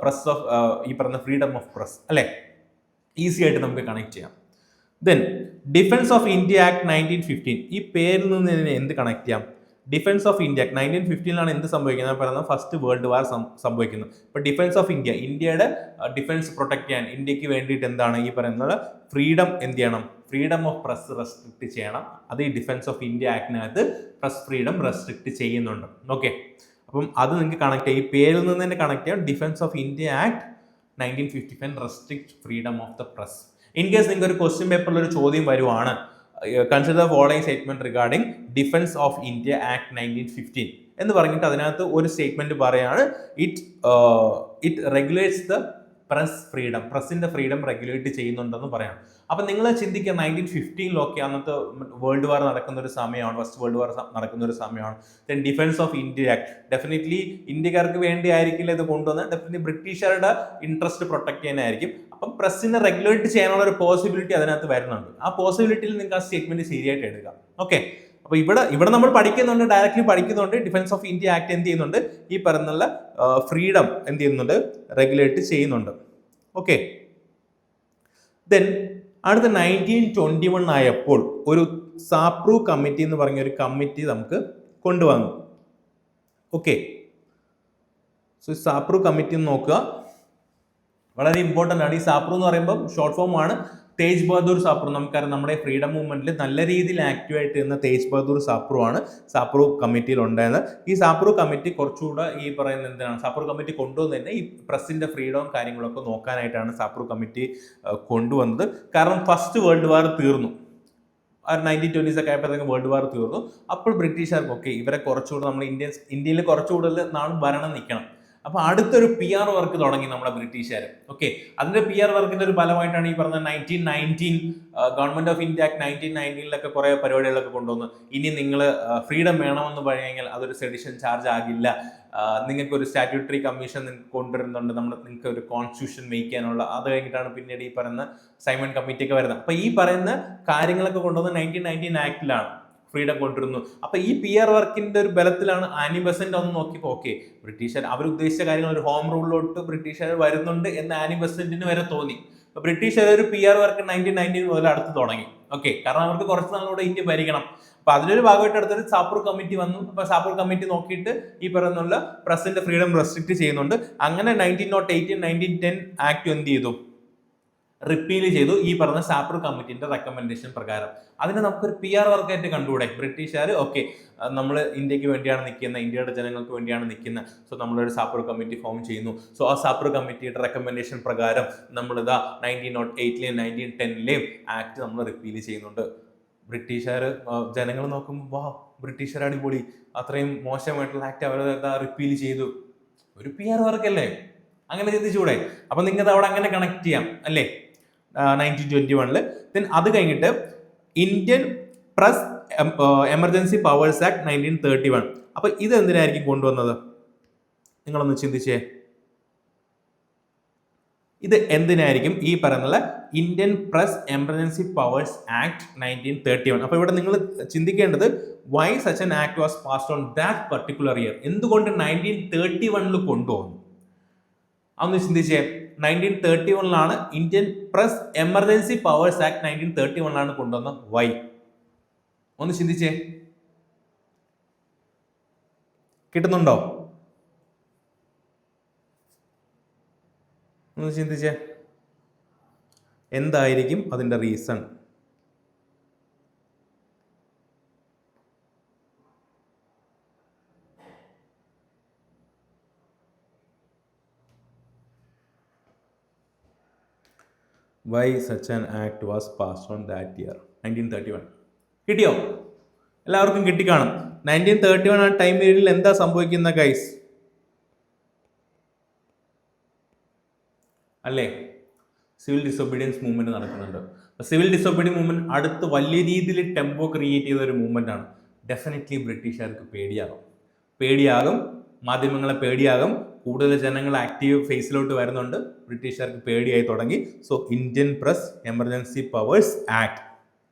press of ഈ പറഞ്ഞ ഫ്രീഡം ഓഫ് പ്രസ്, അല്ലെ? ഈസി ആയിട്ട് നമുക്ക് കണക്ട് ചെയ്യാം. Then defence of India act 1915, ഈ പേരിൽ നിന്ന് എന്ത് കണക്ട് ചെയ്യാം? ഡിഫൻസ് ഓഫ് ഇന്ത്യ 1915 എന്ത് സംഭവിക്കുന്നത്, പറയുന്നത് ഫസ്റ്റ് വേൾഡ് വാർ സംഭവിക്കുന്നത്. ഇപ്പൊ ഡിഫൻസ് ഓഫ് ഇന്ത്യ, ഇന്ത്യയുടെ ഡിഫൻസ് പ്രൊട്ടക്ട് ചെയ്യാൻ ഇന്ത്യക്ക് വേണ്ടിയിട്ട് എന്താണ് ഈ പറയുന്നത്, ഫ്രീഡം എന്ത് ചെയ്യണം, ഫ്രീഡം ഓഫ് പ്രസ് റെസ്ട്രിക്ട് ചെയ്യണം. അത് ഈ ഡിഫൻസ് ഓഫ് ഇന്ത്യ ആക്ടിനകത്ത് പ്രസ് ഫ്രീഡം റെസ്ട്രിക്ട് ചെയ്യുന്നുണ്ട്. ഓക്കെ, അപ്പം അത് നിങ്ങൾക്ക് കണക്ട് ചെയ്യാം, ഈ പേരിൽ നിന്ന് തന്നെ കണക്ട് ചെയ്യാം. Defence of India act 1915 restrict freedom of the press. In case നിങ്ങൾക്ക് ഒരു ക്വസ്റ്റ്യൻ പേപ്പറിൽ ഒരു ചോദ്യം വരുവാണ്, consider the following statement regarding defence of India act 1915 എന്ന് പറഞ്ഞിട്ട് അതിനകത്ത് ഒരു സ്റ്റേറ്റ്മെന്റ് പറയാണ്, it regulates the press freedom, പ്രസിന്റെ ഫ്രീഡം റെഗുലേറ്റ് ചെയ്യുന്നുണ്ടെന്ന് പറയണം. അപ്പൊ നിങ്ങൾ ചിന്തിക്കുക, 1915 അന്നത്തെ വേൾഡ് വാർ നടക്കുന്ന ഒരു സമയമാണ്, ഫസ്റ്റ് വേൾഡ് വാർ നടക്കുന്ന ഒരു സമയമാണ്. Then defence of India act definitely ഇന്ത്യക്കാർക്ക് വേണ്ടി ആയിരിക്കില്ല ഇത് കൊണ്ടുവന്നത്, ഡെഫിനറ്റ്ലി ബ്രിട്ടീഷുകാരുടെ ഇൻട്രസ്റ്റ് പ്രൊട്ടക്ട് ചെയ്യാനായിരിക്കും. അപ്പം പ്രസിനെ റെഗുലേറ്റ് ചെയ്യാനുള്ള ഒരു പോസിബിലിറ്റി അതിനകത്ത് വരുന്നുണ്ട്. ആ പോസിബിലിറ്റിയിൽ നിങ്ങൾക്ക് ആ സ്റ്റേറ്റ്മെന്റ് ശരിയായിട്ട് എടുക്കാം. ഓക്കെ, അപ്പൊ ഇവിടെ നമ്മൾ പഠിക്കുന്നുണ്ട്, ഡയറക്റ്റ്ലി പഠിക്കുന്നുണ്ട്, ഡിഫൻസ് ഓഫ് ഇന്ത്യ ആക്ട് എന്ത് ചെയ്യുന്നുണ്ട്, ഈ പറഞ്ഞുള്ള ഫ്രീഡം എന്ത് ചെയ്യുന്നുണ്ട്, റെഗുലേറ്റ് ചെയ്യുന്നുണ്ട്. ഓക്കെ, ദെൻ അടുത്ത 1921 ആയപ്പോൾ ഒരു സാപ്രൂ കമ്മിറ്റി എന്ന് പറഞ്ഞ ഒരു കമ്മിറ്റി നമുക്ക് കൊണ്ടുവന്നു. ഓക്കെ, സോ സാപ്രൂ കമ്മിറ്റി നോക്കുക, വളരെ ഇമ്പോർട്ടൻ്റ് ആണ്. ഈ സാപ്രൂ എന്ന് പറയുമ്പോൾ ഷോർട്ട് ഫോം ആണ് തേജ് ബഹദൂർ സാപ്രൂ. നമുക്കറിയാം, നമ്മുടെ ഫ്രീഡം മൂവ്മെന്റിൽ നല്ല രീതിയിൽ ആക്റ്റീവായിട്ട് ഇരുന്ന തേജ് ബഹദൂർ സാപ്രൂ ആണ് സാപ്രൂ കമ്മിറ്റിയിൽ ഉണ്ടായിരുന്നത്. ഈ സാപ്രൂ കമ്മിറ്റി കുറച്ചുകൂടെ ഈ പറയുന്ന എന്താണ്, സാപ്രൂ കമ്മിറ്റി കൊണ്ടുവന്ന് തന്നെ ഈ പ്രസിന്റെ ഫ്രീഡവും കാര്യങ്ങളൊക്കെ നോക്കാനായിട്ടാണ് സാപ്രൂ കമ്മിറ്റി കൊണ്ടുവന്നത്. കാരണം ഫസ്റ്റ് വേൾഡ് വാർ തീർന്നു, 1920s ഒക്കെ ആയപ്പോഴത്തേക്കും വേൾഡ് വാർ തീർന്നു. അപ്പോൾ ബ്രിട്ടീഷുകാർക്ക് ഓക്കെ, ഇവരെ കുറച്ചുകൂടെ നമ്മൾ ഇന്ത്യയിൽ കുറച്ചുകൂടെ നാളും ഭരണം നിൽക്കണം. അപ്പൊ അടുത്തൊരു PR വർക്ക് തുടങ്ങി നമ്മുടെ ബ്രിട്ടീഷുകാർ. ഓക്കെ, അതിന്റെ PR വർക്കിന്റെ ഒരു ഫലമായിട്ടാണ് ഈ പറഞ്ഞ 1919 ഗവൺമെന്റ് ഓഫ് ഇന്ത്യ ആക്ട് 1919 കുറെ പരിപാടികളൊക്കെ കൊണ്ടുവന്നു. ഇനി നിങ്ങൾ ഫ്രീഡം വേണമെന്ന് പറഞ്ഞാൽ അതൊരു സെഡിഷൻ ചാർജ് ആകില്ല, നിങ്ങൾക്ക് ഒരു സ്റ്റാറ്റ്യൂട്ടറി കമ്മീഷൻ നിങ്ങൾക്ക് കൊണ്ടുവരുന്നുണ്ട്, നിങ്ങൾക്ക് ഒരു കോൺസ്റ്റിറ്റ്യൂഷൻ മേക്ക് ചെയ്യാനുള്ള. അത് കഴിഞ്ഞിട്ടാണ് പിന്നീട് ഈ പറയുന്ന സൈമൺ കമ്മിറ്റി ഒക്കെ വരുന്നത്. അപ്പൊ ഈ പറയുന്ന കാര്യങ്ങളൊക്കെ കൊണ്ടുവന്ന് 1919 ആക്ടിലാണ്. ഫ്രീഡം കൊണ്ടുവരുന്നു. അപ്പൊ ഈ PR വർക്കിന്റെ ഒരു ബലത്തിലാണ് ആനി ബെസന്റ് ഒന്ന് നോക്കിയപ്പോൾ ഓക്കെ ബ്രിട്ടീഷുകാർ അവർ ഉദ്ദേശിച്ച കാര്യങ്ങൾ ഒരു ഹോം റൂളിലോട്ട് ബ്രിട്ടീഷുകാർ വരുന്നുണ്ട് എന്ന് ആനി ബെസന്റിന് വരെ തോന്നി. അപ്പൊ ബ്രിട്ടീഷുകാർ ഒരു PR വർക്ക് 1919 മുതൽ അടുത്ത് തുടങ്ങി. ഓക്കെ, കാരണം അവർക്ക് കുറച്ച് നാളോടെ ഇന്ത്യ ഭരിക്കണം. അപ്പൊ അതിനൊരു ഭാഗമായിട്ട് അടുത്തൊരു സാപ്പൂർ കമ്മിറ്റി വന്നു. അപ്പൊ സാപ്പൂർ കമ്മിറ്റി നോക്കിയിട്ട് ഈ പറയുന്നുള്ള പ്രസിന്റെ ഫ്രീഡം റെസ്ട്രിക്ട് ചെയ്യുന്നുണ്ട്. അങ്ങനെ 1908 1910 ആക്ട് എന്ത് ചെയ്തു, റിപ്പീൽ ചെയ്തു ഈ പറഞ്ഞ സാപ്പൂർ കമ്മിറ്റിന്റെ റെക്കമെൻഡേഷൻ പ്രകാരം. അതിനെ നമുക്കൊരു PR വർക്കായിട്ട് കണ്ടുകൂടെ? ബ്രിട്ടീഷുകാർ ഓക്കെ നമ്മൾ ഇന്ത്യക്ക് വേണ്ടിയാണ് നിൽക്കുന്നത്, ഇന്ത്യയുടെ ജനങ്ങൾക്ക് വേണ്ടിയാണ് നിൽക്കുന്നത്, സോ നമ്മളൊരു സാപ്പൂർ കമ്മിറ്റി ഫോം ചെയ്യുന്നു. സോ ആ സാപ്പൂർ കമ്മിറ്റിയുടെ റെക്കമെൻഡേഷൻ പ്രകാരം നമ്മളിതാ 1908ലെയും 1910ലെയും ആക്ട് നമ്മൾ റിപ്പീൽ ചെയ്യുന്നുണ്ട്. ബ്രിട്ടീഷുകാർ ജനങ്ങൾ നോക്കുമ്പോൾ വാ ബ്രിട്ടീഷുകാർ അടിപൊളി, അത്രയും മോശമായിട്ടുള്ള ആക്ട് അവർ റിപ്പീൽ ചെയ്തു. ഒരു PR വർക്കല്ലേ, അങ്ങനെ ചിന്തിച്ചൂടെ? അപ്പൊ നിങ്ങൾക്ക് അവിടെ അങ്ങനെ കണക്ട് ചെയ്യാം അല്ലേ 1921. ദെൻ അത് കഴിഞ്ഞിട്ട് Indian press emergency powers act 1931. അപ്പൊ ഇത് എന്തിനായിരിക്കും കൊണ്ടുവന്നത്? നിങ്ങളൊന്ന് ചിന്തിച്ചേ, ഇത് എന്തിനായിരിക്കും ഈ പറയുന്ന Indian press emergency powers act 1931? അപ്പൊ ഇവിടെ നിങ്ങൾ ചിന്തിക്കേണ്ടത് why such an act was passed on that particular year, എന്തുകൊണ്ട് 1931 കൊണ്ടുവന്നു? അതൊന്ന് ചിന്തിച്ചേ. 1931 Indian press emergency powers act 1931 കൊണ്ടുവന്നത്. വൈ? ഒന്ന് ചിന്തിച്ചേ. കിട്ടുന്നുണ്ടോ? ഒന്ന് ചിന്തിച്ചേ, എന്തായിരിക്കും അതിന്റെ reason? Why such an act was passed on that year 1931? കിട്ടിയോ? എല്ലാവർക്കും കിട്ടിക്കാണും. 1931 ആ ടൈം പീരീഡിൽ എന്താ സംഭവിക്കുന്ന ഗൈസ് അല്ലേ? സിവിൽ ഡിസൊബീഡിയൻസ് മൂവ്മെന്റ് നടക്കുന്നുണ്ട്. സിവിൽ ഡിസൊബീഡിയൻസ് മൂവ്മെന്റ് അടുത്ത് വലിയ രീതിയിൽ ടെമ്പോ ക്രിയേറ്റ് ചെയ്ത ഒരു മൂവ്മെന്റ് ആണ്. ഡെഫിനറ്റ്ലി ബ്രിട്ടീഷുകാർക്ക് പേടിയാകും, മാധ്യമങ്ങളെ പേടിയാകും, കൂടുതൽ ജനങ്ങൾ ആക്റ്റീവ് ഫേസിലോട്ട് വരുന്നുണ്ട്, ബ്രിട്ടീഷുകാർക്ക് പേടിയായി തുടങ്ങി. So Indian press emergency powers act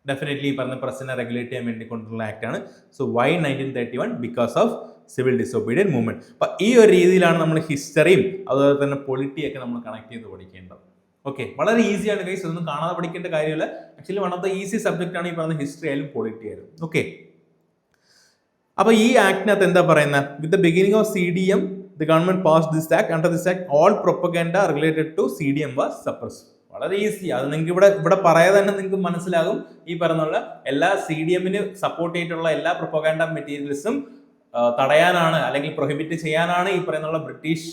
definitely ഈ പറഞ്ഞ പ്രസിനെ റെഗുലേറ്റ് ചെയ്യാൻ വേണ്ടി കൊണ്ടുള്ള ആക്ട് ആണ്. So why 1931? Because of civil disobedience movement. അപ്പൊ ഈ ഒരു രീതിയിലാണ് നമ്മൾ ഹിസ്റ്ററിയും അതുപോലെ തന്നെ പൊളിറ്റിയൊക്കെ നമ്മൾ കണക്ട് ചെയ്ത് പഠിക്കേണ്ടത്. ഓക്കെ, വളരെ ഈസിയാണ് ഗൈസ്, ഇതൊന്നും കാണാതെ പഠിക്കേണ്ട കാര്യമില്ല. Actually one of the easy subject ആണ് ഈ പറഞ്ഞ ഹിസ്റ്ററി ആയാലും പൊളിറ്റി ആയാലും. ഓക്കെ, അപ്പൊ ഈ ആക്ടിനകത്ത് എന്താ പറയുന്നത്? With the beginning of CDM the government passed this act. Under this act all propaganda related to CDM was suppressed. വളരെ ഈസി. അത് നിങ്ങൾക്ക് ഇവിടെ പറയാതെ തന്നെ നിങ്ങൾക്ക് മനസ്സിലാകും. ഈ പറഞ്ഞുള്ള എല്ലാ CDM-ന് സപ്പോർട്ട് ചെയ്തിട്ടുള്ള എല്ലാ പ്രൊപ്പഗാൻഡ മെറ്റീരിയൽസും തടയാനാണ് അല്ലെങ്കിൽ പ്രൊഹിബിറ്റ് ചെയ്യാനാണ് ഈ പറയുന്ന ബ്രിട്ടീഷ്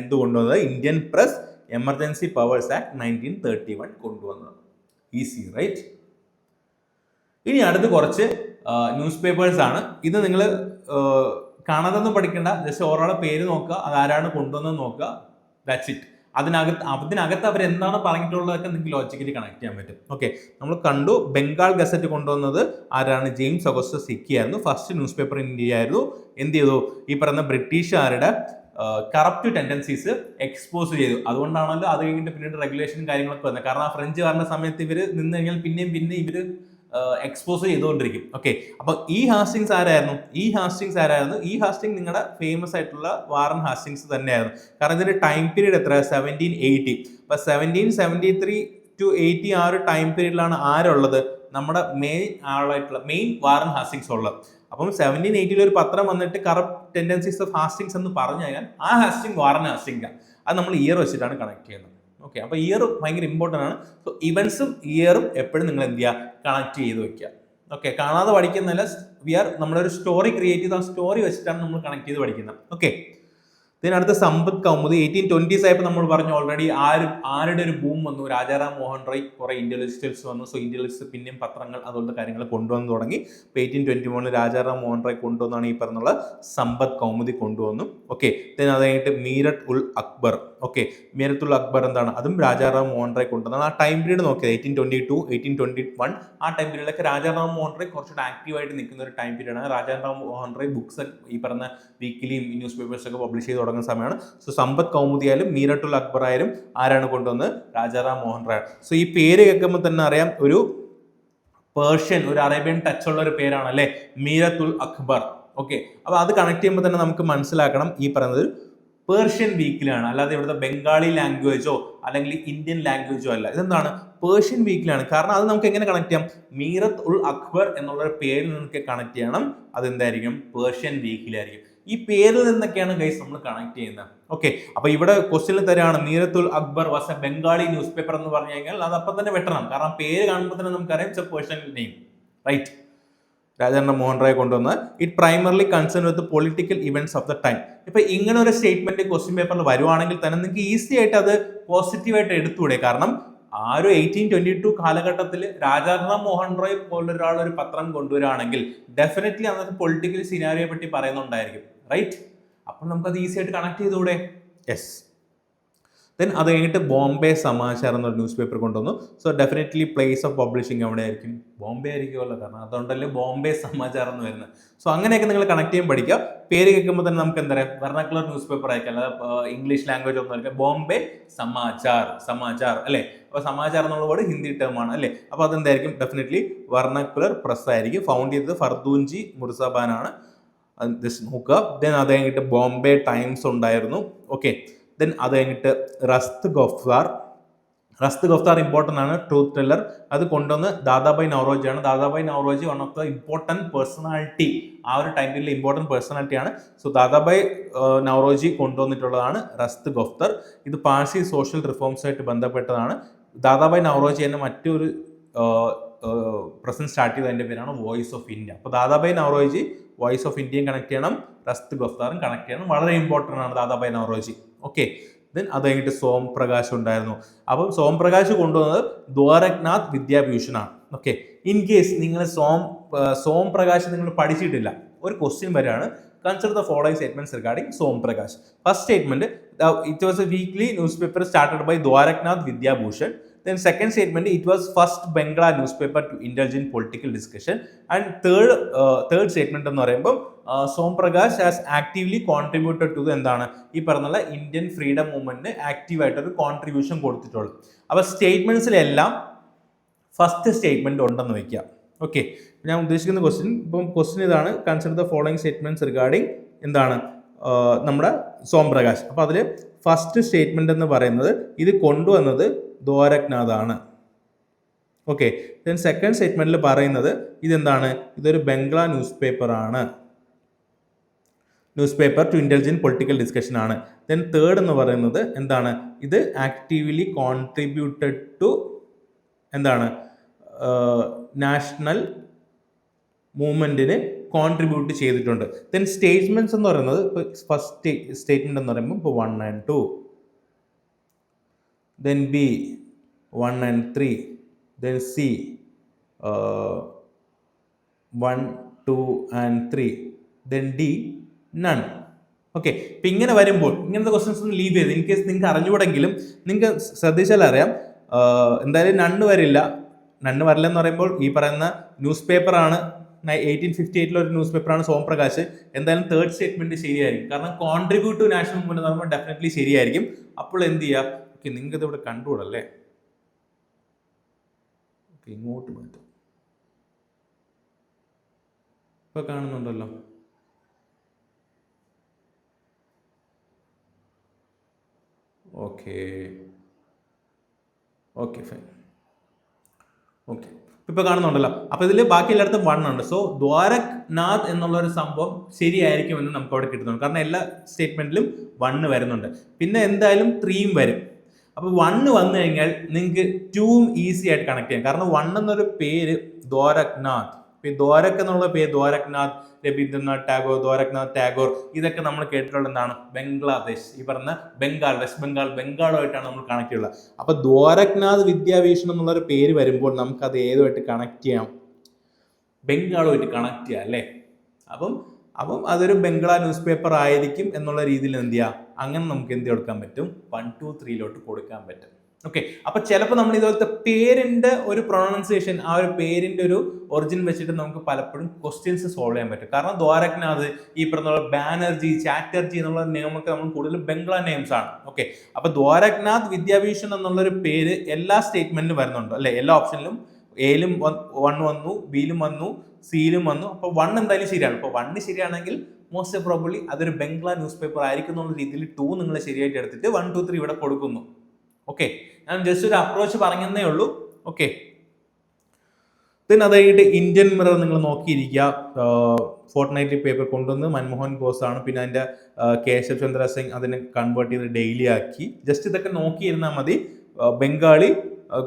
എന്ത് കൊണ്ടുവന്നത്? Indian press emergency powers act 1931 കൊണ്ടുവന്നത്. Easy right? ഇനി അടുത്ത് കുറച്ച് ന്യൂസ് പേപ്പേഴ്സ് ആണ്. ഇത് നിങ്ങൾ കാണാതൊന്നും പഠിക്കേണ്ട, ജസ്റ്റ് ഓരോളെ പേര് നോക്കുക, അതാരാണ് കൊണ്ടുവന്നത് നോക്കുക, ദാറ്റ്സ് ഇറ്റ്. അതിനകത്ത് അവർ എന്താണ് പറഞ്ഞിട്ടുള്ളതൊക്കെ നിങ്ങൾക്ക് ലോജിക്കലി കണക്ട് ചെയ്യാൻ പറ്റും. ഓക്കെ, നമ്മൾ കണ്ടു ബംഗാൾ ഗസറ്റ് കൊണ്ടുവന്നത് ആരാണ്? ജെയിംസ് ഓഗസ്റ്റസ് ഹിക്കി ആയിരുന്നു. First news paper in India ആയിരുന്നു. എന്ത് ചെയ്തു? ഈ പറയുന്ന ബ്രിട്ടീഷുകാരുടെ കറപ്റ്റ് ടെൻഡൻസീസ് എക്സ്പോസ് ചെയ്തു. അതുകൊണ്ടാണല്ലോ അത് കഴിഞ്ഞിട്ട് പിന്നീട് റെഗുലേഷൻ കാര്യങ്ങളൊക്കെ വന്നത്. കാരണം ആ ഫ്രഞ്ച് ഭരണ സമയത്ത് ഇവർ നിന്ന് കഴിഞ്ഞാൽ പിന്നെയും ഇവർ എക്സ്പോസ് ചെയ്തുകൊണ്ടിരിക്കും. ഓക്കെ, അപ്പൊ ഈ ഹാസ്റ്റിങ്സ് ആരായിരുന്നു? ഈ ഹാസ്റ്റിംഗ് നിങ്ങളുടെ ഫേമസ് ആയിട്ടുള്ള വാറൻ ഹാസ്റ്റിങ്സ് തന്നെയായിരുന്നു. കാരണം ഇതിന്റെ ടൈം പീരീഡ് എത്ര? 1780. അപ്പൊ 1773 to 80 ആ ഒരു ടൈം പീരീഡിലാണ് ആരുള്ളത്? നമ്മുടെ മെയിൻ വാറൻ ഹാസ്റ്റിങ്സ് ഉള്ളത്. അപ്പം 1780 ഒരു പത്രം വന്നിട്ട് കറപ്റ്റ് ടെൻഡൻസീസ് ഓഫ് ഹാസ്റ്റിങ്സ് എന്ന് പറഞ്ഞു കഴിഞ്ഞാൽ ആ ഹാസ്റ്റിംഗ് വാറൻ ഹാസ്റ്റിംഗ്. അത് നമ്മൾ ഇയർ വെച്ചിട്ടാണ് കണക്ട് ചെയ്യുന്നത്. ഓക്കെ, അപ്പൊ ഇയർ ഭയങ്കര ഇമ്പോർട്ടൻ്റ് ആണ്. സോ ഇവന്റ്സും ഇയറും എപ്പോഴും നിങ്ങൾ എന്ത് ചെയ്യുക? കണക്ട് ചെയ്ത് വെക്കുക. ഓക്കെ, കാണാതെ പഠിക്കുന്നതല്ല, നമ്മളൊരു സ്റ്റോറി ക്രിയേറ്റ് ചെയ്ത് ആ സ്റ്റോറി വെച്ചിട്ടാണ് നമ്മൾ കണക്ട് ചെയ്ത് പഠിക്കുന്നത്. ഓക്കെ, ഇതിനടുത്ത് സമ്പത്ത് കൗമുദി 1820s ആയപ്പോൾ നമ്മൾ പറഞ്ഞു ഓൾറെഡി ആരുടെ ഒരു ബൂം വന്നു? രാജാറാം മോഹൻ റോയ്, കുറെ ഇന്റലക്ച്വൽസ് വന്നു. സോ ഇന്റലക്ച്വൽസ് പിന്നെയും പത്രങ്ങൾ അതുപോലത്തെ കാര്യങ്ങൾ കൊണ്ടുവന്നു തുടങ്ങി. 1821 രാജാറാം മോഹൻ റോയ് കൊണ്ടുവന്നാണ് ഈ പറഞ്ഞുള്ള സമ്പത്ത് കൗമുദി കൊണ്ടുവന്നു. ഓക്കെ, അത് കഴിഞ്ഞിട്ട് മീരറ്റ് ഉൽ അക്ബർ. ഓക്കെ, മീരത്ത് ഉൽ അക്ബർ എന്താണ്? അതും രാജാറാം മോഹൻ റോയ് കൊണ്ടുവന്നാണ്. ആ ടൈം പീരീഡ് നോക്കിയത് 1822 1821 ആ ടൈം പീരീഡിലൊക്കെ രാജാറാം മോഹൻ റോയ് കുറച്ചുകൂടെ ആക്റ്റീവായിട്ട് നിൽക്കുന്ന ഒരു ടൈം പീരീഡാണ്. രാജാറാം മോഹൻ റോയ് ബുക്സ് ഈ പറഞ്ഞ വീക്കിലിയും ന്യൂസ് പേപ്പേഴ്സ് ഒക്കെ പബ്ലിഷ് ചെയ്ത് തുടങ്ങുന്ന സമയമാണ്. സോ സമ്പത്ത് കൗമുദി ആയാലും മീരട്ടുൽ അക്ബർ ആയാലും ആരാണ് കൊണ്ടുവന്നത്? രാജാറാം മോഹൻ റോയ്. സോ ഈ പേര് കേൾക്കുമ്പോൾ തന്നെ അറിയാം ഒരു പേർഷ്യൻ, ഒരു അറേബ്യൻ ടച്ച് ഉള്ള ഒരു പേരാണ് അല്ലെ, മീരത്തുൽ അക്ബർ. ഓക്കെ, അപ്പൊ അത് കണക്ട് ചെയ്യുമ്പോൾ തന്നെ നമുക്ക് മനസ്സിലാക്കണം ഈ പറയുന്നത് പേർഷ്യൻ വീക്കിലാണ്, അല്ലാതെ ഇവിടുത്തെ ബംഗാളി ലാംഗ്വേജോ അല്ലെങ്കിൽ ഇന്ത്യൻ ലാംഗ്വേജോ അല്ല. ഇതെന്താണ്, പേർഷ്യൻ വീക്കിലാണ്. കാരണം അത് നമുക്ക് എങ്ങനെ കണക്ട് ചെയ്യാം, മീറത്ത് ഉൽ അക്ബർ എന്നുള്ള ഒരു പേരിൽ നിന്നൊക്കെ കണക്ട് ചെയ്യണം. അതെന്തായിരിക്കും, പേർഷ്യൻ വീക്കിലായിരിക്കും. ഈ പേരിൽ നിന്നൊക്കെയാണ് ഗൈസ് നമ്മൾ കണക്ട് ചെയ്യുന്നത്. ഓക്കെ, അപ്പൊ ഇവിടെ ക്വസ്റ്റ്യനിൽ തരാണ് Miratul Akbar was a Bengali newspaper എന്ന് പറഞ്ഞു കഴിഞ്ഞാൽ അത് അപ്പം തന്നെ വെട്ടണം. കാരണം പേര് കാണുമ്പോൾ തന്നെ നമുക്കറിയാം it's a Persian name, right. Rajendra Mohan Roy കൊണ്ടുവന്ന് it primarily concern with political events of the time. ഇപ്പൊ ഇങ്ങനെ ഒരു സ്റ്റേറ്റ്മെന്റ് ക്വസ്റ്റ്യൻ പേപ്പറിൽ വരുവാണെങ്കിൽ തന്നെ നിങ്ങൾക്ക് ഈസി ആയിട്ട് അത് പോസിറ്റീവായിട്ട് എടുത്തുകൂടെ. കാരണം ആ ഒരു 1822 കാലഘട്ടത്തിൽ രാജാറാം മോഹൻ റോയ് പോലൊരാൾ ഒരു പത്രം കൊണ്ടുവരികയാണെങ്കിൽ ഡെഫിനറ്റ്ലി അന്നത്തെ പൊളിറ്റിക്കൽ സിനാരിയെ പറ്റി പറയുന്നുണ്ടായിരിക്കും, റൈറ്റ്. അപ്പൊ നമുക്കത് ഈസി ആയിട്ട് കണക്ട് ചെയ്തുകൂടെ. യെസ്. ദെൻ അത് കഴിഞ്ഞിട്ട് ബോംബെ സമാചാർ എന്നൊരു ന്യൂസ് പേപ്പർ കൊണ്ടുവന്നു. So definitely place of publishing എവിടെ ആയിരിക്കും, ബോംബെ ആയിരിക്കുമല്ലോ. കാരണം അതുകൊണ്ടല്ലേ ബോംബെ സമാചാർ എന്ന് വരുന്നത്. സോ അങ്ങനെയൊക്കെ നിങ്ങൾ കണക്ട് ചെയ്യാൻ പഠിക്കുക. പേര് കേൾക്കുമ്പോൾ തന്നെ നമുക്ക് എന്താ പറയുക, വെർണാക്കുലർ ന്യൂസ് പേപ്പർ ആയിരിക്കും, അല്ലാതെ ഇംഗ്ലീഷ് ലാംഗ്വേജ് ഒന്നും ആയിരിക്കും. ബോംബെ സമാചാർ അല്ലേ. അപ്പോൾ സമാചാർ എന്നുള്ള വേർഡ് ഹിന്ദി ടേം ആണ് അല്ലേ. അപ്പോൾ അതെന്തായിരിക്കും, ഡെഫിനറ്റ്ലി വെർണാക്കുലർ പ്രസ് ആയിരിക്കും. ഫൗണ്ട് ചെയ്തത് ഫർദൂൻജി മുർസാബാൻ ആണ്. നോക്കുക. ദെൻ അത് കഴിഞ്ഞിട്ട് ബോംബെ ടൈംസ് ഉണ്ടായിരുന്നു. ഓക്കെ, ദെൻ അത് കഴിഞ്ഞിട്ട് റസ്ത് ഗഫ്താർ ഇമ്പോർട്ടൻ്റ് ആണ്, ട്രൂത്ത് ടെല്ലർ. അത് കൊണ്ടുവന്ന് ദാദാഭായ് നവറോജി ആണ്. Dadabhai Naoroji one of the important personality, ആ ഒരു ടൈമിലെ ഇമ്പോർട്ടൻറ്റ് പേഴ്സണാലിറ്റി ആണ്. സോ ദാദാഭായ് നവറോജി കൊണ്ടുവന്നിട്ടുള്ളതാണ് റസ്ത് ഗഫ്താർ. ഇത് പാഴ്സി സോഷ്യൽ റിഫോംസുമായിട്ട് ബന്ധപ്പെട്ടതാണ്. ദാദാഭായ് നവറോജി തന്നെ മറ്റൊരു പ്രസന്റ് സ്റ്റാർട്ട് ചെയ്തതിൻ്റെ പേരാണ് വോയിസ് ഓഫ് ഇന്ത്യ. അപ്പോൾ ദാദാഭായ് നവറോജി വോയിസ് ഓഫ് ഇന്ത്യയും കണക്ട് ചെയ്യണം, റസ്ത് ഗഫ്താറും കണക്ട് ചെയ്യണം. വളരെ ഇമ്പോർട്ടൻ്റ് ആണ് ദാദാഭായ് നവറോജി. ഓക്കെ, ദെൻ അത് കഴിഞ്ഞിട്ട് സോം പ്രകാശ് ഉണ്ടായിരുന്നു. അപ്പം സോം പ്രകാശ് കൊണ്ടുവന്നത് ദ്വാരക്നാഥ് വിദ്യാഭൂഷൺ ആണ്. ഓക്കെ, ഇൻ കേസ് നിങ്ങൾ സോം പ്രകാശ് നിങ്ങൾ പഠിച്ചിട്ടില്ല, ഒരു ക്വസ്റ്റ്യൻ വരെയാണ്, consider the following statements regarding Som Prakash. First statement, it was a weekly newspaper started by Dwarkanath Vidyabhushan. Then second statement, it was first Bangla newspaper to indulge in political discussion. And third statement എന്ന് പറയുമ്പോൾ Som Prakash has actively contributed to എന്താണ് ഈ പറഞ്ഞുള്ള ഇന്ത്യൻ ഫ്രീഡം മൂവ്മെന്റിന് ആക്റ്റീവായിട്ടൊരു കോൺട്രിബ്യൂഷൻ കൊടുത്തിട്ടുള്ളൂ. അപ്പോൾ സ്റ്റേറ്റ്മെന്റ്സിലെല്ലാം ഫസ്റ്റ് സ്റ്റേറ്റ്മെന്റ് ഉണ്ടെന്ന് വെക്കുക. ഓക്കെ, ഞാൻ ഉദ്ദേശിക്കുന്ന ക്വസ്റ്റ്യൻ ഇതാണ്, consider the following statements regarding എന്താണ് നമ്മുടെ സോം പ്രകാശ്. അപ്പോൾ അതിൽ ഫസ്റ്റ് സ്റ്റേറ്റ്മെന്റ് എന്ന് പറയുന്നത് ഇത് കൊണ്ടുവന്നത് ദ്വാരക്നാഥ് ആണ്. ഓക്കെ, ദെൻ സെക്കൻഡ് സ്റ്റേറ്റ്മെന്റിൽ പറയുന്നത് ഇതെന്താണ്, ഇതൊരു Bangla news paper two indulge in political discussion ആണ്. ദെൻ തേർഡ് എന്ന് പറയുന്നത് എന്താണ്, ഇത് ആക്റ്റീവ്ലി കോൺട്രിബ്യൂട്ടഡ് ടു എന്താണ് നാഷണൽ മൂവ്മെന്റിന് കോൺട്രിബ്യൂട്ട് ചെയ്തിട്ടുണ്ട്. ദെൻ സ്റ്റേറ്റ്മെന്റ്സ് എന്ന് പറയുന്നത് ഫസ്റ്റ് സ്റ്റേറ്റ്മെന്റ് എന്ന് പറയുമ്പോൾ ഇപ്പോൾ 1 and 2, then B 1 and 3, then C 1, 2 and 3, then D none. Okay, ഇപ്പം ഇങ്ങനെ വരുമ്പോൾ ഇങ്ങനത്തെ ക്വസ്റ്റ്യൻസ് ഒന്ന് ലീവ് ചെയ്ത്, ഇൻ കേസ് നിങ്ങൾക്ക് അറിഞ്ഞുകൂടെങ്കിലും നിങ്ങൾക്ക് ശ്രദ്ധിച്ചാൽ അറിയാം എന്തായാലും നണ്ണ് വരില്ല എന്ന് പറയുമ്പോൾ ഈ പറയുന്ന ന്യൂസ് പേപ്പറാണ് 1858 ഒരു ന്യൂസ് പേപ്പറാണ് സോം പ്രകാശ്. എന്തായാലും തേർഡ് സ്റ്റേറ്റ്മെന്റ് ശരിയായിരിക്കും, കാരണം കോൺട്രിബ്യൂട്ട് ടു നാഷണൽ മൂവ്മെന്റ് എന്ന് പറയുമ്പോൾ ഡെഫിനറ്റ്ലി ശരിയായിരിക്കും. അപ്പോൾ എന്ത് ചെയ്യുക, ഓക്കെ നിങ്ങൾക്ക് ഇതിവിടെ കണ്ടുകൂടല്ലേ, ഓക്കെ ഇങ്ങോട്ട് മാറ്റാം, ഇപ്പൊ കാണുന്നുണ്ടല്ലോ. ഓക്കെ ഫൈൻ, ഓക്കെ ഇപ്പൊ കാണുന്നുണ്ടല്ലോ. അപ്പൊ ഇതിൽ ബാക്കി എല്ലായിടത്തും 1 ഉണ്ട്. സോ ദ്വാരക്നാഥ് എന്നുള്ള ഒരു സംഭവം ശരിയായിരിക്കും എന്ന് നമുക്ക് അവിടെ കിട്ടുന്നുണ്ട്, കാരണം എല്ലാ സ്റ്റേറ്റ്മെന്റിലും 1 വരുന്നുണ്ട്. പിന്നെ എന്തായാലും 3 വരും. അപ്പൊ 1 വന്നു കഴിഞ്ഞാൽ നിങ്ങൾക്ക് 2 ഈസി ആയിട്ട് കണക്ട് ചെയ്യാം, കാരണം 1 എന്നൊരു പേര് ദ്വാരക്നാഥ്, ദ്വാരക് എന്നുള്ള പേര് ദ്വാരക്നാഥ്, രവീന്ദ്രനാഥ് ടാഗോർ ഇതൊക്കെ നമ്മൾ കേട്ടിട്ടുള്ള എന്താണ് ബംഗ്ലാദേശ്, ഈ പറഞ്ഞ ബംഗാൾ, വെസ്റ്റ് ബംഗാൾ, ബംഗാളുമായിട്ടാണ് നമ്മൾ കണക്ട് ചെയ്യുള്ളത്. അപ്പൊ ദ്വാരക്നാഥ് വിദ്യാഭൂഷൺ എന്നുള്ളൊരു പേര് വരുമ്പോൾ നമുക്ക് അത് ഏതുമായിട്ട് കണക്ട് ചെയ്യാം, ബംഗാളുമായിട്ട് കണക്ട് ചെയ്യാം അല്ലേ. അപ്പം അതൊരു ബംഗ്ലാ ന്യൂസ് പേപ്പർ ആയിരിക്കും എന്നുള്ള രീതിയിൽ എന്ത് ചെയ്യാം, അങ്ങനെ നമുക്ക് എന്ത് കൊടുക്കാൻ പറ്റും, 1, 2, 3 കൊടുക്കാൻ പറ്റും. ഓക്കെ, അപ്പൊ ചിലപ്പോൾ നമ്മൾ ഇതുപോലത്തെ പേരിന്റെ ഒരു പ്രൊണൗൺസിയേഷൻ, ആ ഒരു പേരിന്റെ ഒരു ഒറിജിൻ വെച്ചിട്ട് നമുക്ക് പലപ്പോഴും ക്വസ്റ്റ്യൻസ് സോൾവ് ചെയ്യാൻ പറ്റും. കാരണം ദ്വാരക്നാഥ്, ഈ പറഞ്ഞ ബാനർജി, ചാറ്റർജി എന്നുള്ള നെയിമൊക്കെ നമ്മൾ കൂടുതലും ബംഗ്ലാ നെയിംസ് ആണ്. ഓക്കെ, അപ്പൊ ദ്വാരക്നാഥ് വിദ്യാഭൂഷൺ എന്നുള്ളൊരു പേര് എല്ലാ സ്റ്റേറ്റ്മെന്റിലും വരുന്നുണ്ട് അല്ലെ, എല്ലാ ഓപ്ഷനിലും എയിലും 1 വന്നു, ബിയിലും വന്നു, സിയിലും വന്നു. അപ്പോൾ 1 എന്തായാലും ശരിയാണ്. അപ്പോൾ 1 ശരിയാണെങ്കിൽ മോസ്റ്റ് പ്രോബബ്ലി അതൊരു ബംഗ്ലാ ന്യൂസ് പേപ്പർ ആയിരിക്കും എന്നുള്ള രീതിയിൽ 2 നിങ്ങൾ ശരിയായിട്ട് എടുത്തിട്ട് 1, 2, 3 ഇവിടെ കൊടുക്കുന്നു. ഓക്കെ, ഞാൻ ജസ്റ്റ് ഒരു അപ്രോച്ച് പറഞ്ഞതേ ഉള്ളൂ. ഓക്കെ, ദെൻ അത് കഴിഞ്ഞിട്ട് ഇന്ത്യൻ മിറർ നിങ്ങൾ നോക്കിയിരിക്കുക. ഫോർട്ട് നൈറ്റ്ലി പേപ്പർ കൊണ്ടുവന്ന് മൻമോഹൻ ഘോസ് ആണ്. പിന്നെ അതിൻ്റെ കേശവ് ചന്ദ്ര സിംഗ് അതിനെ കൺവേർട്ട് ചെയ്ത് ഡെയിലി ആക്കി. ജസ്റ്റ് ഇതൊക്കെ നോക്കിയിരുന്നാൽ മതി. ബംഗാളി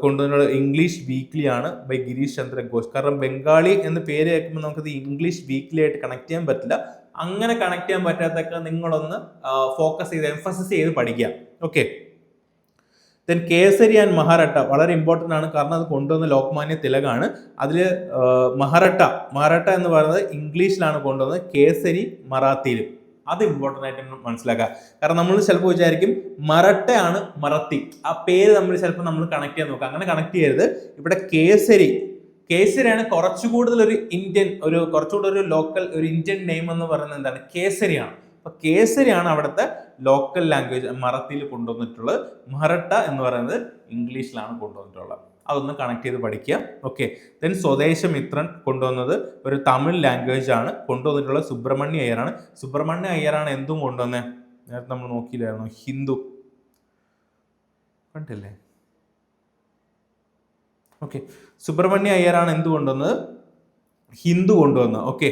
കൊണ്ടുവന്ന ഇംഗ്ലീഷ് വീക്ക്ലി ആണ് ബൈ ഗിരീഷ് ചന്ദ്ര ഘോഷ്. കാരണം ബംഗാളി എന്ന് പേര് കേൾക്കുമ്പോൾ നമുക്കത് ഇംഗ്ലീഷ് വീക്ക്ലി ആയിട്ട് കണക്ട് ചെയ്യാൻ പറ്റില്ല. അങ്ങനെ കണക്ട് ചെയ്യാൻ പറ്റാത്തൊക്കെ നിങ്ങളൊന്ന് ഫോക്കസ് ചെയ്ത് എംഫസിസ് ചെയ്ത് പഠിക്കുക. ഓക്കെ, ദെൻ കേസരി ആൻഡ് മഹാരാട്ട വളരെ ഇമ്പോർട്ടൻ്റ് ആണ്. കാരണം അത് കൊണ്ടുവന്ന ലോക്മാന്യ തിലകാണ്. അതിൽ മഹാരാട്ട എന്ന് പറയുന്നത് ഇംഗ്ലീഷിലാണ് കൊണ്ടുവന്നത്, കേസരി മറാത്തിയിലും. അത് ഇമ്പോർട്ടൻ്റ് ആയിട്ട് മനസ്സിലാക്കുക. കാരണം നമ്മൾ ചിലപ്പോൾ വിചാരിക്കും മറട്ടയാണ് മറത്തി, ആ പേര് നമ്മൾ ചിലപ്പോൾ നമ്മൾ കണക്ട് ചെയ്യാൻ നോക്കുക. അങ്ങനെ കണക്ട് ചെയ്യരുത്. ഇവിടെ കേസരിയാണ് കുറച്ചുകൂടുതൽ ഒരു ഇന്ത്യൻ, കുറച്ചുകൂടി ഒരു ലോക്കൽ ഒരു ഇന്ത്യൻ നെയിം എന്ന് പറയുന്നത് എന്താണ്, കേസരിയാണ്. അപ്പൊ കേസരിയാണ് അവിടുത്തെ ലോക്കൽ ലാംഗ്വേജ് മറാത്തിയിൽ കൊണ്ടുവന്നിട്ടുള്ളത്. മറാഠ എന്ന് പറയുന്നത് ഇംഗ്ലീഷിലാണ് കൊണ്ടുവന്നിട്ടുള്ളത്. അതൊന്ന് കണക്ട് ചെയ്ത് പഠിക്കുക. ഓക്കെ, ദെൻ സ്വദേശമിത്രൻ കൊണ്ടുവന്നത് ഒരു തമിഴ് ലാംഗ്വേജ് ആണ് കൊണ്ടുവന്നിട്ടുള്ളത്. സുബ്രഹ്മണ്യ അയ്യറാണ്. സുബ്രഹ്മണ്യ അയ്യറാണ് എന്തും കൊണ്ടുവന്നത്, നേരത്തെ നമ്മൾ നോക്കിയില്ലായിരുന്നു, ഹിന്ദു കണ്ടില്ലേ? ഓക്കെ, സുബ്രഹ്മണ്യ അയ്യറാണ് എന്ത് കൊണ്ടുവന്നത്, ഹിന്ദു കൊണ്ടുവന്നത്. ഓക്കെ,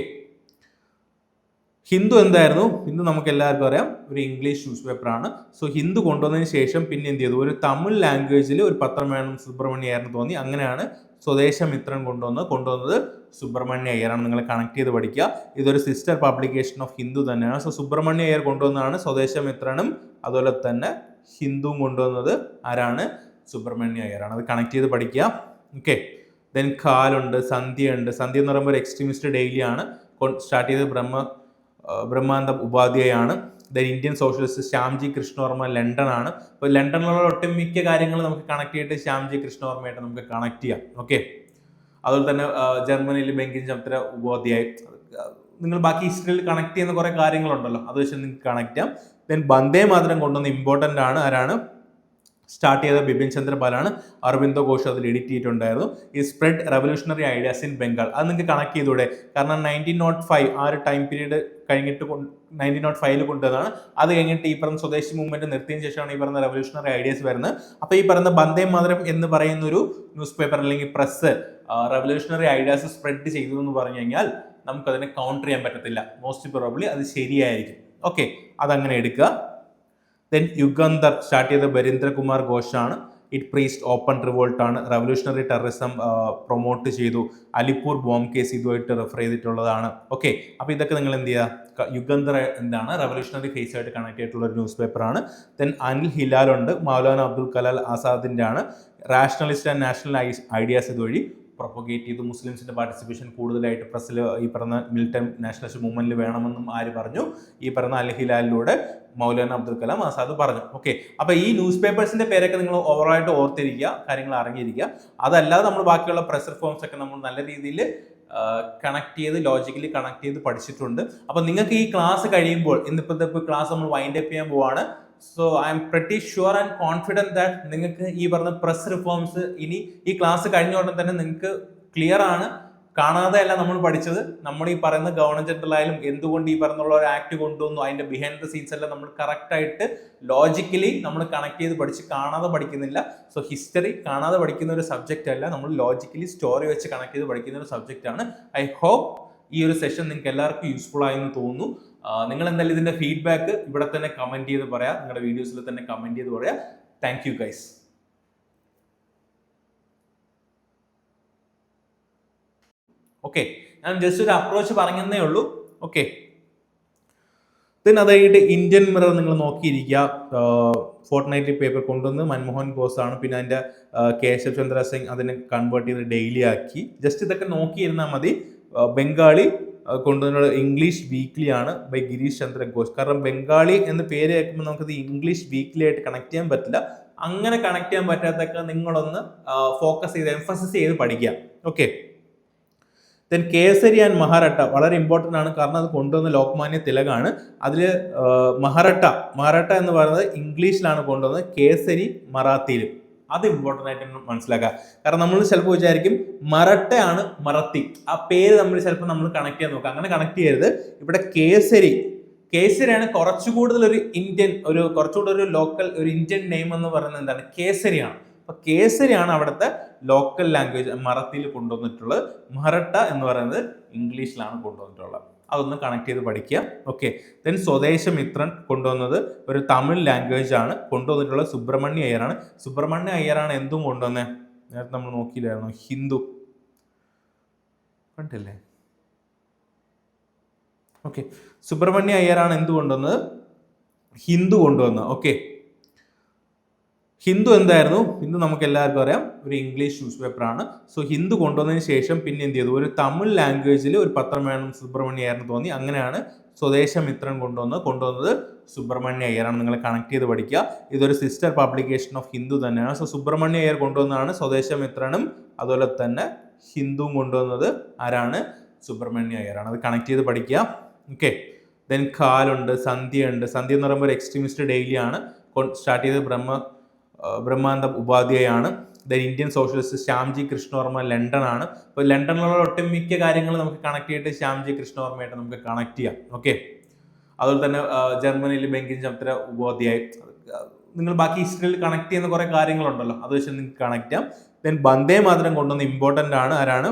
ഹിന്ദു എന്തായിരുന്നു? ഹിന്ദു നമുക്ക് എല്ലാവർക്കും അറിയാം, ഒരു ഇംഗ്ലീഷ് ന്യൂസ് പേപ്പർ ആണ്. സോ ഹിന്ദു കൊണ്ടുവന്നതിന് ശേഷം പിന്നെ എന്ത് ചെയ്തു, ഒരു തമിഴ് ലാംഗ്വേജിൽ ഒരു പത്രം വേണം സുബ്രഹ്മണ്യ അയ്യറിന് തോന്നി. അങ്ങനെയാണ് സ്വദേശമിത്രൻ കൊണ്ടുവന്നത് സുബ്രഹ്മണ്യ അയ്യറാണ്. നിങ്ങൾ കണക്ട് ചെയ്ത് പഠിക്കുക. ഇതൊരു സിസ്റ്റർ പബ്ലിക്കേഷൻ ഓഫ് ഹിന്ദു തന്നെയാണ്. സോ സുബ്രഹ്മണ്യ അയ്യർ കൊണ്ടുവന്നതാണ് സ്വദേശമിത്രനും. അതുപോലെ തന്നെ ഹിന്ദുവും കൊണ്ടുവന്നത് ആരാണ്? സുബ്രഹ്മണ്യ അയ്യറാണ്. അത് കണക്ട് ചെയ്ത് പഠിക്കുക. ഓക്കെ, ദെൻ കാലുണ്ട്, സന്ധ്യ ഉണ്ട്. സന്ധ്യ എന്ന് പറയുമ്പോൾ ഒരു എക്സ്ട്രീമിസ്റ്റ് ഡെയിലി ആണ്. സ്റ്റാർട്ട് ചെയ്ത് ബ്രഹ്മാനന്ദ ഉപാധ്യായാണ്. Then Indian socialist Shyamji Krishnavarma London ആണ്. അപ്പോൾ ലണ്ടനിലുള്ള ഒട്ടുമിക്ക കാര്യങ്ങൾ നമുക്ക് കണക്ട് ചെയ്തിട്ട് ശ്യാംജി കൃഷ്ണവർമ്മയായിട്ട് നമുക്ക് കണക്ട് ചെയ്യാം. ഓക്കെ, അതുപോലെ തന്നെ ജർമ്മനിയിൽ ബങ്കിം ചന്ദ്ര ഉപാധ്യായ. നിങ്ങൾ ബാക്കി ഹിസ്റ്ററിയിൽ കണക്ട് ചെയ്യുന്ന കുറേ കാര്യങ്ങളുണ്ടല്ലോ, അത് വെച്ച് നിങ്ങൾക്ക് കണക്ട് ചെയ്യാം. ദെൻ വന്ദേ മാതരം കൊണ്ടുവന്ന ഇമ്പോർട്ടൻ്റ് ആണ്. ആരാണ് സ്റ്റാർട്ട് ചെയ്ത? ബിപിൻ ചന്ദ്ര പാലാണ്. അരവിന്ദോ ഘോഷ് അതിൽ എഡിറ്റ് ചെയ്തിട്ടുണ്ടായിരുന്നു. ഈ spread revolutionary ideas in Bengal, അത് നിങ്ങൾക്ക് കണക്ട് ചെയ്തൂടെ? കാരണം 1905 ആ ഒരു ടൈം പീരീഡ് കഴിഞ്ഞിട്ട് 1905 കൊണ്ടുവന്നതാണ്. അത് കഴിഞ്ഞിട്ട് ഈ പറഞ്ഞ സ്വദേശി മൂവ്മെന്റ് നിർത്തിയതിനു ശേഷമാണ് ഈ പറഞ്ഞ റെവല്യൂഷണറി ഐഡിയാസ് വരുന്നത്. അപ്പോൾ ഈ പറയുന്ന വന്ദേ മാതരം എന്ന് പറയുന്ന ഒരു ന്യൂസ് പേപ്പർ അല്ലെങ്കിൽ പ്രസ് റെവല്യൂഷണറി ഐഡിയാസ് സ്പ്രെഡ് ചെയ്തു എന്ന് പറഞ്ഞു കഴിഞ്ഞാൽ നമുക്കതിനെ കൗണ്ടർ ചെയ്യാൻ പറ്റത്തില്ല. മോസ്റ്റ് പ്രോബബ്ലി അത് ശരിയായിരിക്കും. ഓക്കെ, അതങ്ങനെ എടുക്കുക. ദെൻ യുഗന്ധർ സ്റ്റാർട്ട് ചെയ്ത ബരീന്ദ്രകുമാർ ഘോഷാണ്. ഇറ്റ് പ്രീസ്റ്റ് ഓപ്പൺ റിവോൾട്ട് ആണ്. റെവല്യൂഷണറി ടെററിസം പ്രൊമോട്ട് ചെയ്തു. അലിപ്പൂർ ബോംബ് കേസ് ഇതുമായിട്ട് റെഫർ ചെയ്തിട്ടുള്ളതാണ്. ഓക്കെ, അപ്പോൾ ഇതൊക്കെ നിങ്ങൾ എന്ത് ചെയ്യുക? യുഗന്ധർ എന്താണ് റെവല്യൂഷണറി ഫേസ് ആയിട്ട് കണക്ട് ചെയ്തിട്ടുള്ള ഒരു ന്യൂസ് പേപ്പർ ആണ്. ദെൻ അനിൽ ഹിലാൽ ഉണ്ട്. മൗലാന അബ്ദുൽ കലാം ആസാദിൻ്റെ ആണ്. റാഷണലിസ്റ്റ് ആൻഡ് നാഷണൽ ഐഡിയാസ് ഇതുവഴി പ്രൊപ്പഗേറ്റ് ചെയ്തു. മുസ്ലിംസിന്റെ പാർട്ടിസിപ്പേഷൻ കൂടുതലായിട്ട് പ്രസ്സിൽ ഈ പറഞ്ഞ മിലിറ്റന്റ് നാഷണലിസ്റ്റ് മൂവ്മെന്റിൽ വേണമെന്നും ആര് പറഞ്ഞു? ഈ പറഞ്ഞ അൽ ഹിലാലിലൂടെ മൗലാന അബ്ദുൽ കലാം ആസാദ് പറഞ്ഞു. ഓക്കെ, അപ്പൊ ഈ ന്യൂസ് പേപ്പേഴ്സിന്റെ പേരൊക്കെ നിങ്ങൾ ഓവറായിട്ട് ഓർത്തിരിക്കുക, കാര്യങ്ങൾ അറിഞ്ഞിരിക്കുക. അതല്ലാതെ നമ്മൾ ബാക്കിയുള്ള പ്രസ് റിഫോംസ് ഒക്കെ നമ്മൾ നല്ല രീതിയിൽ കണക്ട് ചെയ്ത് ലോജിക്കലി കണക്ട് ചെയ്ത് പഠിച്ചിട്ടുണ്ട്. അപ്പൊ നിങ്ങൾക്ക് ഈ ക്ലാസ് കഴിയുമ്പോൾ, ഇന്നിപ്പോഴത്തെ ക്ലാസ് നമ്മൾ വൈൻഡ് അപ്പ് ചെയ്യാൻ പോവാണ്. So I M pretty sure and confident that നിങ്ങൾക്ക് ഈ പറഞ്ഞ പ്രസ് റിഫോംസ് ഇനി ഈ ക്ലാസ് കഴിഞ്ഞ ഉടനെ തന്നെ നിങ്ങൾക്ക് ക്ലിയർ ആണ്. കാണാതെ അല്ല നമ്മൾ പഠിച്ചത്. നമ്മൾ ഈ പറയുന്ന ഗവർണർ ജനറൽ ആയാലും എന്തുകൊണ്ട് ഈ പറഞ്ഞുള്ള ഒരു ആക്ട് കൊണ്ടുവന്നു, അതിന്റെ ബിഹൈൻഡ് ദ സീൻസ് എല്ലാം നമ്മൾ കറക്റ്റ് ആയിട്ട് ലോജിക്കലി നമ്മൾ കണക്ട് ചെയ്ത് പഠിച്ച് കാണാതെ പഠിക്കുന്നില്ല. സോ ഹിസ്റ്ററി കാണാതെ പഠിക്കുന്ന ഒരു സബ്ജക്റ്റ് അല്ല, നമ്മൾ ലോജിക്കലി സ്റ്റോറി വെച്ച് കണക്ട് ചെയ്ത് പഠിക്കുന്ന ഒരു സബ്ജക്റ്റ് ആണ്. ഐ ഹോപ്പ് ഈ ഒരു സെഷൻ നിങ്ങൾക്ക് എല്ലാവർക്കും യൂസ്ഫുൾ ആയെന്ന് തോന്നുന്നു. നിങ്ങൾ എന്തായാലും ഇതിന്റെ ഫീഡ്ബാക്ക് ഇവിടെ തന്നെ കമന്റ് ചെയ്ത് പറയാം, നിങ്ങളുടെ വീഡിയോസിൽ തന്നെ കമന്റ് ചെയ്ത് പറയാം. Thank you guys. ഓക്കെ, ഞാൻ ജസ്റ്റ് ഒരു അപ്രോച്ച് പറഞ്ഞതേ ഉള്ളൂ. ഓക്കെ, അത് കഴിഞ്ഞിട്ട് ഇന്ത്യൻ മിറർ നിങ്ങൾ നോക്കിയിരിക്കുക. ഫോർട്ട് നൈറ്റ്ലി പേപ്പർ കൊണ്ടുവന്ന് മൻമോഹൻ ഘോസ് ആണ്. പിന്നെ അതിന്റെ കേശവ് ചന്ദ്ര സിംഗ് അതിനെ കൺവേർട്ട് ചെയ്ത് ഡെയിലി ആക്കി. ജസ്റ്റ് ഇതൊക്കെ നോക്കിയിരുന്നാൽ മതി. ബംഗാളി കൊണ്ടുവന്ന ഇംഗ്ലീഷ് വീക്ക്ലി ആണ് ബൈ ഗിരീഷ് ചന്ദ്ര ഘോഷ്. കാരണം ബംഗാളി എന്ന് പേര് കേൾക്കുമ്പോൾ നമുക്കത് ഇംഗ്ലീഷ് വീക്ക്ലി ആയിട്ട് കണക്ട് ചെയ്യാൻ പറ്റില്ല. അങ്ങനെ കണക്ട് ചെയ്യാൻ പറ്റാത്തൊക്കെ നിങ്ങളൊന്ന് ഫോക്കസ് ചെയ്ത് എംഫസിസ് ചെയ്ത് പഠിക്കുക. ഓക്കെ, ദെൻ കേസരി ആൻഡ് മഹാരാട്ട വളരെ ഇമ്പോർട്ടൻ്റ് ആണ്. കാരണം അത് കൊണ്ടുവന്ന ലോക്മാന്യ തിലകാണ്. അതിൽ മഹാരാട്ട എന്ന് പറയുന്നത് ഇംഗ്ലീഷിലാണ് കൊണ്ടുവന്നത്, കേസരി മറാത്തിയിലും. അത് ഇമ്പോർട്ടൻ്റ് ആയിട്ട് മനസ്സിലാക്കുക. കാരണം നമ്മൾ ചിലപ്പോൾ വിചാരിക്കും മറട്ടയാണ് മറത്തി, ആ പേര് നമ്മൾ കണക്ട് ചെയ്യാൻ നോക്കുക. അങ്ങനെ കണക്ട് ചെയ്യരുത്. ഇവിടെ കേസരിയാണ് കുറച്ചുകൂടുതൽ ഒരു ഇന്ത്യൻ, കുറച്ചുകൂടി ഒരു ലോക്കൽ, ഒരു ഇന്ത്യൻ നെയിം എന്ന് പറയുന്നത് എന്താണ്? കേസരിയാണ്. അപ്പൊ കേസരിയാണ് അവിടുത്തെ ലോക്കൽ ലാംഗ്വേജ് മറത്തിയിൽ കൊണ്ടുവന്നിട്ടുള്ളത്. മറട്ട എന്ന് പറയുന്നത് ഇംഗ്ലീഷിലാണ് കൊണ്ടുവന്നിട്ടുള്ളത്. അതൊന്ന് കണക്ട് ചെയ്ത് പഠിക്കുക. ഓക്കെ. ദെൻ സ്വദേശമിത്രൻ കൊണ്ടുവന്നത് ഒരു തമിഴ് ലാംഗ്വേജ് ആണ് കൊണ്ടുവന്നിട്ടുള്ളത്. സുബ്രഹ്മണ്യ അയ്യറാണ്. സുബ്രഹ്മണ്യ അയ്യറാണ് എന്തും കൊണ്ടുവന്നത്? നേരത്തെ നമ്മൾ നോക്കിയില്ലായിരുന്നു, ഹിന്ദു കണ്ടില്ലേ? ഓക്കെ, സുബ്രഹ്മണ്യ അയ്യറാണ് എന്ത് കൊണ്ടുവന്നത്? ഹിന്ദു കൊണ്ടുവന്നത്. ഓക്കെ, ഹിന്ദു എന്തായിരുന്നു? ഹിന്ദു നമുക്ക് എല്ലാവർക്കും അറിയാം, ഒരു ഇംഗ്ലീഷ് ന്യൂസ് പേപ്പർ ആണ്. സോ ഹിന്ദു കൊണ്ടുവന്നതിന് ശേഷം പിന്നെ എന്ത് ചെയ്തു? ഒരു തമിഴ് ലാംഗ്വേജിൽ ഒരു പത്രം വേണം സുബ്രഹ്മണ്യ അയ്യറിന് തോന്നി. അങ്ങനെയാണ് സ്വദേശമിത്രൻ കൊണ്ടുവന്നത് സുബ്രഹ്മണ്യ അയ്യറാണ്. നിങ്ങൾ കണക്ട് ചെയ്ത് പഠിക്കുക. ഇതൊരു സിസ്റ്റർ പബ്ലിക്കേഷൻ ഓഫ് ഹിന്ദു തന്നെയാണ്. സോ സുബ്രഹ്മണ്യ അയ്യർ കൊണ്ടുവന്നതാണ് സ്വദേശമിത്രനും, അതുപോലെ തന്നെ ഹിന്ദുവും കൊണ്ടുവന്നത് ആരാണ്? സുബ്രഹ്മണ്യ അയ്യറാണ്. അത് കണക്ട് ചെയ്ത് പഠിക്കുക. ഓക്കെ. ദെൻ കാലുണ്ട്, സന്ധ്യയുണ്ട്. സന്ധ്യ എന്ന് പറയുമ്പോൾ ഒരു എക്സ്ട്രീമിസ്റ്റ് ഡെയിലി ആണ്. സ്റ്റാർട്ട് ചെയ്ത് ബ്രഹ്മാനന്ദ ഉപാധ്യായാണ്. Then Indian socialist Shyamji Krishnavarma London ആണ്. അപ്പോൾ ലണ്ടനിലുള്ള ഒട്ടുമിക്ക കാര്യങ്ങൾ നമുക്ക് കണക്ട് ചെയ്തിട്ട് ശ്യാംജി കൃഷ്ണവർമ്മയായിട്ട് നമുക്ക് കണക്ട് ചെയ്യാം. ഓക്കെ. അതുപോലെ തന്നെ ജർമ്മനിയിൽ ബങ്കിം ചന്ദ്ര ഉപാധ്യായ. നിങ്ങൾ ബാക്കി ഹിസ്റ്ററിയിൽ കണക്ട് ചെയ്യുന്ന കുറെ കാര്യങ്ങളുണ്ടല്ലോ, അത് വെച്ച് നിങ്ങൾക്ക് കണക്ട് ചെയ്യാം. ദെൻ വന്ദേ മാതരം കൊണ്ടുവന്ന ഇമ്പോർട്ടൻ്റ് ആണ്. ആരാണ്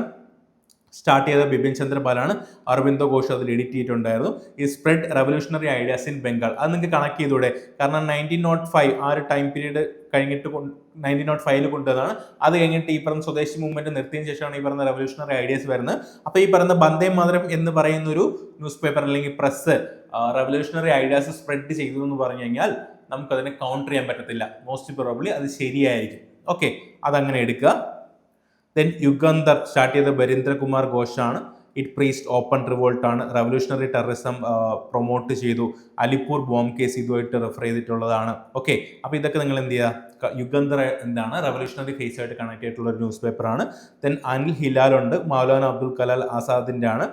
സ്റ്റാർട്ട് ചെയ്ത? ബിപിൻ ചന്ദ്ര പാലാണ്. അരബിന്ദോ ഘോഷ് അതിൽ എഡിറ്റ് ചെയ്തിട്ടുണ്ടായിരുന്നു. ഈ spread revolutionary ideas in Bengal, അത് നിങ്ങൾക്ക് കണക്ട് ചെയ്തൂടെ? കാരണം 1905 ആ ഒരു ടൈം പീരീഡ് കഴിഞ്ഞിട്ട് 1905 കൊണ്ടുവന്നതാണ്. അത് കഴിഞ്ഞിട്ട് ഈ പറഞ്ഞ സ്വദേശി മൂവ്മെന്റ് നിർത്തിയതിനു ശേഷമാണ് ഈ പറഞ്ഞ റെവല്യൂഷണറി ഐഡിയാസ് വരുന്നത്. അപ്പോൾ ഈ പറയുന്ന വന്ദേ മാതരം എന്ന് പറയുന്ന ഒരു ന്യൂസ് പേപ്പർ അല്ലെങ്കിൽ പ്രസ് റെവല്യൂഷണറി ഐഡിയാസ് സ്പ്രെഡ് ചെയ്തു എന്ന് പറഞ്ഞു കഴിഞ്ഞാൽ നമുക്കതിനെ കൗണ്ടർ ചെയ്യാൻ പറ്റത്തില്ല. മോസ്റ്റ് പ്രോബബ്ലി അത് ശരിയായിരിക്കും. ഓക്കെ, അതങ്ങനെ എടുക്കുക. ദെൻ യുഗന്ധർ സ്റ്റാർട്ട് ചെയ്ത ബരീന്ദ്രകുമാർ ഘോഷാണ്. ഇറ്റ് പ്രീസ്റ്റ് ഓപ്പൺ റിവോൾട്ട് ആണ്. റെവല്യൂഷണറി ടെററിസം പ്രൊമോട്ട് ചെയ്തു. അലിപ്പൂർ ബോംബ് കേസ് ഇതുമായിട്ട് റെഫർ ചെയ്തിട്ടുള്ളതാണ്. ഓക്കെ, അപ്പോൾ ഇതൊക്കെ നിങ്ങൾ എന്ത് ചെയ്യുക? യുഗന്ധർ എന്താണ്? റെവല്യൂഷണറി ഫേസ് ആയിട്ട് കണക്ട് ചെയ്തിട്ടുള്ള ഒരു ന്യൂസ് പേപ്പർ ആണ്. ദെൻ അനിൽ ഹിലാൽ ഉണ്ട്. മൗലാന അബ്ദുൽ കലാം ആസാദിന്റെ ആണ്.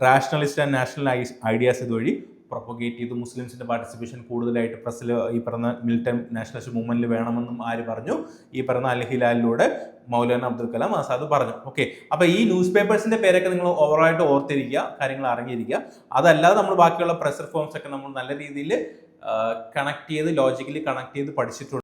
റാഷണലിസ്റ്റ് ആൻഡ് നാഷണൽ ഐഡിയാസ് ഇതുവഴി പ്രൊപ്പഗേറ്റ് ചെയ്തു. മുസ്ലിംസിന്റെ പാർട്ടിസിപ്പേഷൻ കൂടുതലായിട്ട് പ്രസ്സിൽ ഈ പറഞ്ഞ മിലിറ്റന്റ് നാഷണലിസ്റ്റ് മൂവ്മെന്റിൽ വേണമെന്നും ആര് പറഞ്ഞു? ഈ പറഞ്ഞ അൽ ഹിലാലിലൂടെ മൗലാന അബ്ദുൽ കലാം ആസാദ് പറഞ്ഞു. ഓക്കെ, അപ്പൊ ഈ ന്യൂസ് പേപ്പേഴ്സിന്റെ പേരൊക്കെ നിങ്ങൾ ഓവറായിട്ട് ഓർത്തിരിക്കുക, കാര്യങ്ങൾ അറിഞ്ഞിരിക്കുക. അതല്ലാതെ നമ്മൾ ബാക്കിയുള്ള പ്രസ് ഫോംസ് ഒക്കെ നമ്മൾ നല്ല രീതിയിൽ കണക്ട് ചെയ്ത് ലോജിക്കലി കണക്ട് ചെയ്ത് പഠിച്ചിട്ടുണ്ട്.